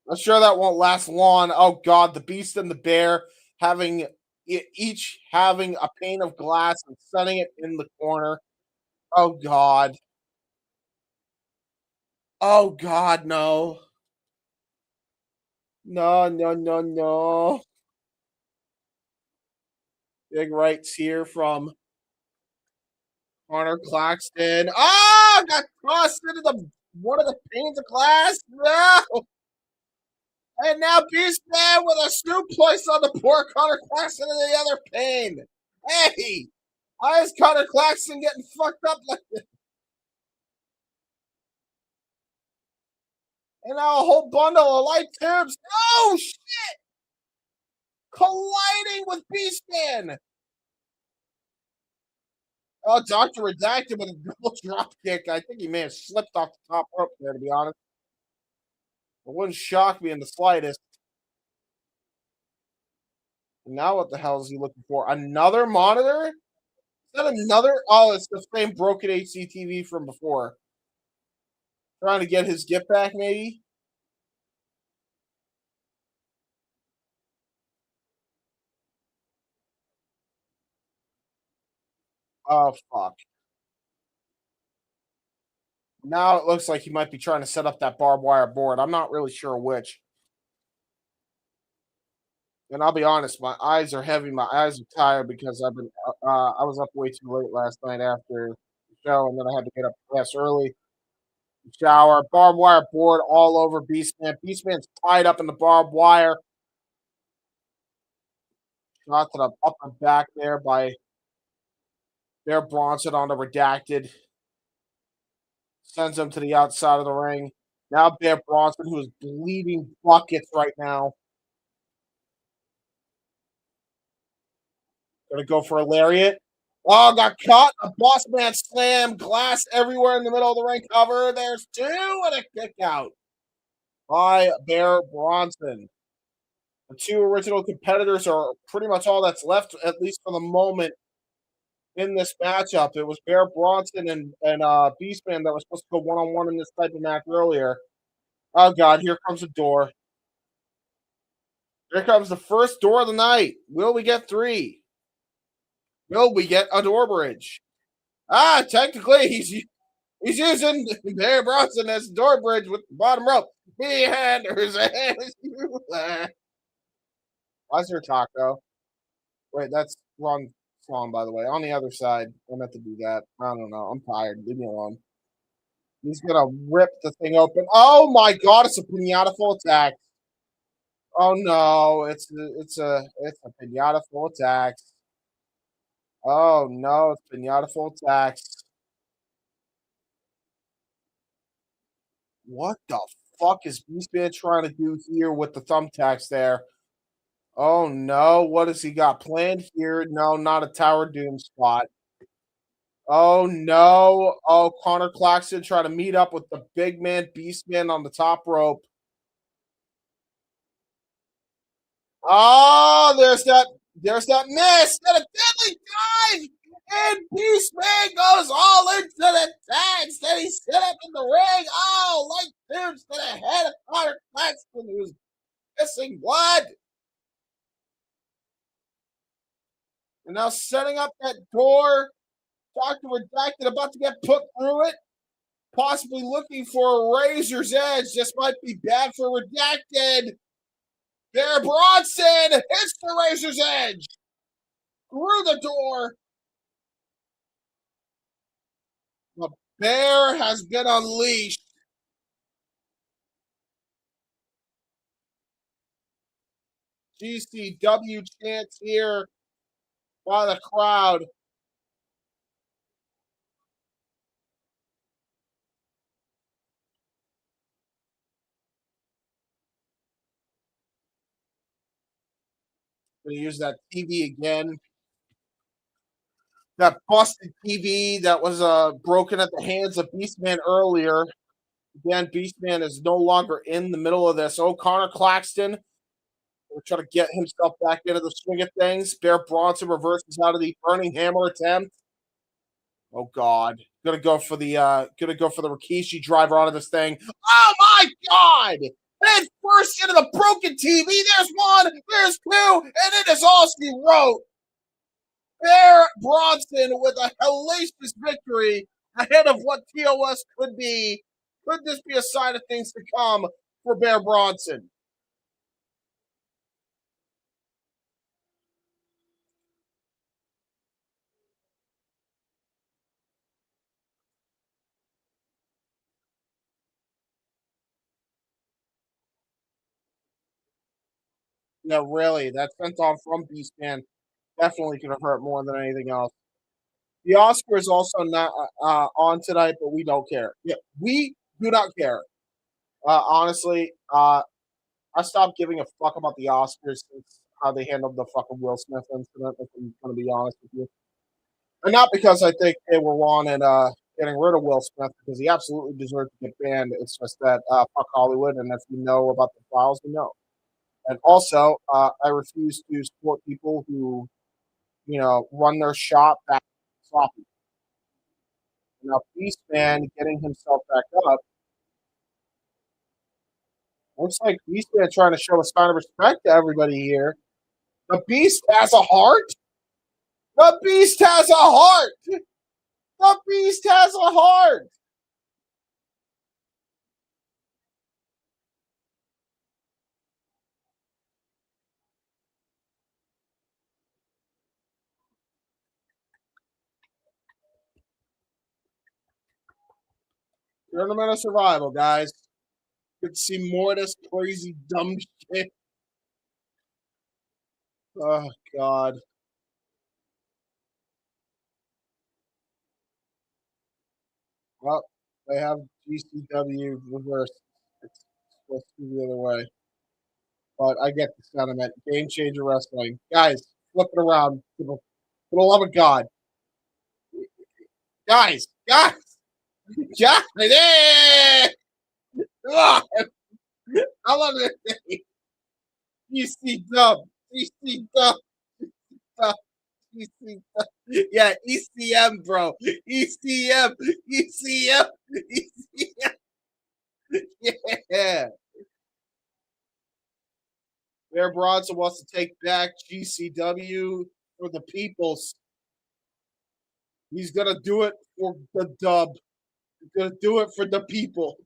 I'm sure that won't last long. Oh god, the Beast and the Bear having each having a pane of glass and setting it in the corner. Oh god. Oh god, no. No, no, no, no. Big rights here from Connor Claxton. Oh, got tossed into the one of the panes of glass. No. And now Beastman with a suplex on the poor Connor Claxton in the other pane. Hey, why is Connor Claxton getting fucked up like this? And now a whole bundle of light tubes. Oh, shit! Colliding with Beastman. Oh, Dr. Redacted with a double drop kick. I think he may have slipped off the top rope there, to be honest. It wouldn't shock me in the slightest. Now what the hell is he looking for? Another monitor? Is that another? Oh, it's the same broken HCTV from before. Trying to get his gift back, maybe? Oh, fuck. Now it looks like he might be trying to set up that barbed wire board. I'm not really sure which. And I'll be honest, my eyes are heavy. My eyes are tired because I was up way too late last night after the show, and then I had to get up less early. Shower, barbed wire board all over Beastman. Beastman's tied up in the barbed wire. Shot to the upper back there by Bear Bronson on the Redacted. Sends him to the outside of the ring. Now Bear Bronson, who is bleeding buckets right now. Gonna go for a lariat. Oh, got caught. A boss man slam. Glass everywhere in the middle of the ring cover. There's two and a kick out by Bear Bronson. The two original competitors are pretty much all that's left, at least for the moment, in this matchup. It was Bear Bronson and Beastman that was supposed to go one-on-one in this type of match earlier. Oh, God, here comes the door. Here comes the first door of the night. Will we get three? Will we get a door bridge? Technically, he's using Bear Bronson as door bridge with the bottom rope. Meanders. Why is there a taco? Wait, that's wrong song, by the way. On the other side, I meant to do that. I don't know. I'm tired. Leave me alone. He's gonna rip the thing open. Oh my god! It's a pinata full attack. Oh no! It's a pinata full attack. Oh no! It's pinata full attacks. What the fuck is Beastman trying to do here with the thumbtacks there? Oh no, what has he got planned here? No, not a Tower Doom spot. Oh no. Oh, Connor Claxton trying to meet up with the big man Beastman on the top rope. Oh, there's that miss and a deadly dive. And Beastman goes all into the tags. Then he's set up in the ring. Oh, like tubes to the head of Connor Claxton, who's pissing blood. And now setting up that door. Dr. Redacted about to get put through it. possibly looking for a razor's edge. This might be bad for Redacted. There, Bronson hits the razor's edge through the door. The bear has been unleashed. GCW chants here by the crowd. Gonna use that TV again. That busted TV that was broken at the hands of Beastman earlier. Again, Beastman is no longer in the middle of this. Connor Claxton will try to get himself back into the swing of things. Bear Bronson reverses out of the Burning Hammer attempt. Oh God. Gonna go for the Rikishi driver out of this thing. Oh my God! Head first into the broken TV. There's one, there's two, and it is all she wrote. Bear Bronson with a hellacious victory ahead of what TOS could be. Could this be a sign of things to come for Bear Bronson? Yeah, really. That senton from Beastman definitely could have hurt more than anything else. The Oscar is also not on tonight, but we don't care. Yeah, we do not care. Honestly, I stopped giving a fuck about the Oscars since how they handled the fucking Will Smith incident, if I'm going to be honest with you. And not because I think they were wrong in getting rid of Will Smith, because he absolutely deserved to get banned. It's just that fuck Hollywood, and if you know about the files, you know. And also, I refuse to support people who, run their shop back sloppy. Now, Beastman getting himself back up. Looks like Beastman trying to show a sign of respect to everybody here. The Beast has a heart. The Beast has a heart. The Beast has a heart. Tournament of Survival, guys. Good to see more of this crazy, dumb shit. Oh, God. Well, they have GCW reversed. It's supposed to be the other way. But I get the sentiment. Game changer wrestling. Guys, flip it around. For the love of God. Guys. Yeah. I love it. EC dub. EC dub. Yeah, ECM, bro. ECM. ECM. ECM. Yeah. Bear Bronson wants to take back GCW for the peoples. He's going to do it for the dub. He's going to do it for the people.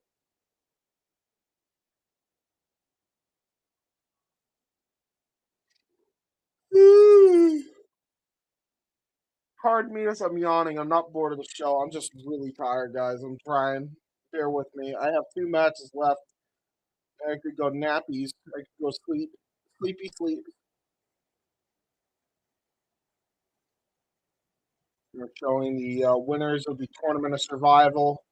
Pardon me as I'm yawning. I'm not bored of the show. I'm just really tired, guys. I'm trying. Bear with me. I have 2 matches left. I could go nappies. I could go sleep. Sleepy sleep. We're showing the winners of the Tournament of Survival.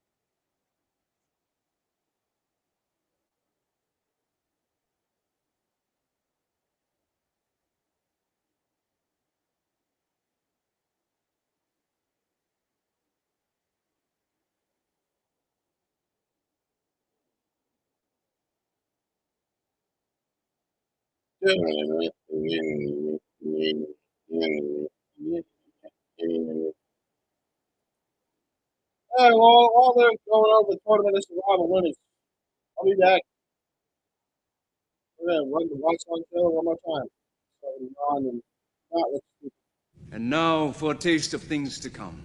Hey, well, while they're going over the Tournament of Survival winners, I'll be back. We're going to run the lights on trailer one more time. So, on and not with And now for a taste of things to come.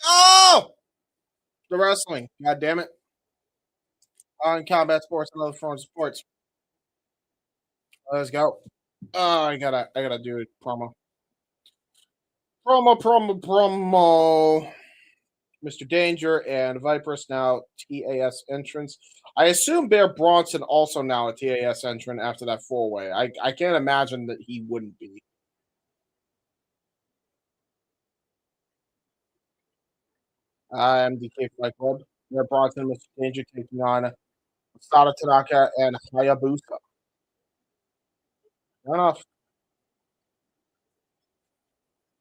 Oh! The wrestling. God damn it. On combat sports and other forms of sports. Let's go. I gotta do it. Promo. Promo. Mr. Danger and Viper's now TAS entrance. I assume Bear Bronson also now a TAS entrant after that 4-way. I can't imagine that he wouldn't be. MDK Fight Club. Bear Bronson, Mr. Danger taking on Sada Tanaka and Hayabusa. Fair enough.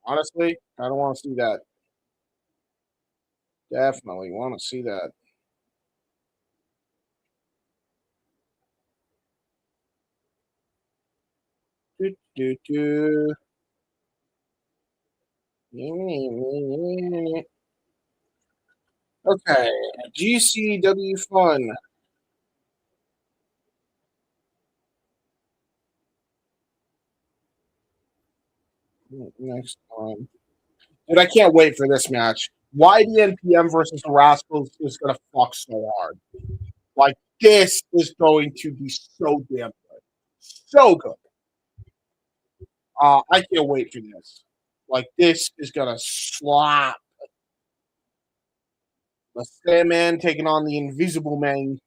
Honestly, I don't want to see that. Definitely want to see that. Do. Okay, GCW fun. Next time. Dude, I can't wait for this match. YDNPM versus the Rascals is going to fuck so hard. Like, this is going to be so damn good. So good. I can't wait for this. Like, this is going to slap. The Sandman taking on the Invisible Man.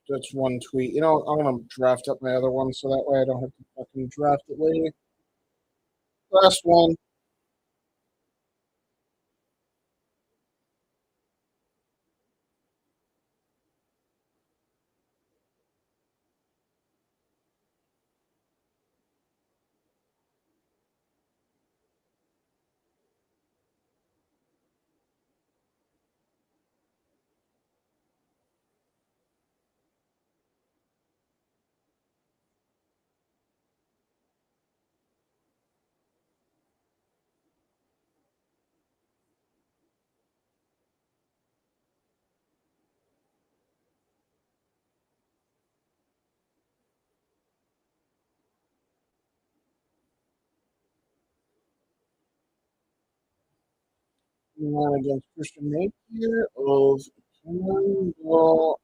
That's one tweet. You know, I'm gonna draft up my other one so that way I don't have to fucking draft it later. Last one. One against Christian Napier of Campbell.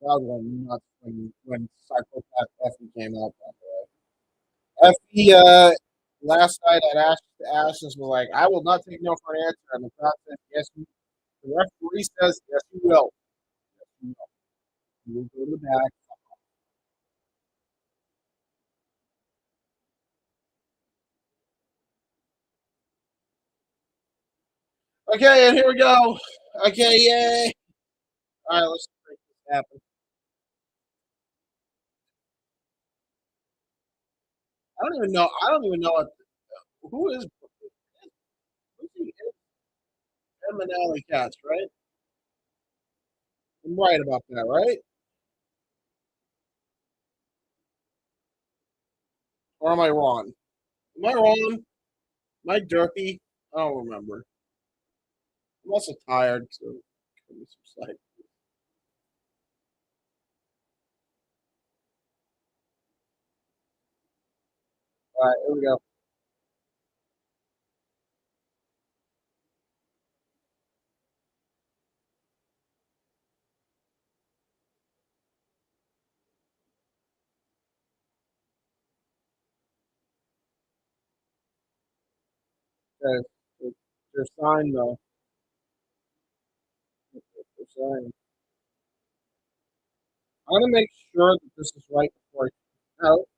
That was nuts when Psychopath Effie came out. Effie last night at Ashes was like, "I will not take no for an answer," and the crowd said, "Yes, you." The referee says, "Yes, you will." Yes, you will. You will go to the back. Okay, and here we go. Okay, yay! All right, let's make this happen. I don't even know. I don't even know who is Bussy is Heb Man Cats, right? I'm right about that, right? Or am I wrong? Am I wrong? Am I derpy? I don't remember. I'm also tired, so give me some slack. All right, here we go. Okay, they're signed though. They're signed. I want to make sure that this is right before I out.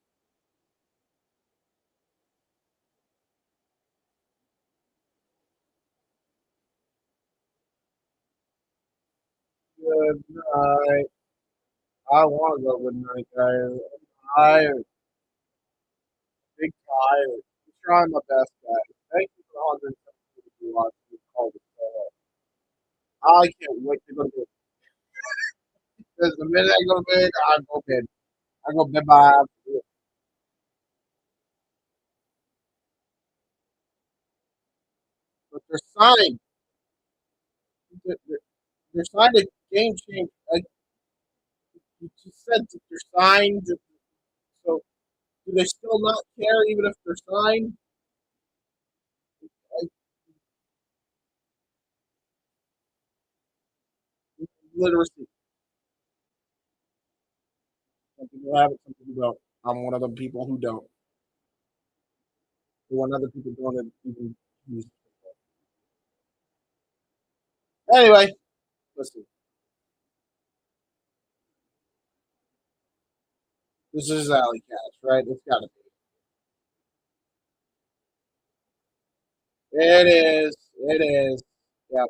Good night. I want to go good night, guys. I'm tired. Big tired. I'm trying my best, guys. Thank you for 170 people watching. Called it solo. I can't wait to go to bed. Because the minute I go to bed, I go bed. I go bed by. But they're signed. They're, they're they're signed a game change. Like you just said, that they're signed. So do they still not care even if they're signed? Like, literacy. Some people have it, some people don't. I'm one of the people who don't. One other people don't even use it. Anyway, listen. This is Alley Catch, right? It's got to be. It is. It is. Yep.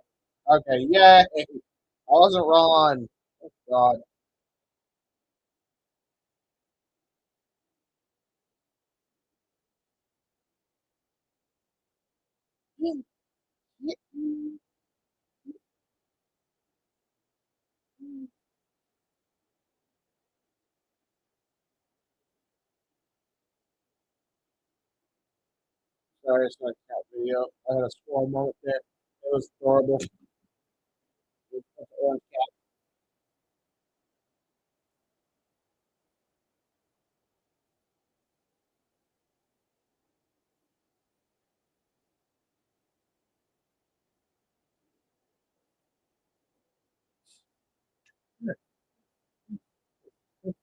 Okay. Yeah. I wasn't wrong. Oh, God. Sorry, it's not a cat video. I had a small moment there. It was horrible. It was such an orange cat.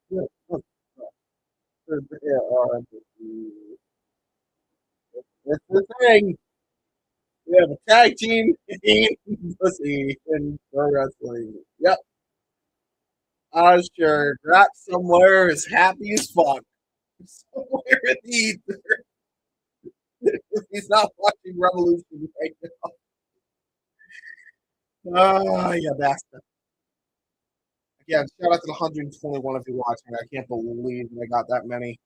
Yeah, it's the thing. We have a tag team in Bussy in pro wrestling. Yep. Sure. Grab somewhere is happy as fuck. Somewhere in the ether. He's not watching Revolution right now. Oh, yeah, bastard. Again, shout out to the 121 of you watching. I can't believe I got that many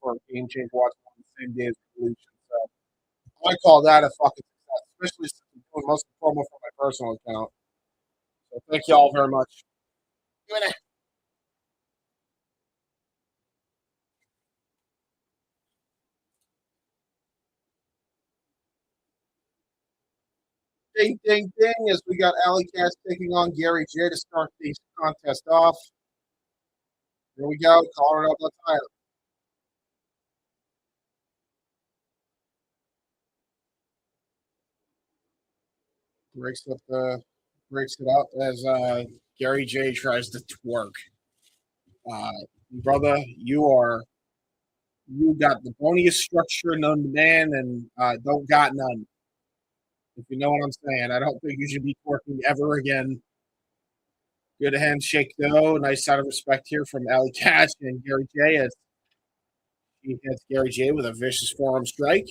for a game change watching on the same day as Revolution. So I call that a fucking success, especially since I'm doing most of the promo for my personal account. So thank you all very much. Ding, ding, ding, as we got Alley Cash taking on Gary J to start the contest off. Here we go, Colorado title. Breaks it up as Gary J tries to twerk. Brother, you got the boniest structure known to man and don't got none. If you know what I'm saying, I don't think you should be twerking ever again. Good handshake though. Nice sign of respect here from Ali Cash and Gary J as he hits Gary J with a vicious forearm strike.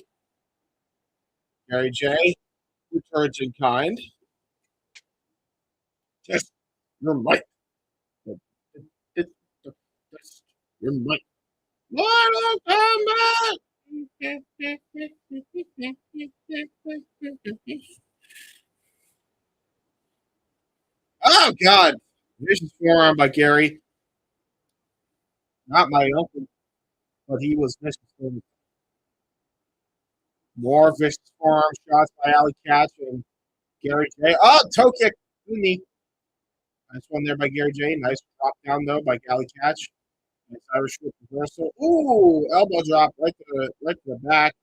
Gary J returns in kind. Just your mic. Your mic. Mortal Kombat! Oh, God. Vicious forearm by Gary. Not my uncle, but he was vicious. More vicious forearm shots by Ali Catch. And Gary J. Oh, toe kick. Knee. Nice one there by Gary J. Nice drop down, though, by Galley Catch. Nice Irish whip reversal. Ooh, elbow drop right to the back.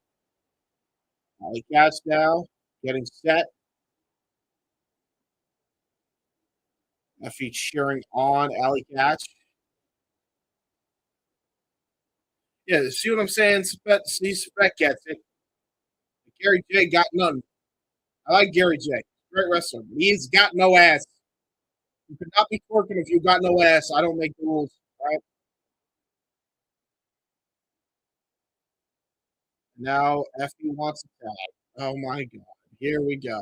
Galley Catch now. Getting set. Effie cheering on Alley Catch. Yeah, see what I'm saying? Spec gets it. Gary J got none. I like Gary J. Great wrestler. He's got no ass. You could not be twerking if you got no ass. I don't make the rules. Right? Now Effie wants a tag. Oh my god. Here we go.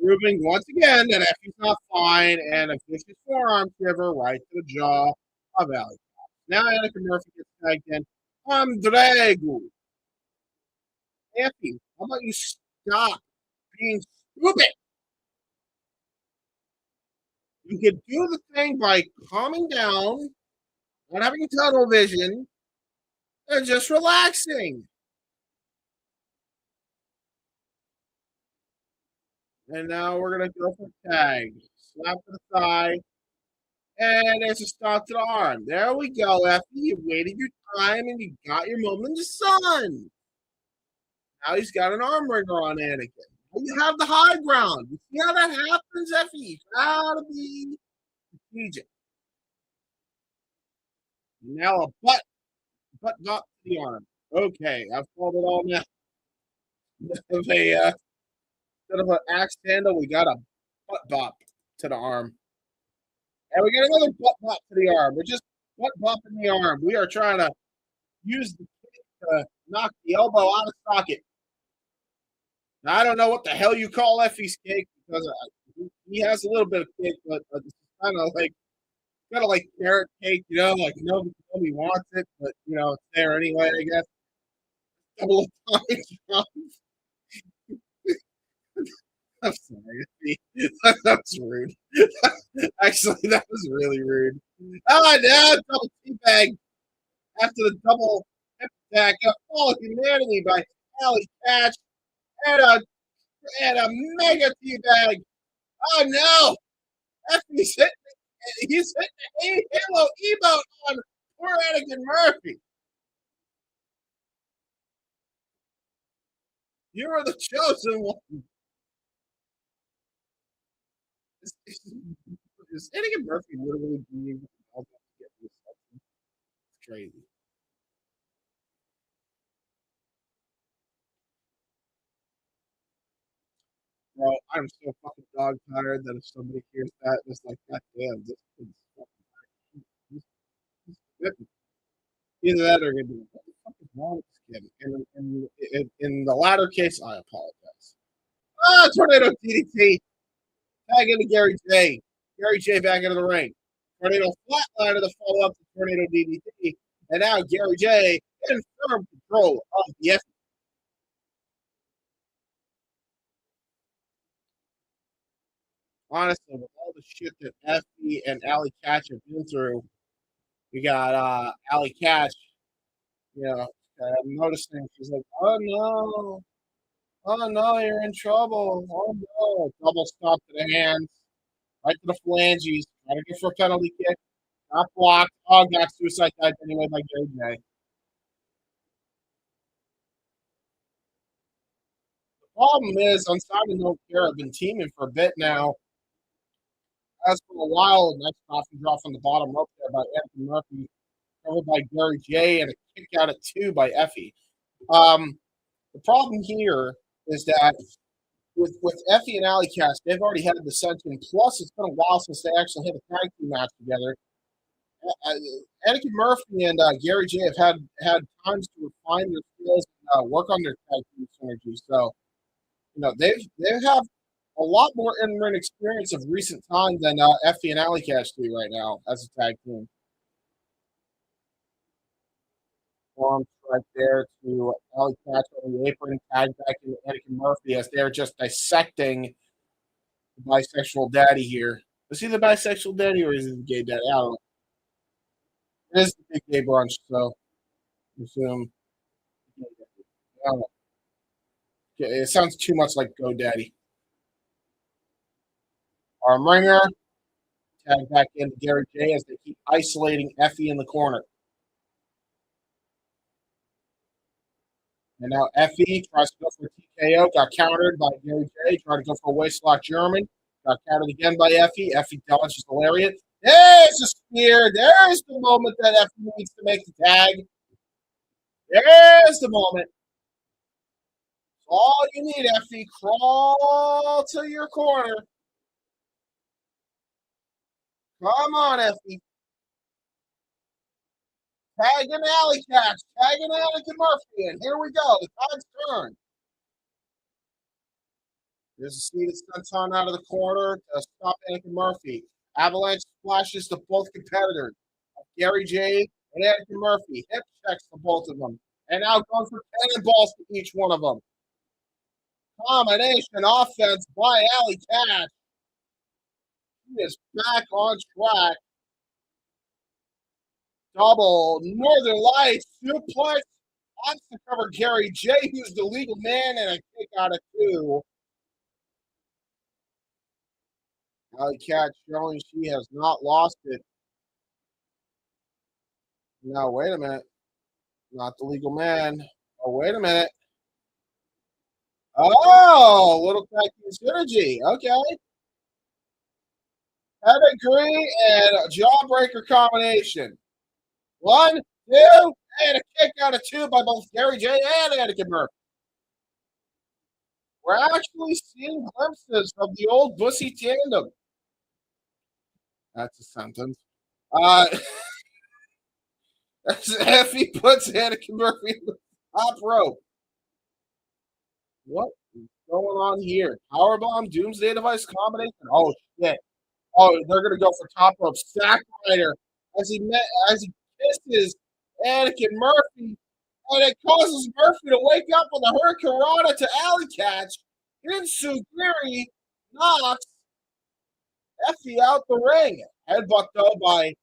Proving once again that Effie's not fine, and a vicious forearm shiver right to the jaw of Alley. Now Annika Murphy gets tagged in. I'm Drago. Effie, how about you stop being stupid? You could do the thing by calming down, not having tunnel vision, and just relaxing. And now we're going to go for tag. Slap to the thigh. And there's a stop to the arm. There we go, Effie. You waited your time and you got your moment in the sun. Now he's got an arm wringer on Anakin. You have the high ground. You see how that happens, Effie? You gotta be strategic. Now a butt bop to the arm. Okay, I've called it all now. Instead of an axe handle, we got a butt bop to the arm. And we got another butt bop to the arm. We're just butt bopping the arm. We are trying to use the kick to knock the elbow out of socket. Now, I don't know what the hell you call Effie's kick because he has a little bit of kick, but it's kind of like carrot cake, like nobody wants it, but it's there anyway, I guess. Double time. I'm sorry. That's rude. Actually, that was really rude. Oh, now double teabag after the double hip attack. A fall of humanity by Alley Catch and a mega teabag. Oh no! He's hitting the Halo emote on poor Anakin Murphy. You are the chosen one. Is Anakin Murphy literally being able to get this? It's crazy. Bro, I'm so fucking dog tired that if somebody hears that, it's like, God damn, this kid's fucking tired. Either that or gonna be like, what the fuck is wrong with this kid? In the latter case, I apologize. Tornado DDT. Tag into Gary J. Gary J back into the ring. Tornado flatliner to follow up the Tornado DDT. And now Gary J in firm control of the F. Honestly, with all the shit that Effie and Alley Catch have been through, we got Alley Catch, noticing she's like, oh no, you're in trouble. Oh no. Double stop to the hands, right to the phalanges, trying to go for a penalty kick. Not blocked. Oh, got suicide dive anyway by Gary J. The problem is, Unsigned and No Care have been teaming for a bit now. As for a while, a nice coffee drop from the bottom rope there by Anthony Murphy, covered by Gary J, and a kick out at 2 by Effie. The problem here is that with Effie and Alley Catch, they've already had the Ascension. Plus, it's been a while since they actually had a tag team match together. Anakin Murphy and Gary J have had times to refine their skills and work on their tag team synergy. So, they have a lot more in-ring experience of recent time than Effie and Alley Catch do right now as a tag team. Arms right there to Alley Catch on the apron, tag back to Anakin Murphy as they're just dissecting the bisexual daddy here. Is he the bisexual daddy or is he the gay daddy? I don't know. It is the big gay brunch, so I assume. I don't know. It sounds too much like GoDaddy. Arm ringer. Tag back into Gary J as they keep isolating Effie in the corner. And now Effie tries to go for a TKO. Got countered by Gary J. Tried to go for a waistlock German. Got countered again by Effie. Effie dodges the lariat. There's a spear. There's the moment that Effie needs to make the tag. There's the moment. All you need, Effie. Crawl to your corner. Come on, Effie. Tagging Alley Catch. Tagging Anakin Murphy in. Here we go. The tide's turned. There's a seated senton out of the corner to stop Anakin Murphy. Avalanche splashes to both competitors. Gary J and Anakin Murphy. Hip checks to both of them. And now going for cannonballs to each one of them. Combination offense by Alley Catch. He is back on track. Double Northern Lights suplex off the cover. Gary J, who's the legal man, and a kick out of 2. Alley Cat showing she has not lost it. Now, wait a minute. Not the legal man. Oh, wait a minute. Oh, little tag team synergy. Okay. Pedigree and a jawbreaker combination. 1, 2, and a kick out of 2 by both Gary J and Anakin Murphy. We're actually seeing glimpses of the old Bussy tandem. That's a sentence. As Effie puts Anakin Murphy in the top rope. What is going on here? Powerbomb, Doomsday Device combination? Oh, shit. Oh, they're going to go for top rope. Sack Rider as he kisses Anakin Murphy, and it causes Murphy to wake up with a Hurricane Rana to Alley Catch. Insugiri knocks Effie out the ring. Headbutt, though, by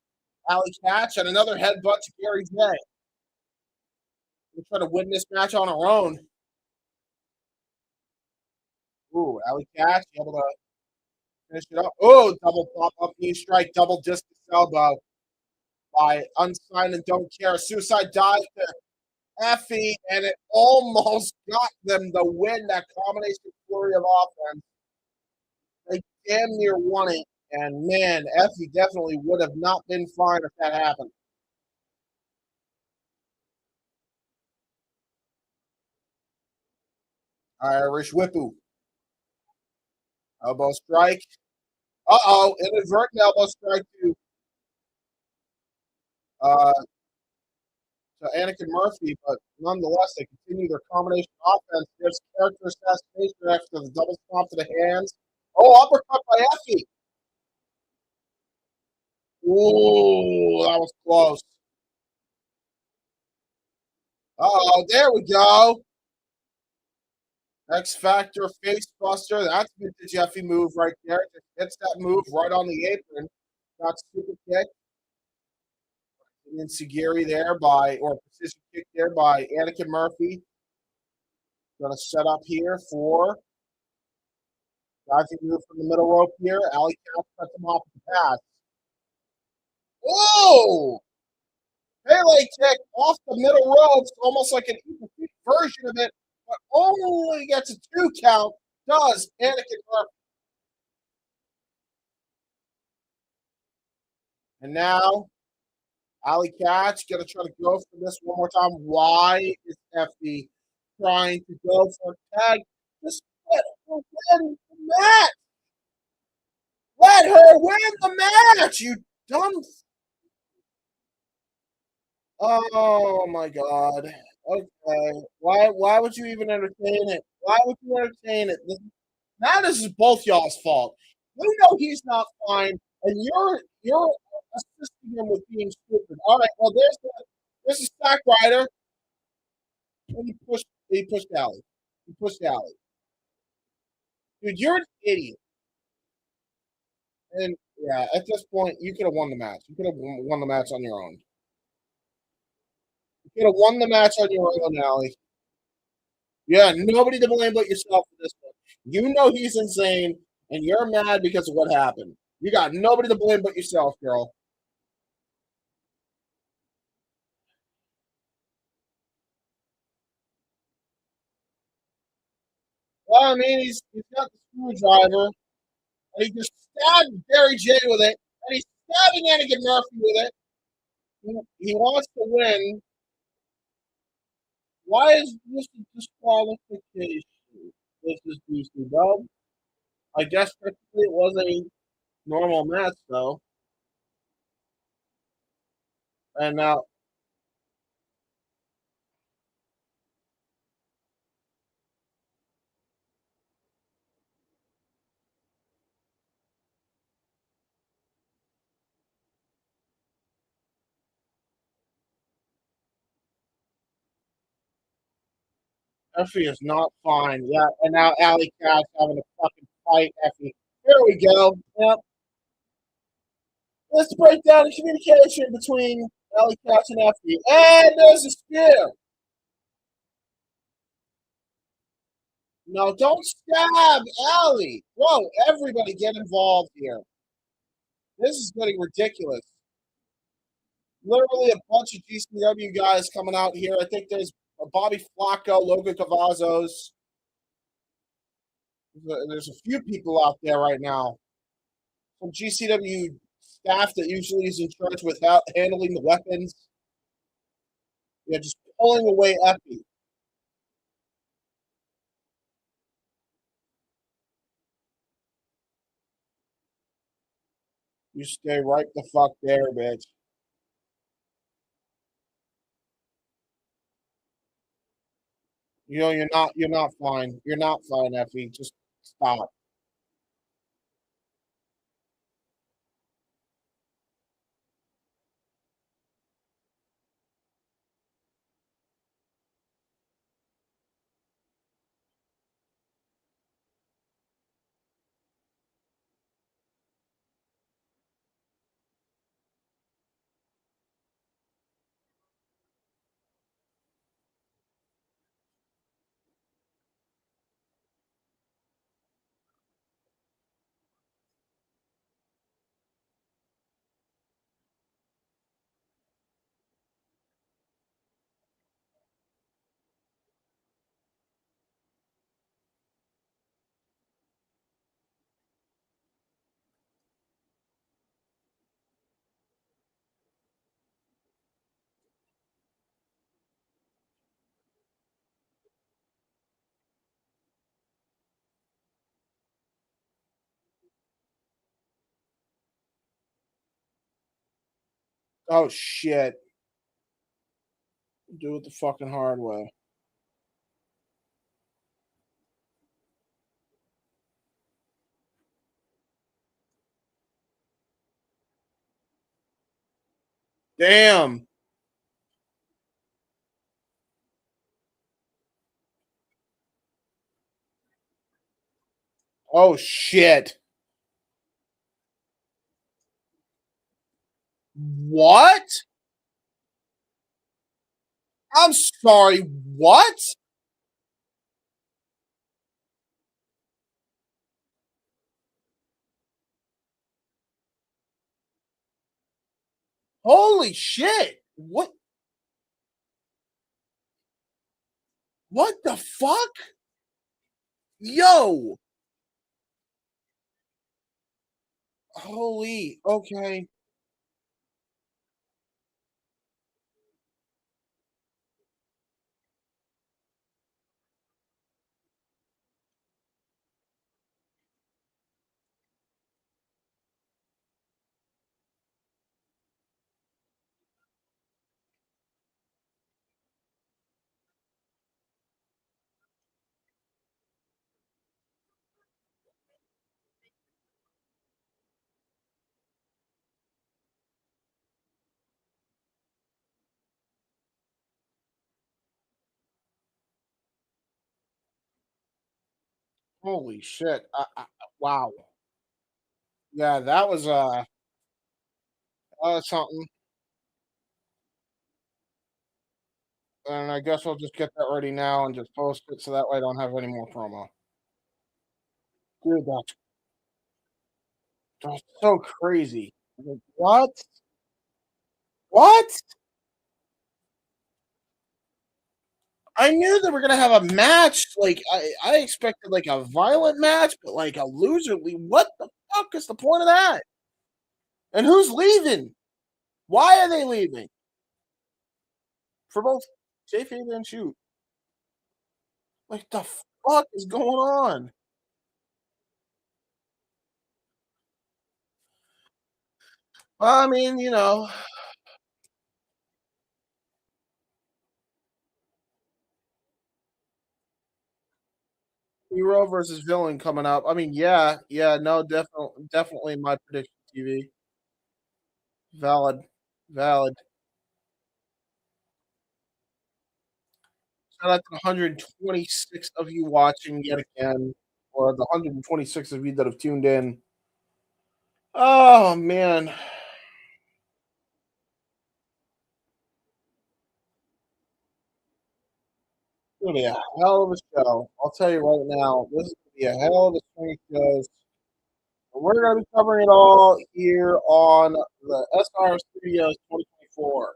Alley Catch, and another headbutt to Gary J. We'll try to win this match on our own. Ooh, Alley Catch able to finish it up. Oh, double pop-up knee strike, double discus elbow by Unsigned and Don't Care. Suicide dive to Effie, and it almost got them the win. That combination flurry of offense. They damn near won it. And man, Effie definitely would have not been fine if that happened. Irish Whippu. Elbow strike. Uh-oh, inadvertent elbow strike to Anakin Murphy, but nonetheless, they continue their combination offense. There's character assassination after the double stomp to the hands. Oh, uppercut by Effie. Ooh, that was close. Uh-oh, there we go. X Factor face buster. That's a vintage Effie move right there. Just hits that move right on the apron. Got super kick. And Segiri there or precision kick there by Anakin Murphy. Gonna set up here for diving move from the middle rope here. Alley Cat cuts him off the pass. Whoa! Pele kick off the middle ropes, almost like an incomplete version of it, but only gets a 2 count. Does Anakin Murphy? And now, Alley Catch gonna try to go for this one more time. Why is Effie trying to go for a tag? Just let her win the match. Let her win the match. You dumb. Oh my God. Okay. Why would you even entertain it? Why would you entertain it? Now this is both y'all's fault. You know he's not fine, and you're assisting him with being stupid. All right. Well, there's a Sack Rider, and he pushed Alley. He pushed Alley. Dude, you're an idiot. And yeah, at this point, you could have won the match. You could have won the match on your own. You could have won the match on your own, Alley. Yeah, nobody to blame but yourself for this one. You know he's insane. And you're mad because of what happened. You got nobody to blame but yourself, girl. Well, I mean, he's got the screwdriver, and he just stabbed Barry J with it, and he's stabbing Anakin Murphy with it. He wants to win. Why is this a disqualification? This is GCW. I guess technically it was a normal match, though. And now, Effie is not fine. Yeah, and now Alley Cat's having a fucking fight, Effie. Here we go. Yep. Let's break down the communication between Alley Catch and Effie. And there's a spear. No, don't stab Alley. Whoa, everybody get involved here. This is getting ridiculous. Literally a bunch of GCW guys coming out here. I think there's Bobby Flacco, Logan Cavazos. There's a few people out there right now. Some GCW staff that usually is in charge without handling the weapons. Yeah, just pulling away Effie. You stay right the fuck there, bitch. You know you're not fine. You're not fine, Effie. Just stop. Oh shit. Do it the fucking hard way. Damn. Oh shit. What? I'm sorry. What? Holy shit. What the fuck? Yo. Holy. Okay. Holy shit. Wow. Yeah, that was something. And I guess I'll just get that ready now and just post it so that way I don't have any more promo. Good, That's so crazy. Like, what? What? I knew they were gonna have a match. Like I expected like a violent match, but like a loser. What the fuck is the point of that? And who's leaving? Why are they leaving? For both kayfabe and shoot. Like the fuck is going on? I mean, hero versus villain coming up. I mean, yeah, no, definitely my prediction. TV, valid, valid. Shout out to the 126 of you watching yet again, or the 126 of you that have tuned in. Oh man, it's gonna be a hell of a show. I'll tell you right now, this is gonna be a hell of a swing show. We're gonna be covering it all here on the SR Studios 2024.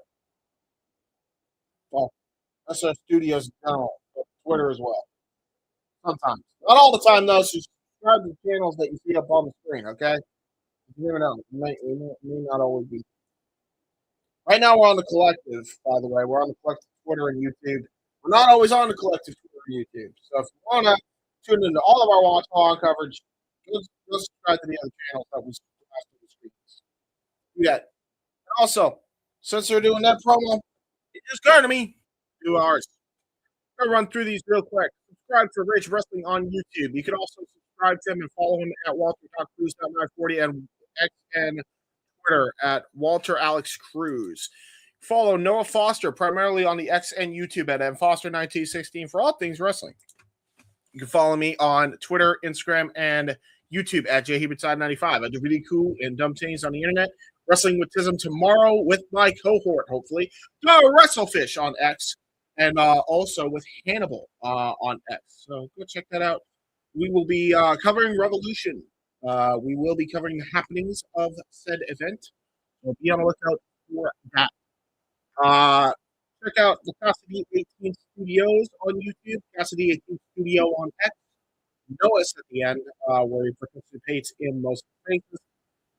Well, SR Studios in general, but Twitter as well. Sometimes, not all the time though. So subscribe to the channels that you see up on the screen. Okay, you never know. It may not always be. Right now, we're on the collective, by the way. We're on the collective Twitter and YouTube. We're not always on the collective Twitter and YouTube. So if you want to tune into all of our watch along coverage, go subscribe to the other channels that we subscribe to the screens. Do that. And also, since they're doing that promo, it just occurred to me 2 hours. I'm going to run through these real quick. Subscribe to Rage Wrestling on YouTube. You can also subscribe to him and follow him at Walter.Cruz.940 and X and Twitter at Walter Alex Cruz. Follow Noah Foster primarily on the X and YouTube at mfoster1916 for all things wrestling. You can follow me on Twitter, Instagram, and YouTube at jhebert95. I do really cool and dumb things on the internet. Wrestling with Tism tomorrow with my cohort, hopefully. WrestleFish on X, and also with Hannibal on X. So go check that out. We will be covering Revolution. We will be covering the happenings of said event. So be on the lookout for that. Check out the Cassidy 18 Studios on YouTube, Cassidy 18 Studio on X. Know us at the end, where he participates in most things.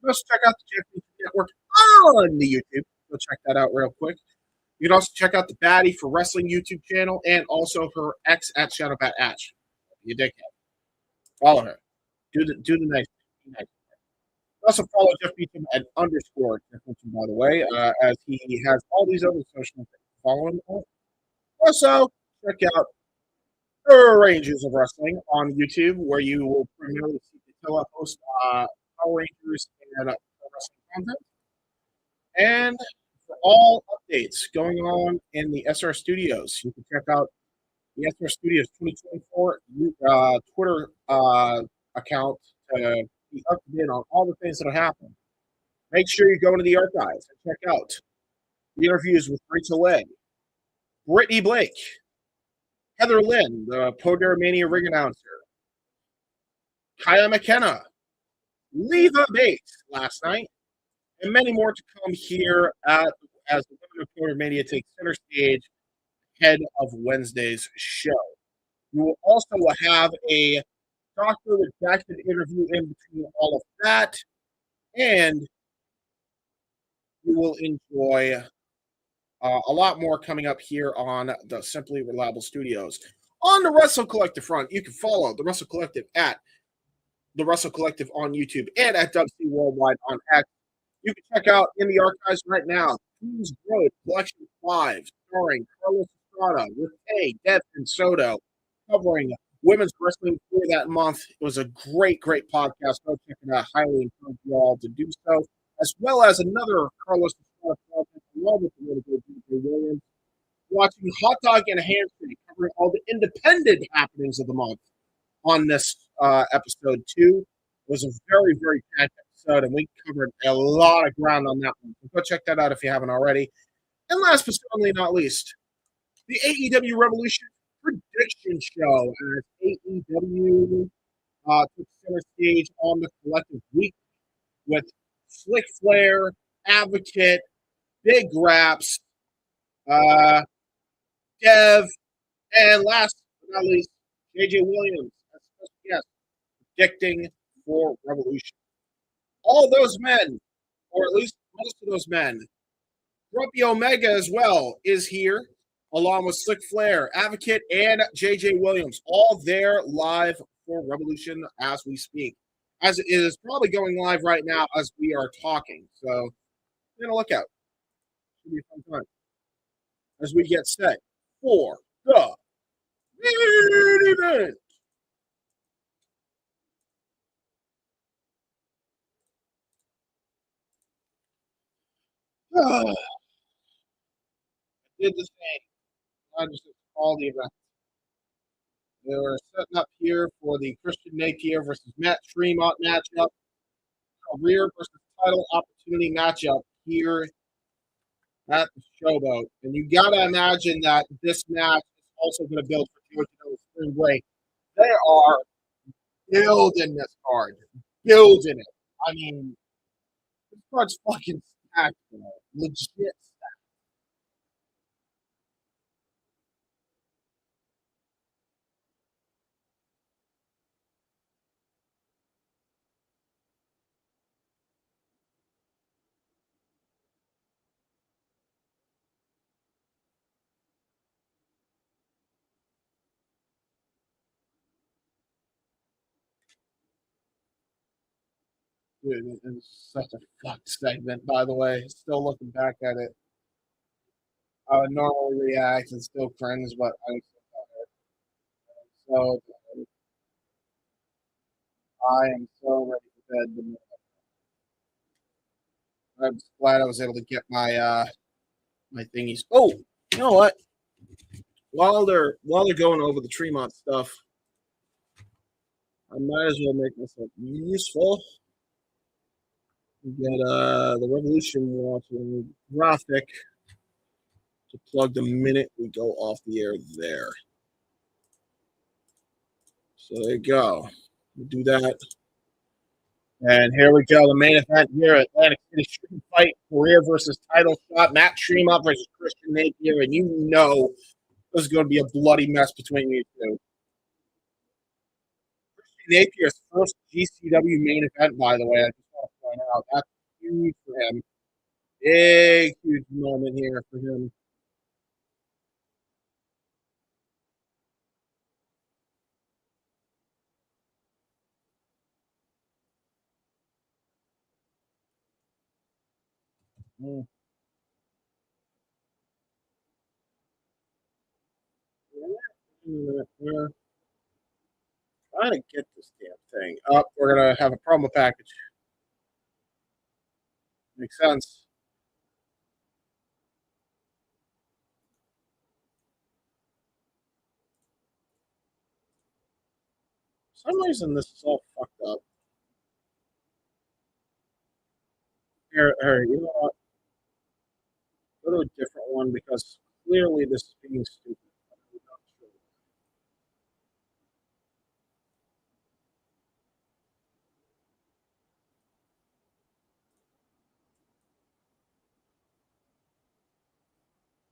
Also check out the Championship Network on the YouTube. Go check that out real quick. You can also check out the Baddie for Wrestling YouTube channel and also her X at Shadowbat Ash. You dickhead. Follow her. Do the nice thing. Nice. Also follow Jeff Beacham at _ Jeff Beacham, by the way, as he has all these other social things. Follow him. Also, check out Rangers of Wrestling on YouTube, where you will primarily see Catilla host Power Rangers and wrestling content. And for all updates going on in the SR Studios, you can check out the SR Studios 2024 Twitter account to be up to date on all the things that are happening. Make sure you go into the archives and check out the interviews with Rachel Legg, Brittany Blake, Heather Lynn, the Poder Mania ring announcer, Kaya McKenna, Leva Bates last night, and many more to come here as the Women of Poder Mania take center stage ahead of Wednesday's show. You will also have a Dr. Redacted interview in between all of that, and you will enjoy a lot more coming up here on the Simply Reliable Studios. On the Wrestle Collective front, you can follow the Wrestle Collective at the Wrestle Collective on YouTube and at WC Worldwide on X. You can check out in the archives right now, Queens Road Collection 5, starring Carlos Estrada with Dev and Soto, covering women's wrestling for that month. It was a great podcast. Go check it out. Highly encourage you all to do so, as well as another Carlos Estrada project, along with the really good DJ Williams, watching Hot Dog and Handshake, covering all the independent happenings of the month on this episode 2. It was a very, very packed episode, and we covered a lot of ground on that one. So go check that out if you haven't already. And last but certainly not least, the AEW Revolution prediction show as AEW took center stage on the Collective week. with Flick Flair, Advocate, Big Raps, Dev, and last but not least, JJ Williams as a special guest, predicting for Revolution. All those men, or at least most of those men, Grumpy Omega as well is here, along with Slick Flair, Advocate, and JJ Williams, all there live for Revolution as we speak. As it is probably going live right now as we are talking. So, be on the lookout. Should be a fun time. As we get set for the main event. I did the same. I just call the event. They were setting up here for the Christian Napier versus Matt Tremont matchup, career versus title opportunity matchup here at the Showboat. And you got to imagine that this match is also going to build for Georgia Spring Break. They are building this card, building it. I mean, this card's fucking stacked, bro. Legit stacked. Dude, it was such a fucked segment, by the way. Still looking back at it. I would normally react and still cringe, but I'm so I am so ready for bed. I'm just glad I was able to get my my thingies. Oh, you know what? While they're going over the Tremont stuff, I might as well make myself useful. Get the Revolution watching graphic to plug the minute we go off the air there. So there you go. We do that. And here we go. The main event here, Atlantic City Street Fight, career versus title shot, Matt Tremont versus Christian Napier, and you know this is going to be a bloody mess between these two. Christian Napier's first GCW main event, by the way, I just want to point out. That's huge for him. Big, huge moment here for him. Mm. Trying to get this damn thing up. We're going to have a promo package. Makes sense. For some reason, this is all fucked up. Here, you know what? Go to a different one because clearly this is being stupid.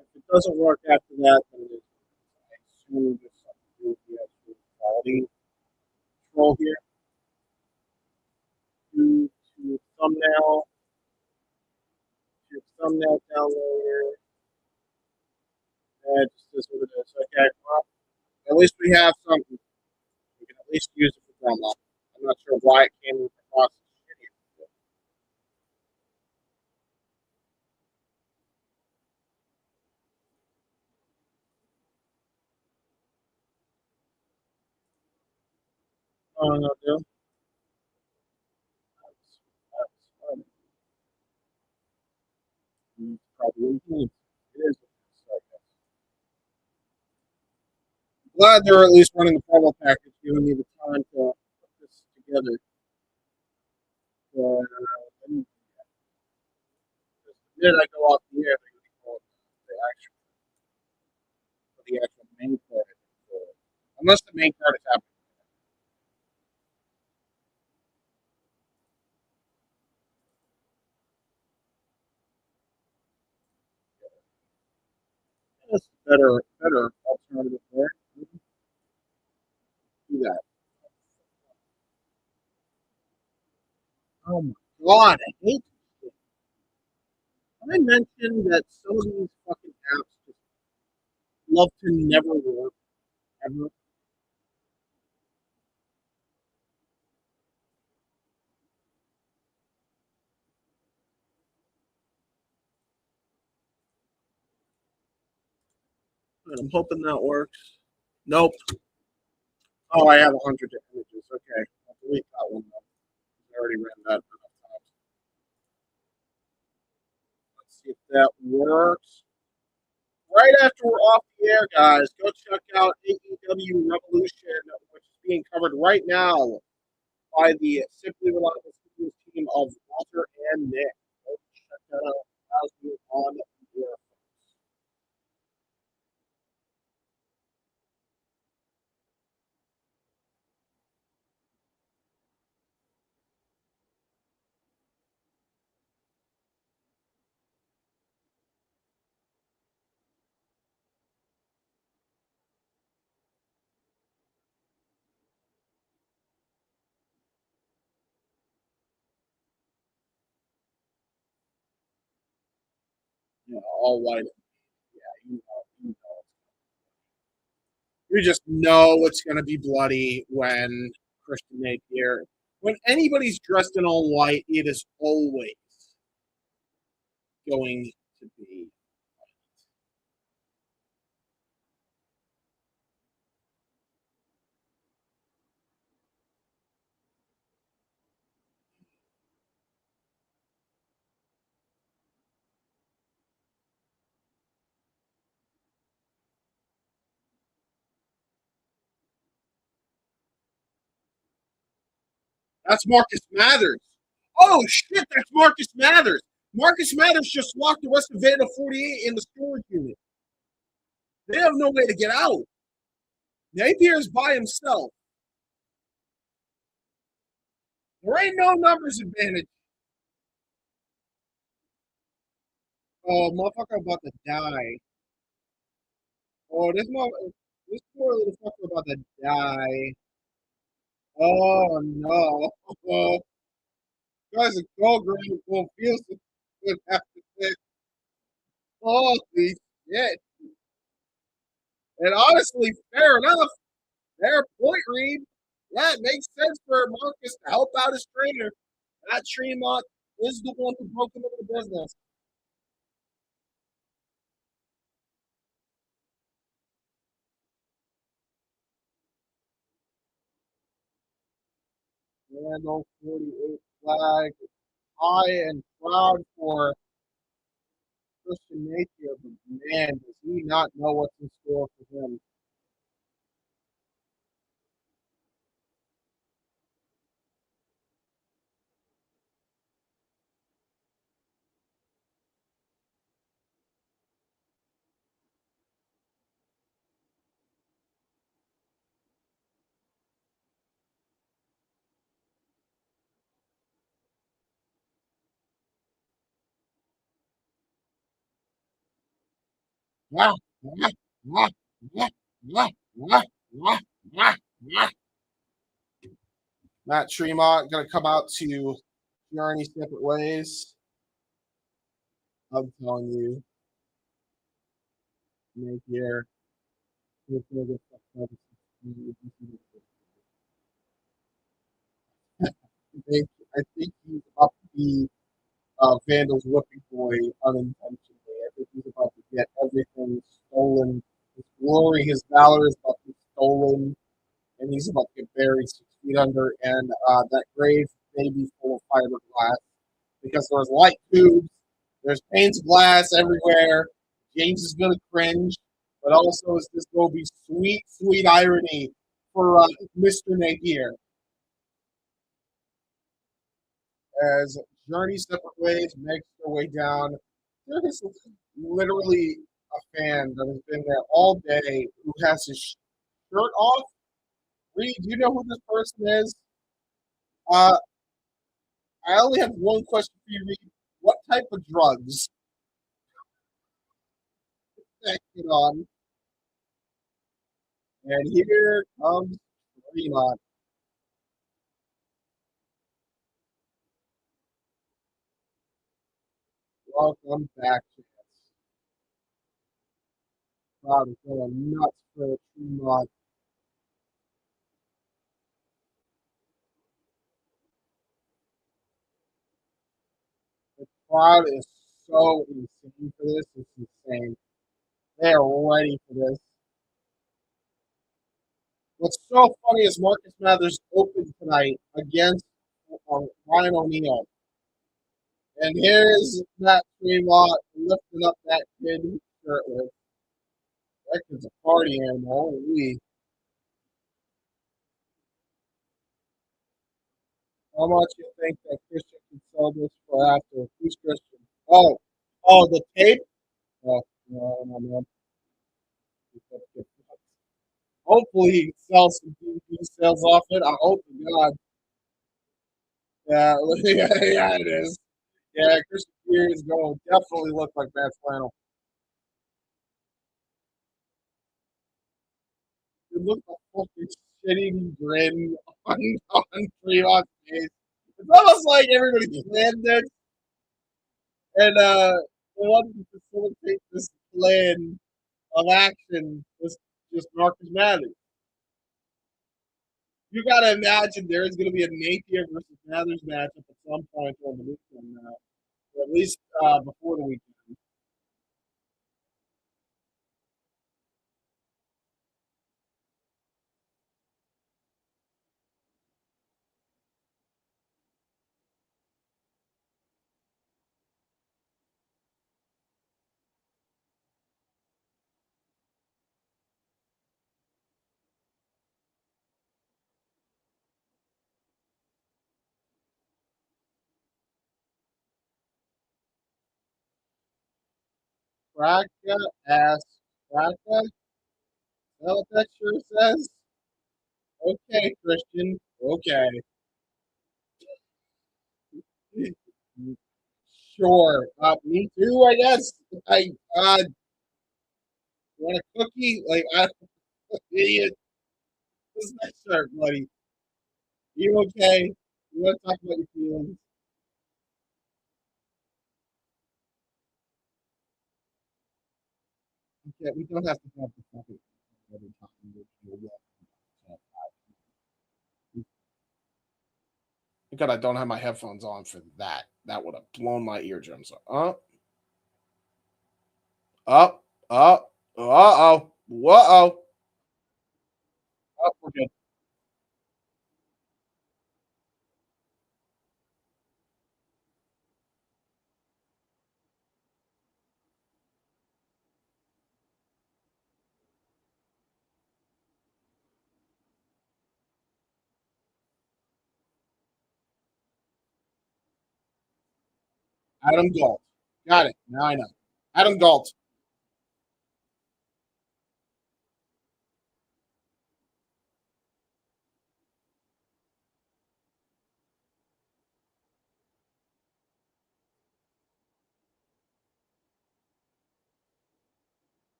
If it doesn't work after that, then I assume there's something to do with the actual quality control here. To thumbnail downloader. Just this what it is. Okay, well, at least we have something. We can at least use it for promo. I'm not sure why it came across as shitty. Oh, no, dude. That's probably it is. Glad they're at least running the promo package, giving me the time to put this together. And the minute I go off the air, they're going to call the actual main card. Unless the main card is happening. better alternative there. Do that. Oh my god, I hate this. I mentioned that some of these fucking apps just love to never work ever. And I'm hoping that works. Nope. Oh, I have 100 images. Okay, I'll delete that one. I already ran that enough times. Let's see if that works. Right after we're off the air, guys, go check out AEW Revolution, which is being covered right now by the Simply Reliable Studios team of Walter and Nick. Go check that out as we're on the air. Yeah, all white. Yeah, you know. You just know it's going to be bloody when Christian Napier, when anybody's dressed in all white, it is always going to be. That's Marcus Mathers. Oh, shit, that's Marcus Mathers. Marcus Mathers just locked the rest of Vanda 48 in the storage unit. They have no way to get out. Napier's by himself. There ain't no numbers advantage. Oh, motherfucker about to die. Oh, this poor little fucker about to die. Oh, no. Oh, guys, a gold grade won't feel so good after this. Holy shit. And honestly, fair enough. Fair point, Reed. Yeah, it makes sense for Marcus to help out his trainer. That Tremont is the one who broke him into the business. Randall 48 flag. High and proud for Christian Napier, but man, does he not know what's in store for him. Wah, wah, wah, wah, wah, wah, wah, wah, wah. Matt Tremont going to come out to Journey separate ways. I'm telling you, Napier. I think he's up to be Vandal's whipping boy unintentionally. I think he's about to get everything stolen. His glory, his valor is about to be stolen, and he's about to get buried 6 feet under. And that grave may be full of fiberglass because there's light tubes, there's panes of glass everywhere. James is going to cringe, but also is this going to be sweet, sweet irony for Mr. Napier as Journey separate ways makes their way down. There is literally a fan that has been there all day who has his shirt off. Reed, do you know who this person is? I only have one question for you, Reed. What type of drugs? Get on. And here comes Tremont. Welcome back, Chance. Crowd is going nuts for Tremont. The crowd is so insane for this. It's insane. They are ready for this. What's so funny is Marcus Mathers opened tonight against Ryan O'Neal. And here's Matt Tremont lifting up that kid who's shirtless. That kid's a party animal. Holy. How much you think that Christian can sell this for after? Who's Christian? Oh, the tape? Oh, no, man. Hopefully he can sell some DVD sales off it. I hope to God. Yeah, yeah, it is. Yeah, Christian Fury is going to definitely look like Matt Flannel. It looks like a fucking shitty grin on Tremont's face. It's almost like everybody planned this and they wanted to facilitate this plan of action was just Marcus Mathers. You gotta imagine there is gonna be a Napier versus Mathers matchup at some point on the weekend now. Or at least before the weekend. Kraka asks Kraka? Is that what that sure says? Okay, Christian. Okay. Sure. Me too, I guess. Want a cookie? Like, idiot. What's that shirt, buddy? You okay? You want to talk about your feelings? Okay, we don't have to have the fucking every time. Thank God I don't have my headphones on for that. That would have blown my eardrums up. Up, uh-oh, whoa. Oh, we're good. Adam Galt. Got it. Now I know. Adam Galt.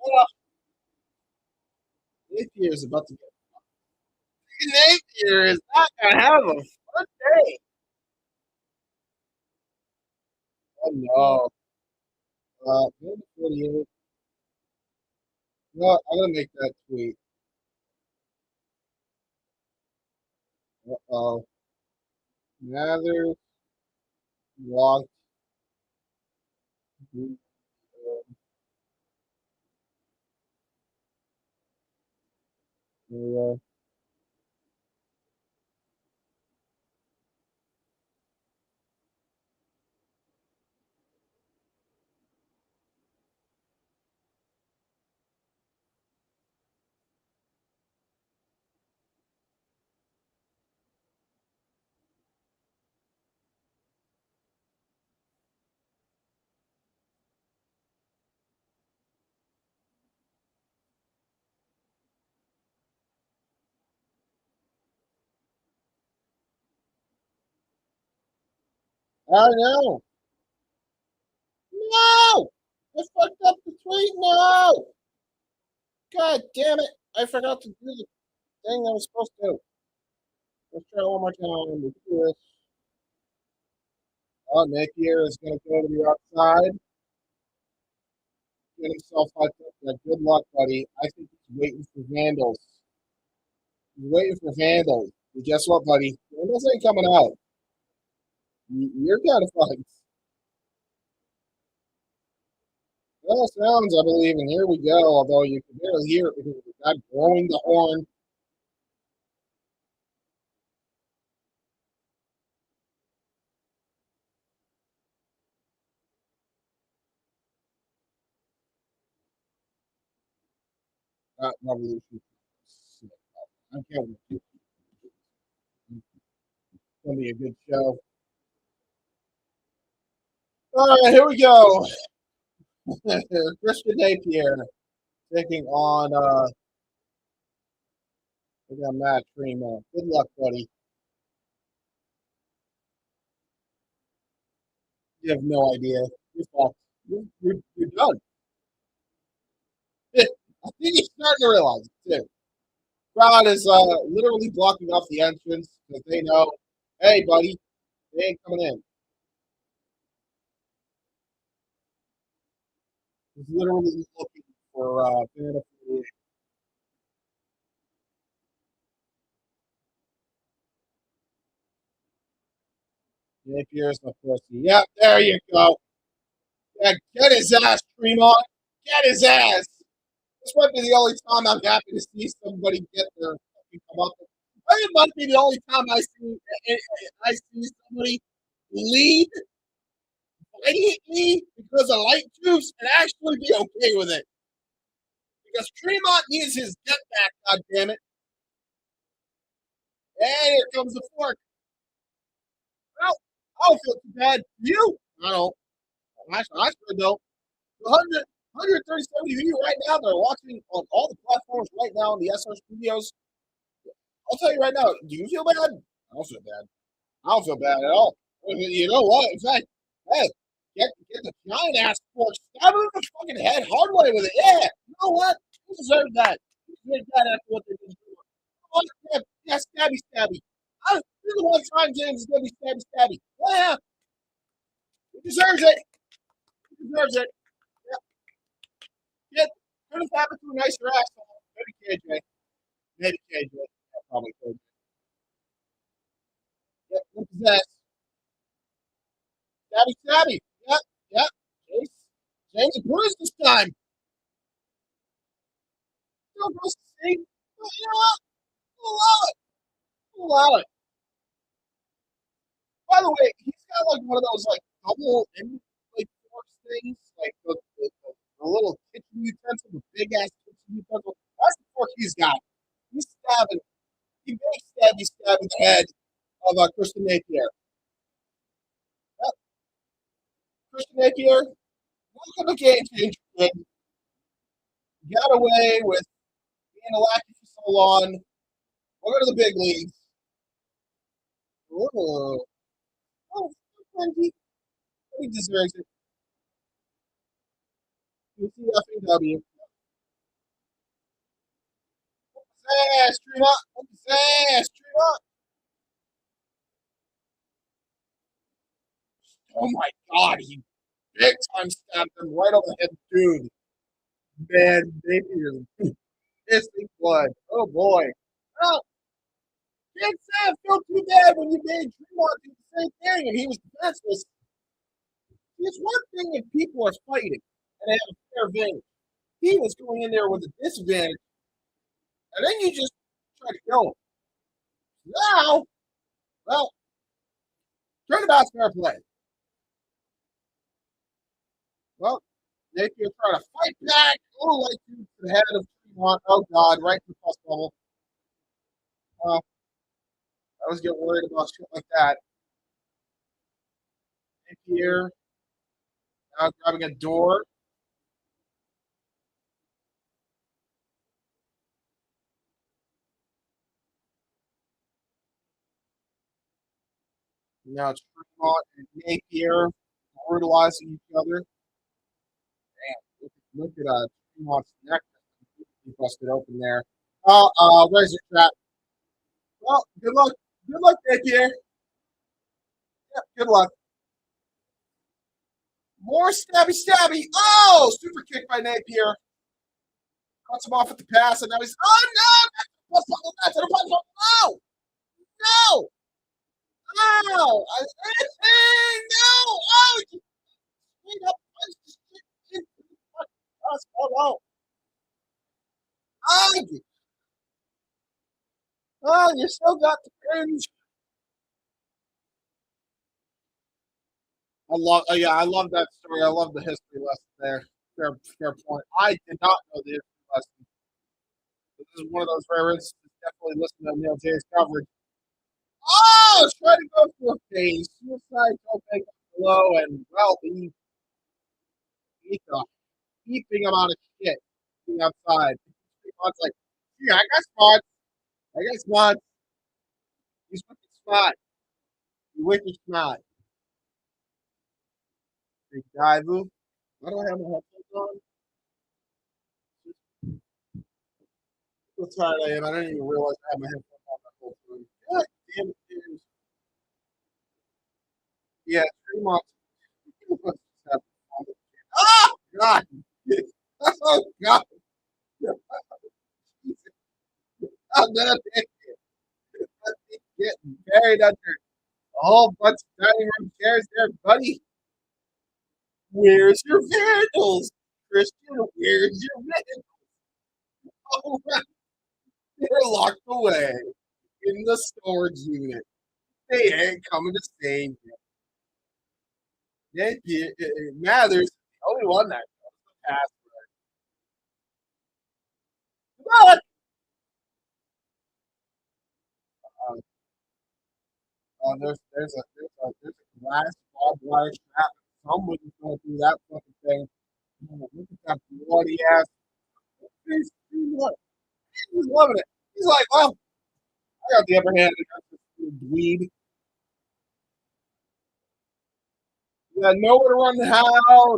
Oh, Napier is about to get. Napier is not going to have a fun day. Oh, no. 48. No, I'm going to make that tweet. Uh-oh. Mathers walked. I know. No! I fucked up the tweet. No! God damn it. I forgot to do the thing I was supposed to do. Let's try one more time. Let's do this. Oh, Napier is going to go to the outside. Get himself like that. Good luck, buddy. I think he's waiting for Vandals. He's waiting for Vandals. But guess what, buddy? Vandals ain't coming out. You're kind of fucked. Well, sounds, I believe, and here we go. Although you can barely hear it because of the guy blowing the horn. Revolution. I can't wait. It's going to be a good show. All right, here we go. Christian Napier taking on we got Matt Tremont. Good luck, buddy. You have no idea. You're fucked. You're done. I think you're starting to realize it too. Crowd is literally blocking off the entrance because they know, hey, buddy, they ain't coming in. He's literally looking for fan affiliation. Napier's my pussy. Yeah, there you go. Yeah, get his ass, Tremont. Get his ass. This might be the only time I'm happy to see somebody get their fucking come up. It might be the only time I see somebody lead violently because of light juice and actually be okay with it. Because Tremont needs his get back, God damn it. And here comes the fork. Well, I don't feel too bad. You? I don't. I sure don't. 100, 137 of you right now that are watching on all the platforms right now in the SR studios. I'll tell you right now, do you feel bad? I don't feel bad. I don't feel bad at all. You know what? In fact, hey, get the giant ass fork, stab him in the fucking head hard way with it. Yeah, you know what? You deserve that. You deserve that after what they did. Yeah, stabby, stabby. This is the one time James is going to be stabby, stabby. Yeah, he deserves it. He deserves it. Yeah, could have happened to a nicer asshole. Maybe KJ. Maybe KJ. Yeah, probably KJ. Yep, look at that. Stabby, stabby. Yep, yep. James Bruce this time. Still Bruce to see. But you know what? We'll allow it. We'll allow it. By the way, he's got like one of those like double end like fork things, like the little kitchen utensil, the big ass kitchen utensil. That's the fork he's got. He's stabbing. He makes stabbing the head of Christian Napier. Yep. Christian Napier, welcome to Game Changer, kid. Got away with being a lackey for so long. Welcome to the big leagues. Oh, he deserves it. UCFW. Ass, Tremont. Ass, Tremont. Oh my God, he big time stabbed him right on the head, dude. Man, Napier pissing blood. Oh boy. Well, can't say I felt too bad when you made Tremont do the same thing and he was defenseless. It's one thing if people are fighting and they have a fair advantage. He was going in there with a disadvantage, and then you just try to kill him. Now, well, turnabout's fair play. Well, Napier trying to fight back. Oh, like to the head of Tremont. Oh God, right in the plus bubble. I was getting worried about shit like that. Napier now grabbing a door. Now it's Tremont and Napier brutalizing each other. Damn, look at Tremont's neck. He busted open there. Where's your trap? Well, good luck. Good luck, Napier. Yeah, good luck. More stabby. Oh, super kick by Napier. Cuts him off at the pass, and now he's. Oh, no! No! No! No! No! Oh! He just straight up punched the shit into the fucking crossbow. Oh, you still got the cringe. I love that story. I love the history lesson there. Fair point. I did not know the history lesson. This is one of those rare instances. Definitely listen to Neil J's coverage. Oh, trying to go for a phase. Suicide don't make it low, and well, he's a heaping amount of shit being outside. It's like, yeah, I got spots. He's wicked smart. You wicked smart. Big dive. Why do I have my headphones on? How tired I am. I didn't even realize I had my headphones on that whole time. God damn it, dude. Yeah, Tremont. Oh, God. Oh, God. Oh, no, getting buried under a whole bunch of dining room chairs there, buddy. Where's your vandals? Christian, where's your vandals? Oh, they're locked away in the storage unit. They ain't coming to save you. Mather's the only one that knows the password. But there's a glass barbed wire strap. Someone's going through that fucking thing. Oh, look at that bloody ass. He's loving it. He's like, well, I got the upper hand against this dweeb. You got nowhere to run the how,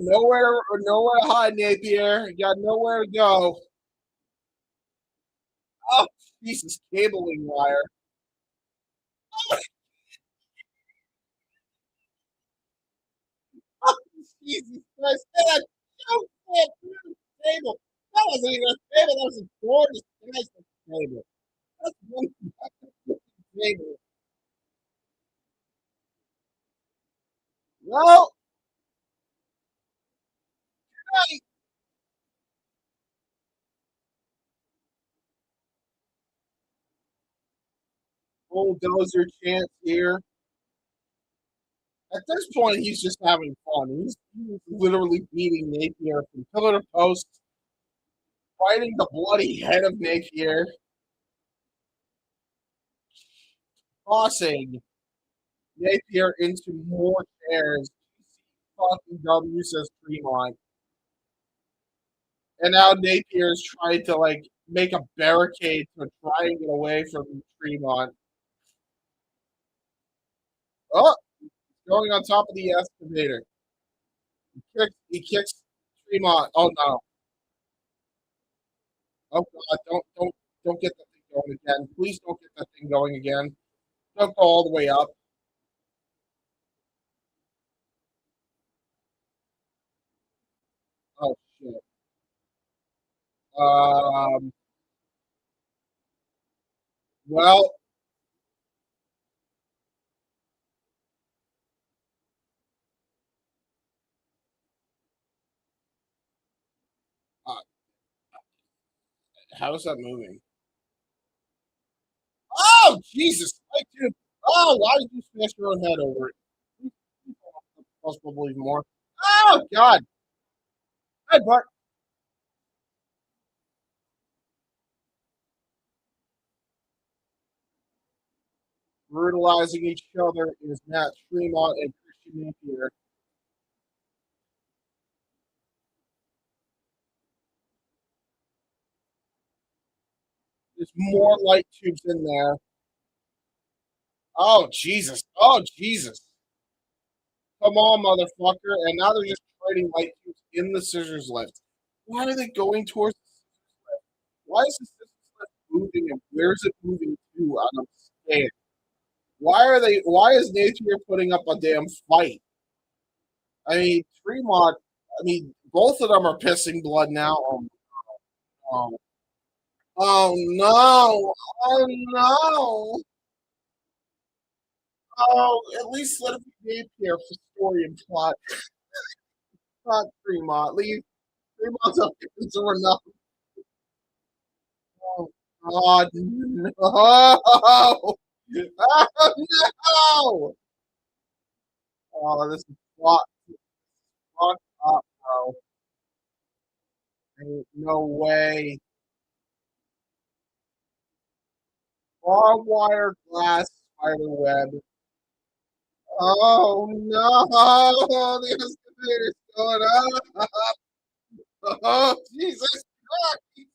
nowhere to hide, Napier. You got nowhere to go. Oh, Jesus, cabling wire. Oh, Jesus Christ. That choke slam through the table. That wasn't even a table. That was a gorgeous nice table. That's one table. Well, right. Bulldozer chance here. At this point, he's just having fun. He's literally beating Napier from pillar to post, fighting the bloody head of Napier, tossing Napier into more chairs. Fucking W says Tremont. And now Napier is trying to make a barricade to try and get away from Tremont. Oh, going on top of the excavator. He kicks Tremont. Oh no. Oh God, don't get that thing going again. Please don't get that thing going again. Don't go all the way up. Oh shit. Um. Well, uh, how is that moving? Oh Jesus! Dude. Oh, why did you smash your own head over it? Possible even more. Oh God! Hey, Bart. Brutalizing each other is Matt Tremont and Christian Napier. There's more light tubes in there. Oh, Jesus. Oh, Jesus. Come on, motherfucker. And now they're just trading light cubes in the scissors lift. Why are they going towards the scissors lift? Why is the scissors lift moving and where's it moving to? I'm scared. Why is Napier putting up a damn fight? I mean, Tremont, both of them are pissing blood now. Oh, oh no. Oh no. Oh, at least let it be Napier for story and plot. Not Tremont. Leave Tremont's up to enough. Oh God, no! Oh no! Oh, this is fucked up, bro. Ain't no way. Barbed wire glass spider web. Oh no! The excavator's going up. Oh Jesus Christ!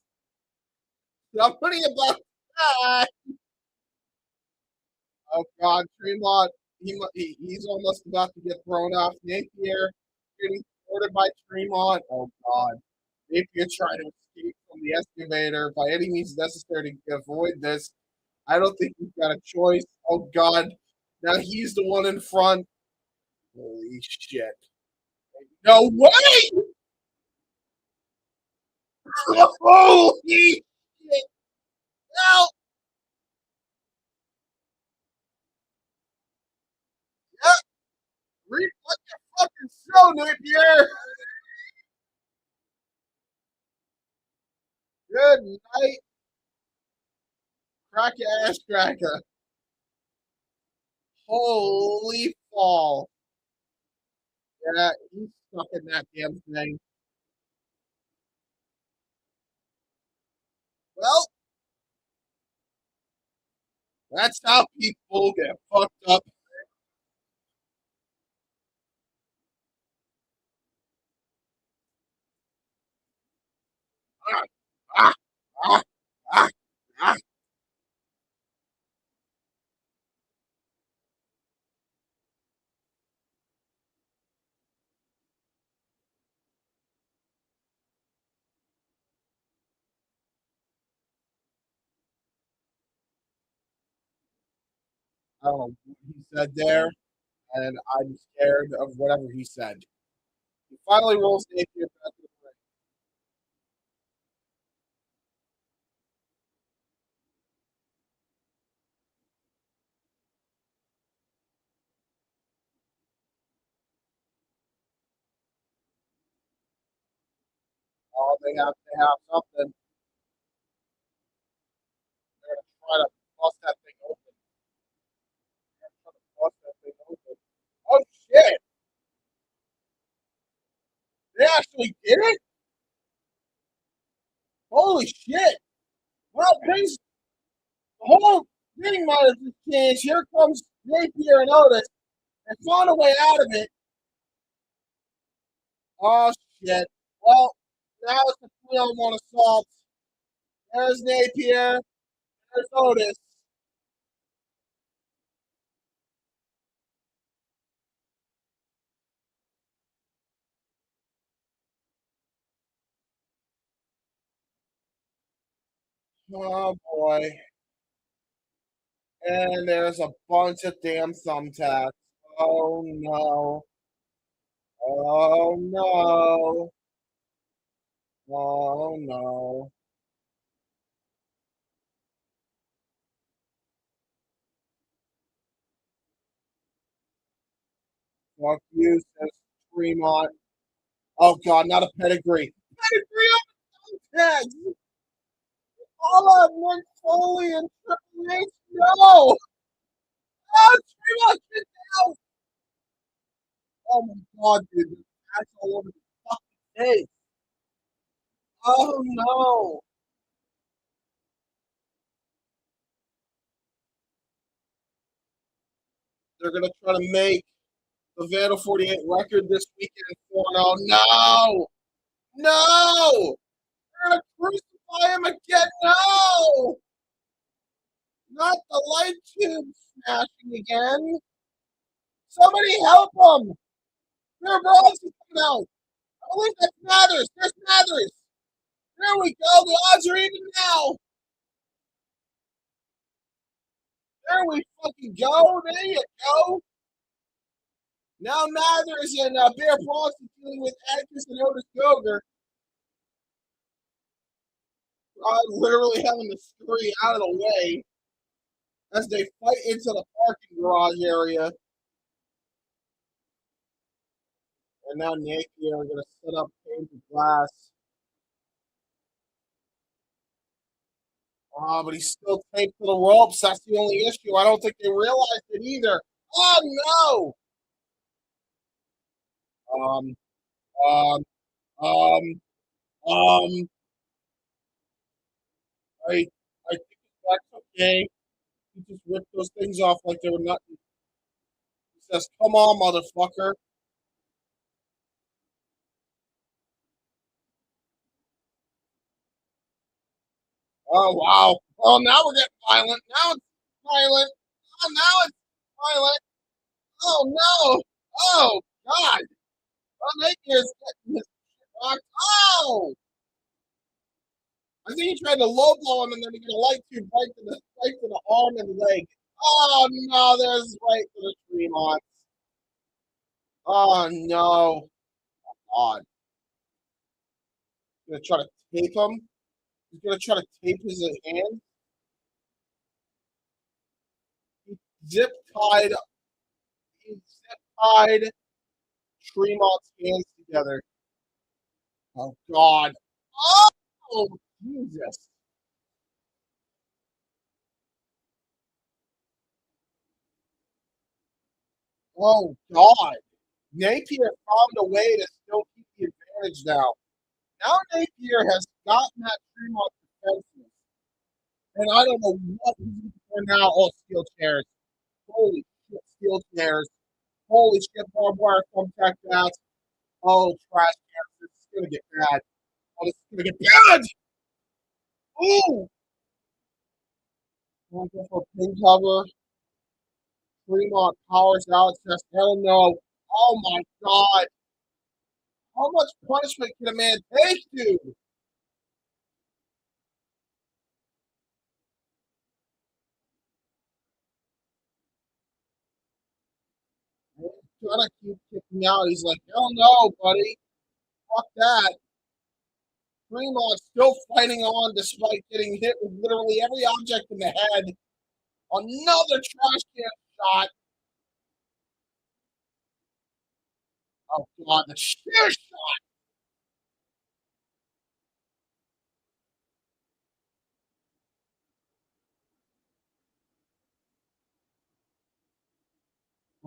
Somebody about that. Oh God, Tremont. He's almost about to get thrown off. Napier getting supported by Tremont. Oh God. Napier trying to escape from the excavator by any means necessary to avoid this. I don't think he's got a choice. Oh God. Now he's the one in front. Holy shit. No way! Holy shit! Help! Yep. What the fucking show, Napier? Good night. Crack your ass cracker. Holy fall. Yeah, he's stuck in that damn thing. Well, that's how people get fucked up. Ah, ah, ah, ah, ah. I don't know what he said there, and I'm scared of whatever he said. He finally rolls Napier back to the ring. Oh, they have to have something. They're gonna try to bust that thing open. They're gonna try to bust that thing open. Oh shit! They actually did it! Holy shit! Well, things the whole thing might have just changed. Here comes Napier and Otis. They found a way out of it. Oh shit. Well, now it's a 3-on-1 assault. There's Napier. There's Otis. Oh boy. And there's a bunch of damn thumbtacks. Oh no. Oh no. Oh no. Fuck you, says Tremont. Oh god, not a pedigree. Pedigree on the thumbtacks! All of Mick Foley and Triple H. No! Oh, Tremont, get down! Oh my god, dude. That's all over the fucking face. Oh no. They're gonna try to make the Vandal 48 record this weekend for no. No! They're gonna crucify him again. No! Not the light tube smashing again. Somebody help him. There, Bronson coming out. I believe that's Mathers. There's Mathers. There we go. The odds are even now. There we fucking go. There you go. Now Mathers and Bear Bronson dealing with Atticus and Otis Goger. Literally having to scurry out of the way as they fight into the parking garage area. And now Napier are going to set up panes of glass. But he's still taped to the ropes. That's the only issue. I don't think they realized it either. Oh, no! Um, I think that's okay. He just ripped those things off like they were nothing. He says, come on, motherfucker. Oh, wow. Oh, now we're getting violent. Now it's violent. Oh, now it's violent. Oh, no. Oh, God. Oh, Napier's getting his shit rocked. Oh! I think he tried to low blow him and then he got a light tube right to the arm and leg. Oh, no. There's right to the Tremont. Oh, no. God. He's going to try to tape him. He's going to try to tape his hand. He zip-tied Tremont's hands together. Oh, God. Oh, Jesus. Oh, God. Napier found a way to still keep the advantage now. Now Napier has gotten that Tremont defenseless. And I don't know what he's looking for now. Oh, steel chairs. Holy shit, steel chairs. Holy shit, barbed wire thumbtack bats. Oh, trash cans. This is going to get bad. Oh, this is going to get bad. Ooh. Going for a pin cover. Tremont powers out. Says, hell no. Oh, my God. How much punishment can a man take, dude? He's gonna keep kicking out. He's like, hell no, buddy. Fuck that. Tremont's still fighting on despite getting hit with literally every object in the head. Another trash can shot. Oh, God, the sheer shot.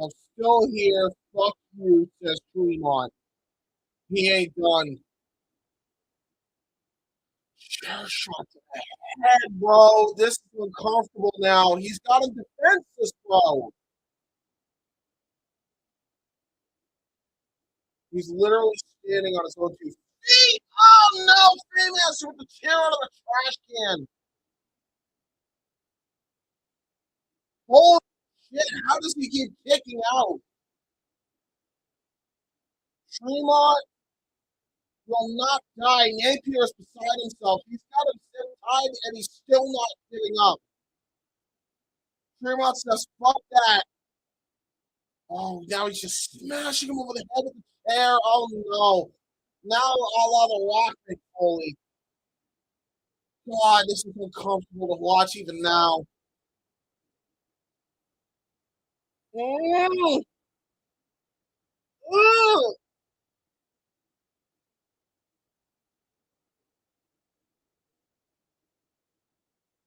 I'm still here. Fuck you, says Tremont. He ain't done. Sheer shot to the head, bro. This is uncomfortable now. He's got him defenseless, bro. He's literally standing on his own 2 feet. Oh, no. Freemaster with the chair out of the trash can. Holy shit. How does he keep kicking out? Tremont will not die. Napier is beside himself. He's got him tied and he's still not giving up. Tremont says, fuck that. Oh, now he's just smashing him over the head with the chair. Oh, no. Now all out of Rock McFoley. God, this is uncomfortable to watch even now. Mm. Mm.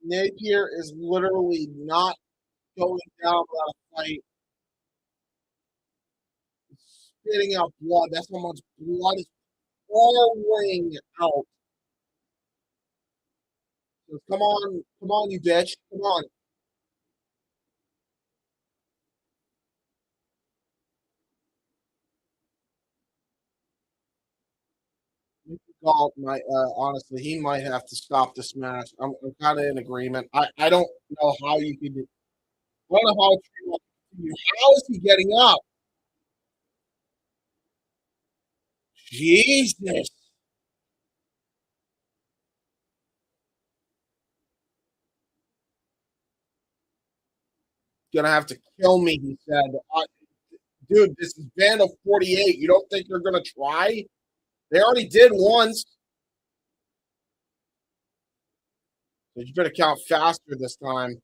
Napier is literally not going down without a fight. He's spitting out blood. That's how much blood is pouring out. So come on, you bitch. Come on. Galt might honestly, he might have to stop this match. I'm kind of in agreement. I don't know how you can do. I don't know how Tremont can continue. How is he getting up? Jesus. Gonna have to kill me, he said. Dude, this is band of 48. You don't think they're gonna try? They already did once. But you better count faster this time.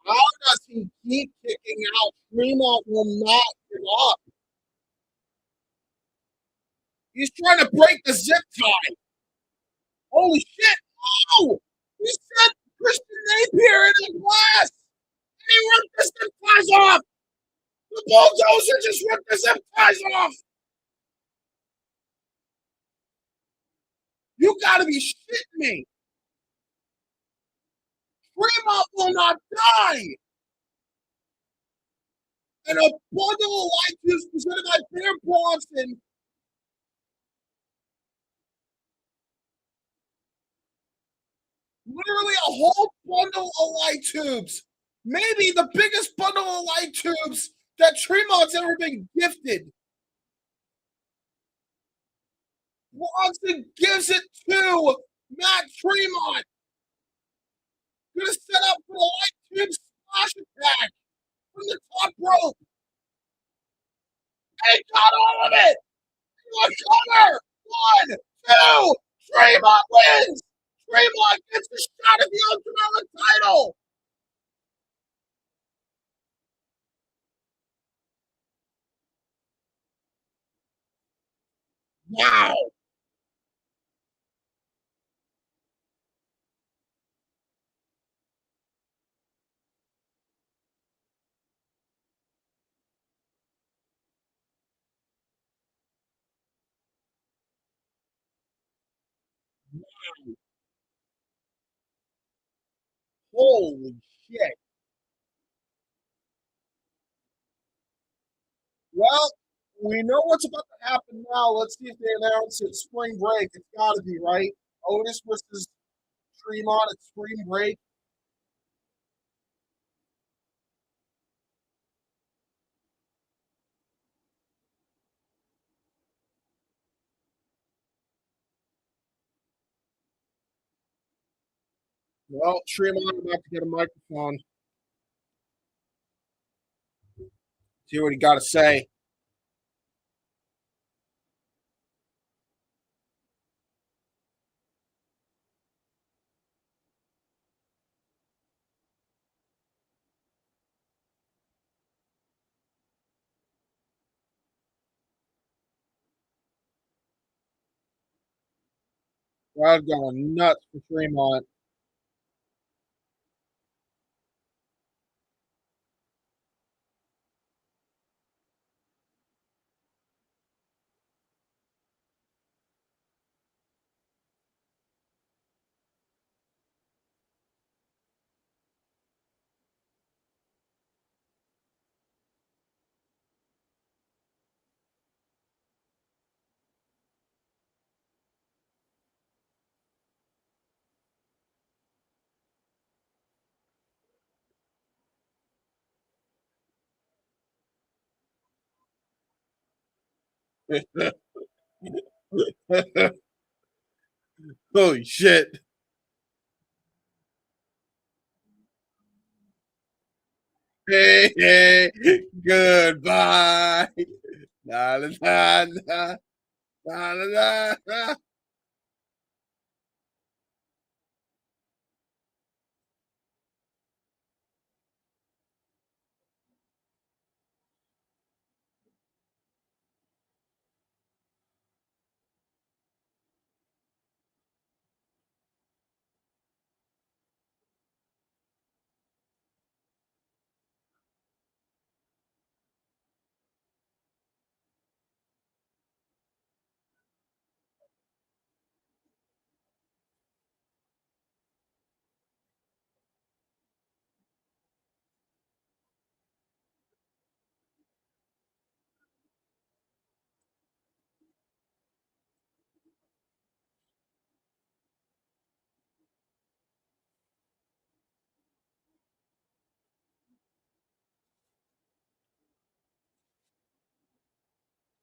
How does he keep kicking out? Tremont will not give up. He's trying to break the zip tie. Holy shit! Oh! He set Christian Napier in the glass! And he ripped the zip ties off! The bulldozer just ripped the zip ties off! You gotta be shitting me! Tremont will not die! And a bundle of light juice presented by Bear Bronson. Literally a whole bundle of light tubes. Maybe the biggest bundle of light tubes that Tremont's ever been gifted. Bronson gives it to Matt Tremont. Gonna set up for the light tube splash attack from the top rope. And he got all of it. One cover. 1, 2. Tremont wins. Tremont gets a shot at the Ultimate title. Wow. Holy shit. Well, we know what's about to happen now. Let's see if they announce it. Spring break. It's got to be, right? Otis versus Tremont at spring break. Well, Tremont about to get a microphone. See what he got to say. Crowd going nuts for Tremont. Holy shit. Hey, hey, goodbye. La, la, la, la, la, la, la.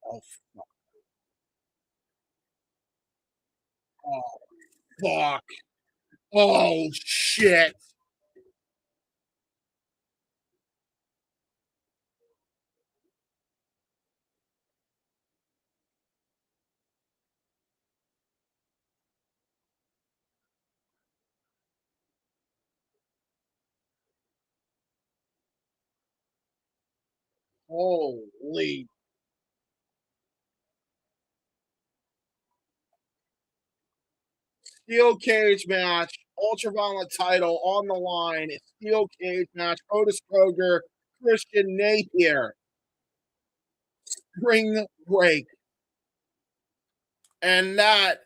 Oh, oh, fuck. Oh, shit. Holy. Steel cage match, ultraviolet title on the line. Steel cage match, Otis Kroger, Christian Napier. Spring break. And that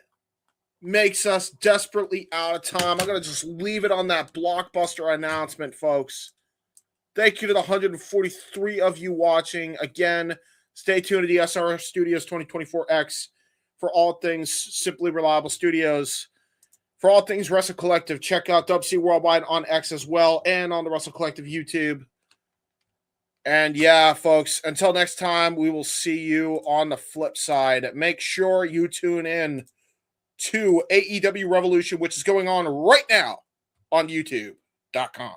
makes us desperately out of time. I'm going to just leave it on that blockbuster announcement, folks. Thank you to the 143 of you watching. Again, stay tuned to the SRS Studios 2024X for all things Simply Reliable Studios. For all things Wrestle Collective, check out WC Worldwide on X as well and on the Wrestle Collective YouTube. And yeah, folks, until next time, we will see you on the flip side. Make sure you tune in to AEW Revolution, which is going on right now on YouTube.com.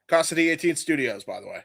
Cost of the 18 Studios, by the way.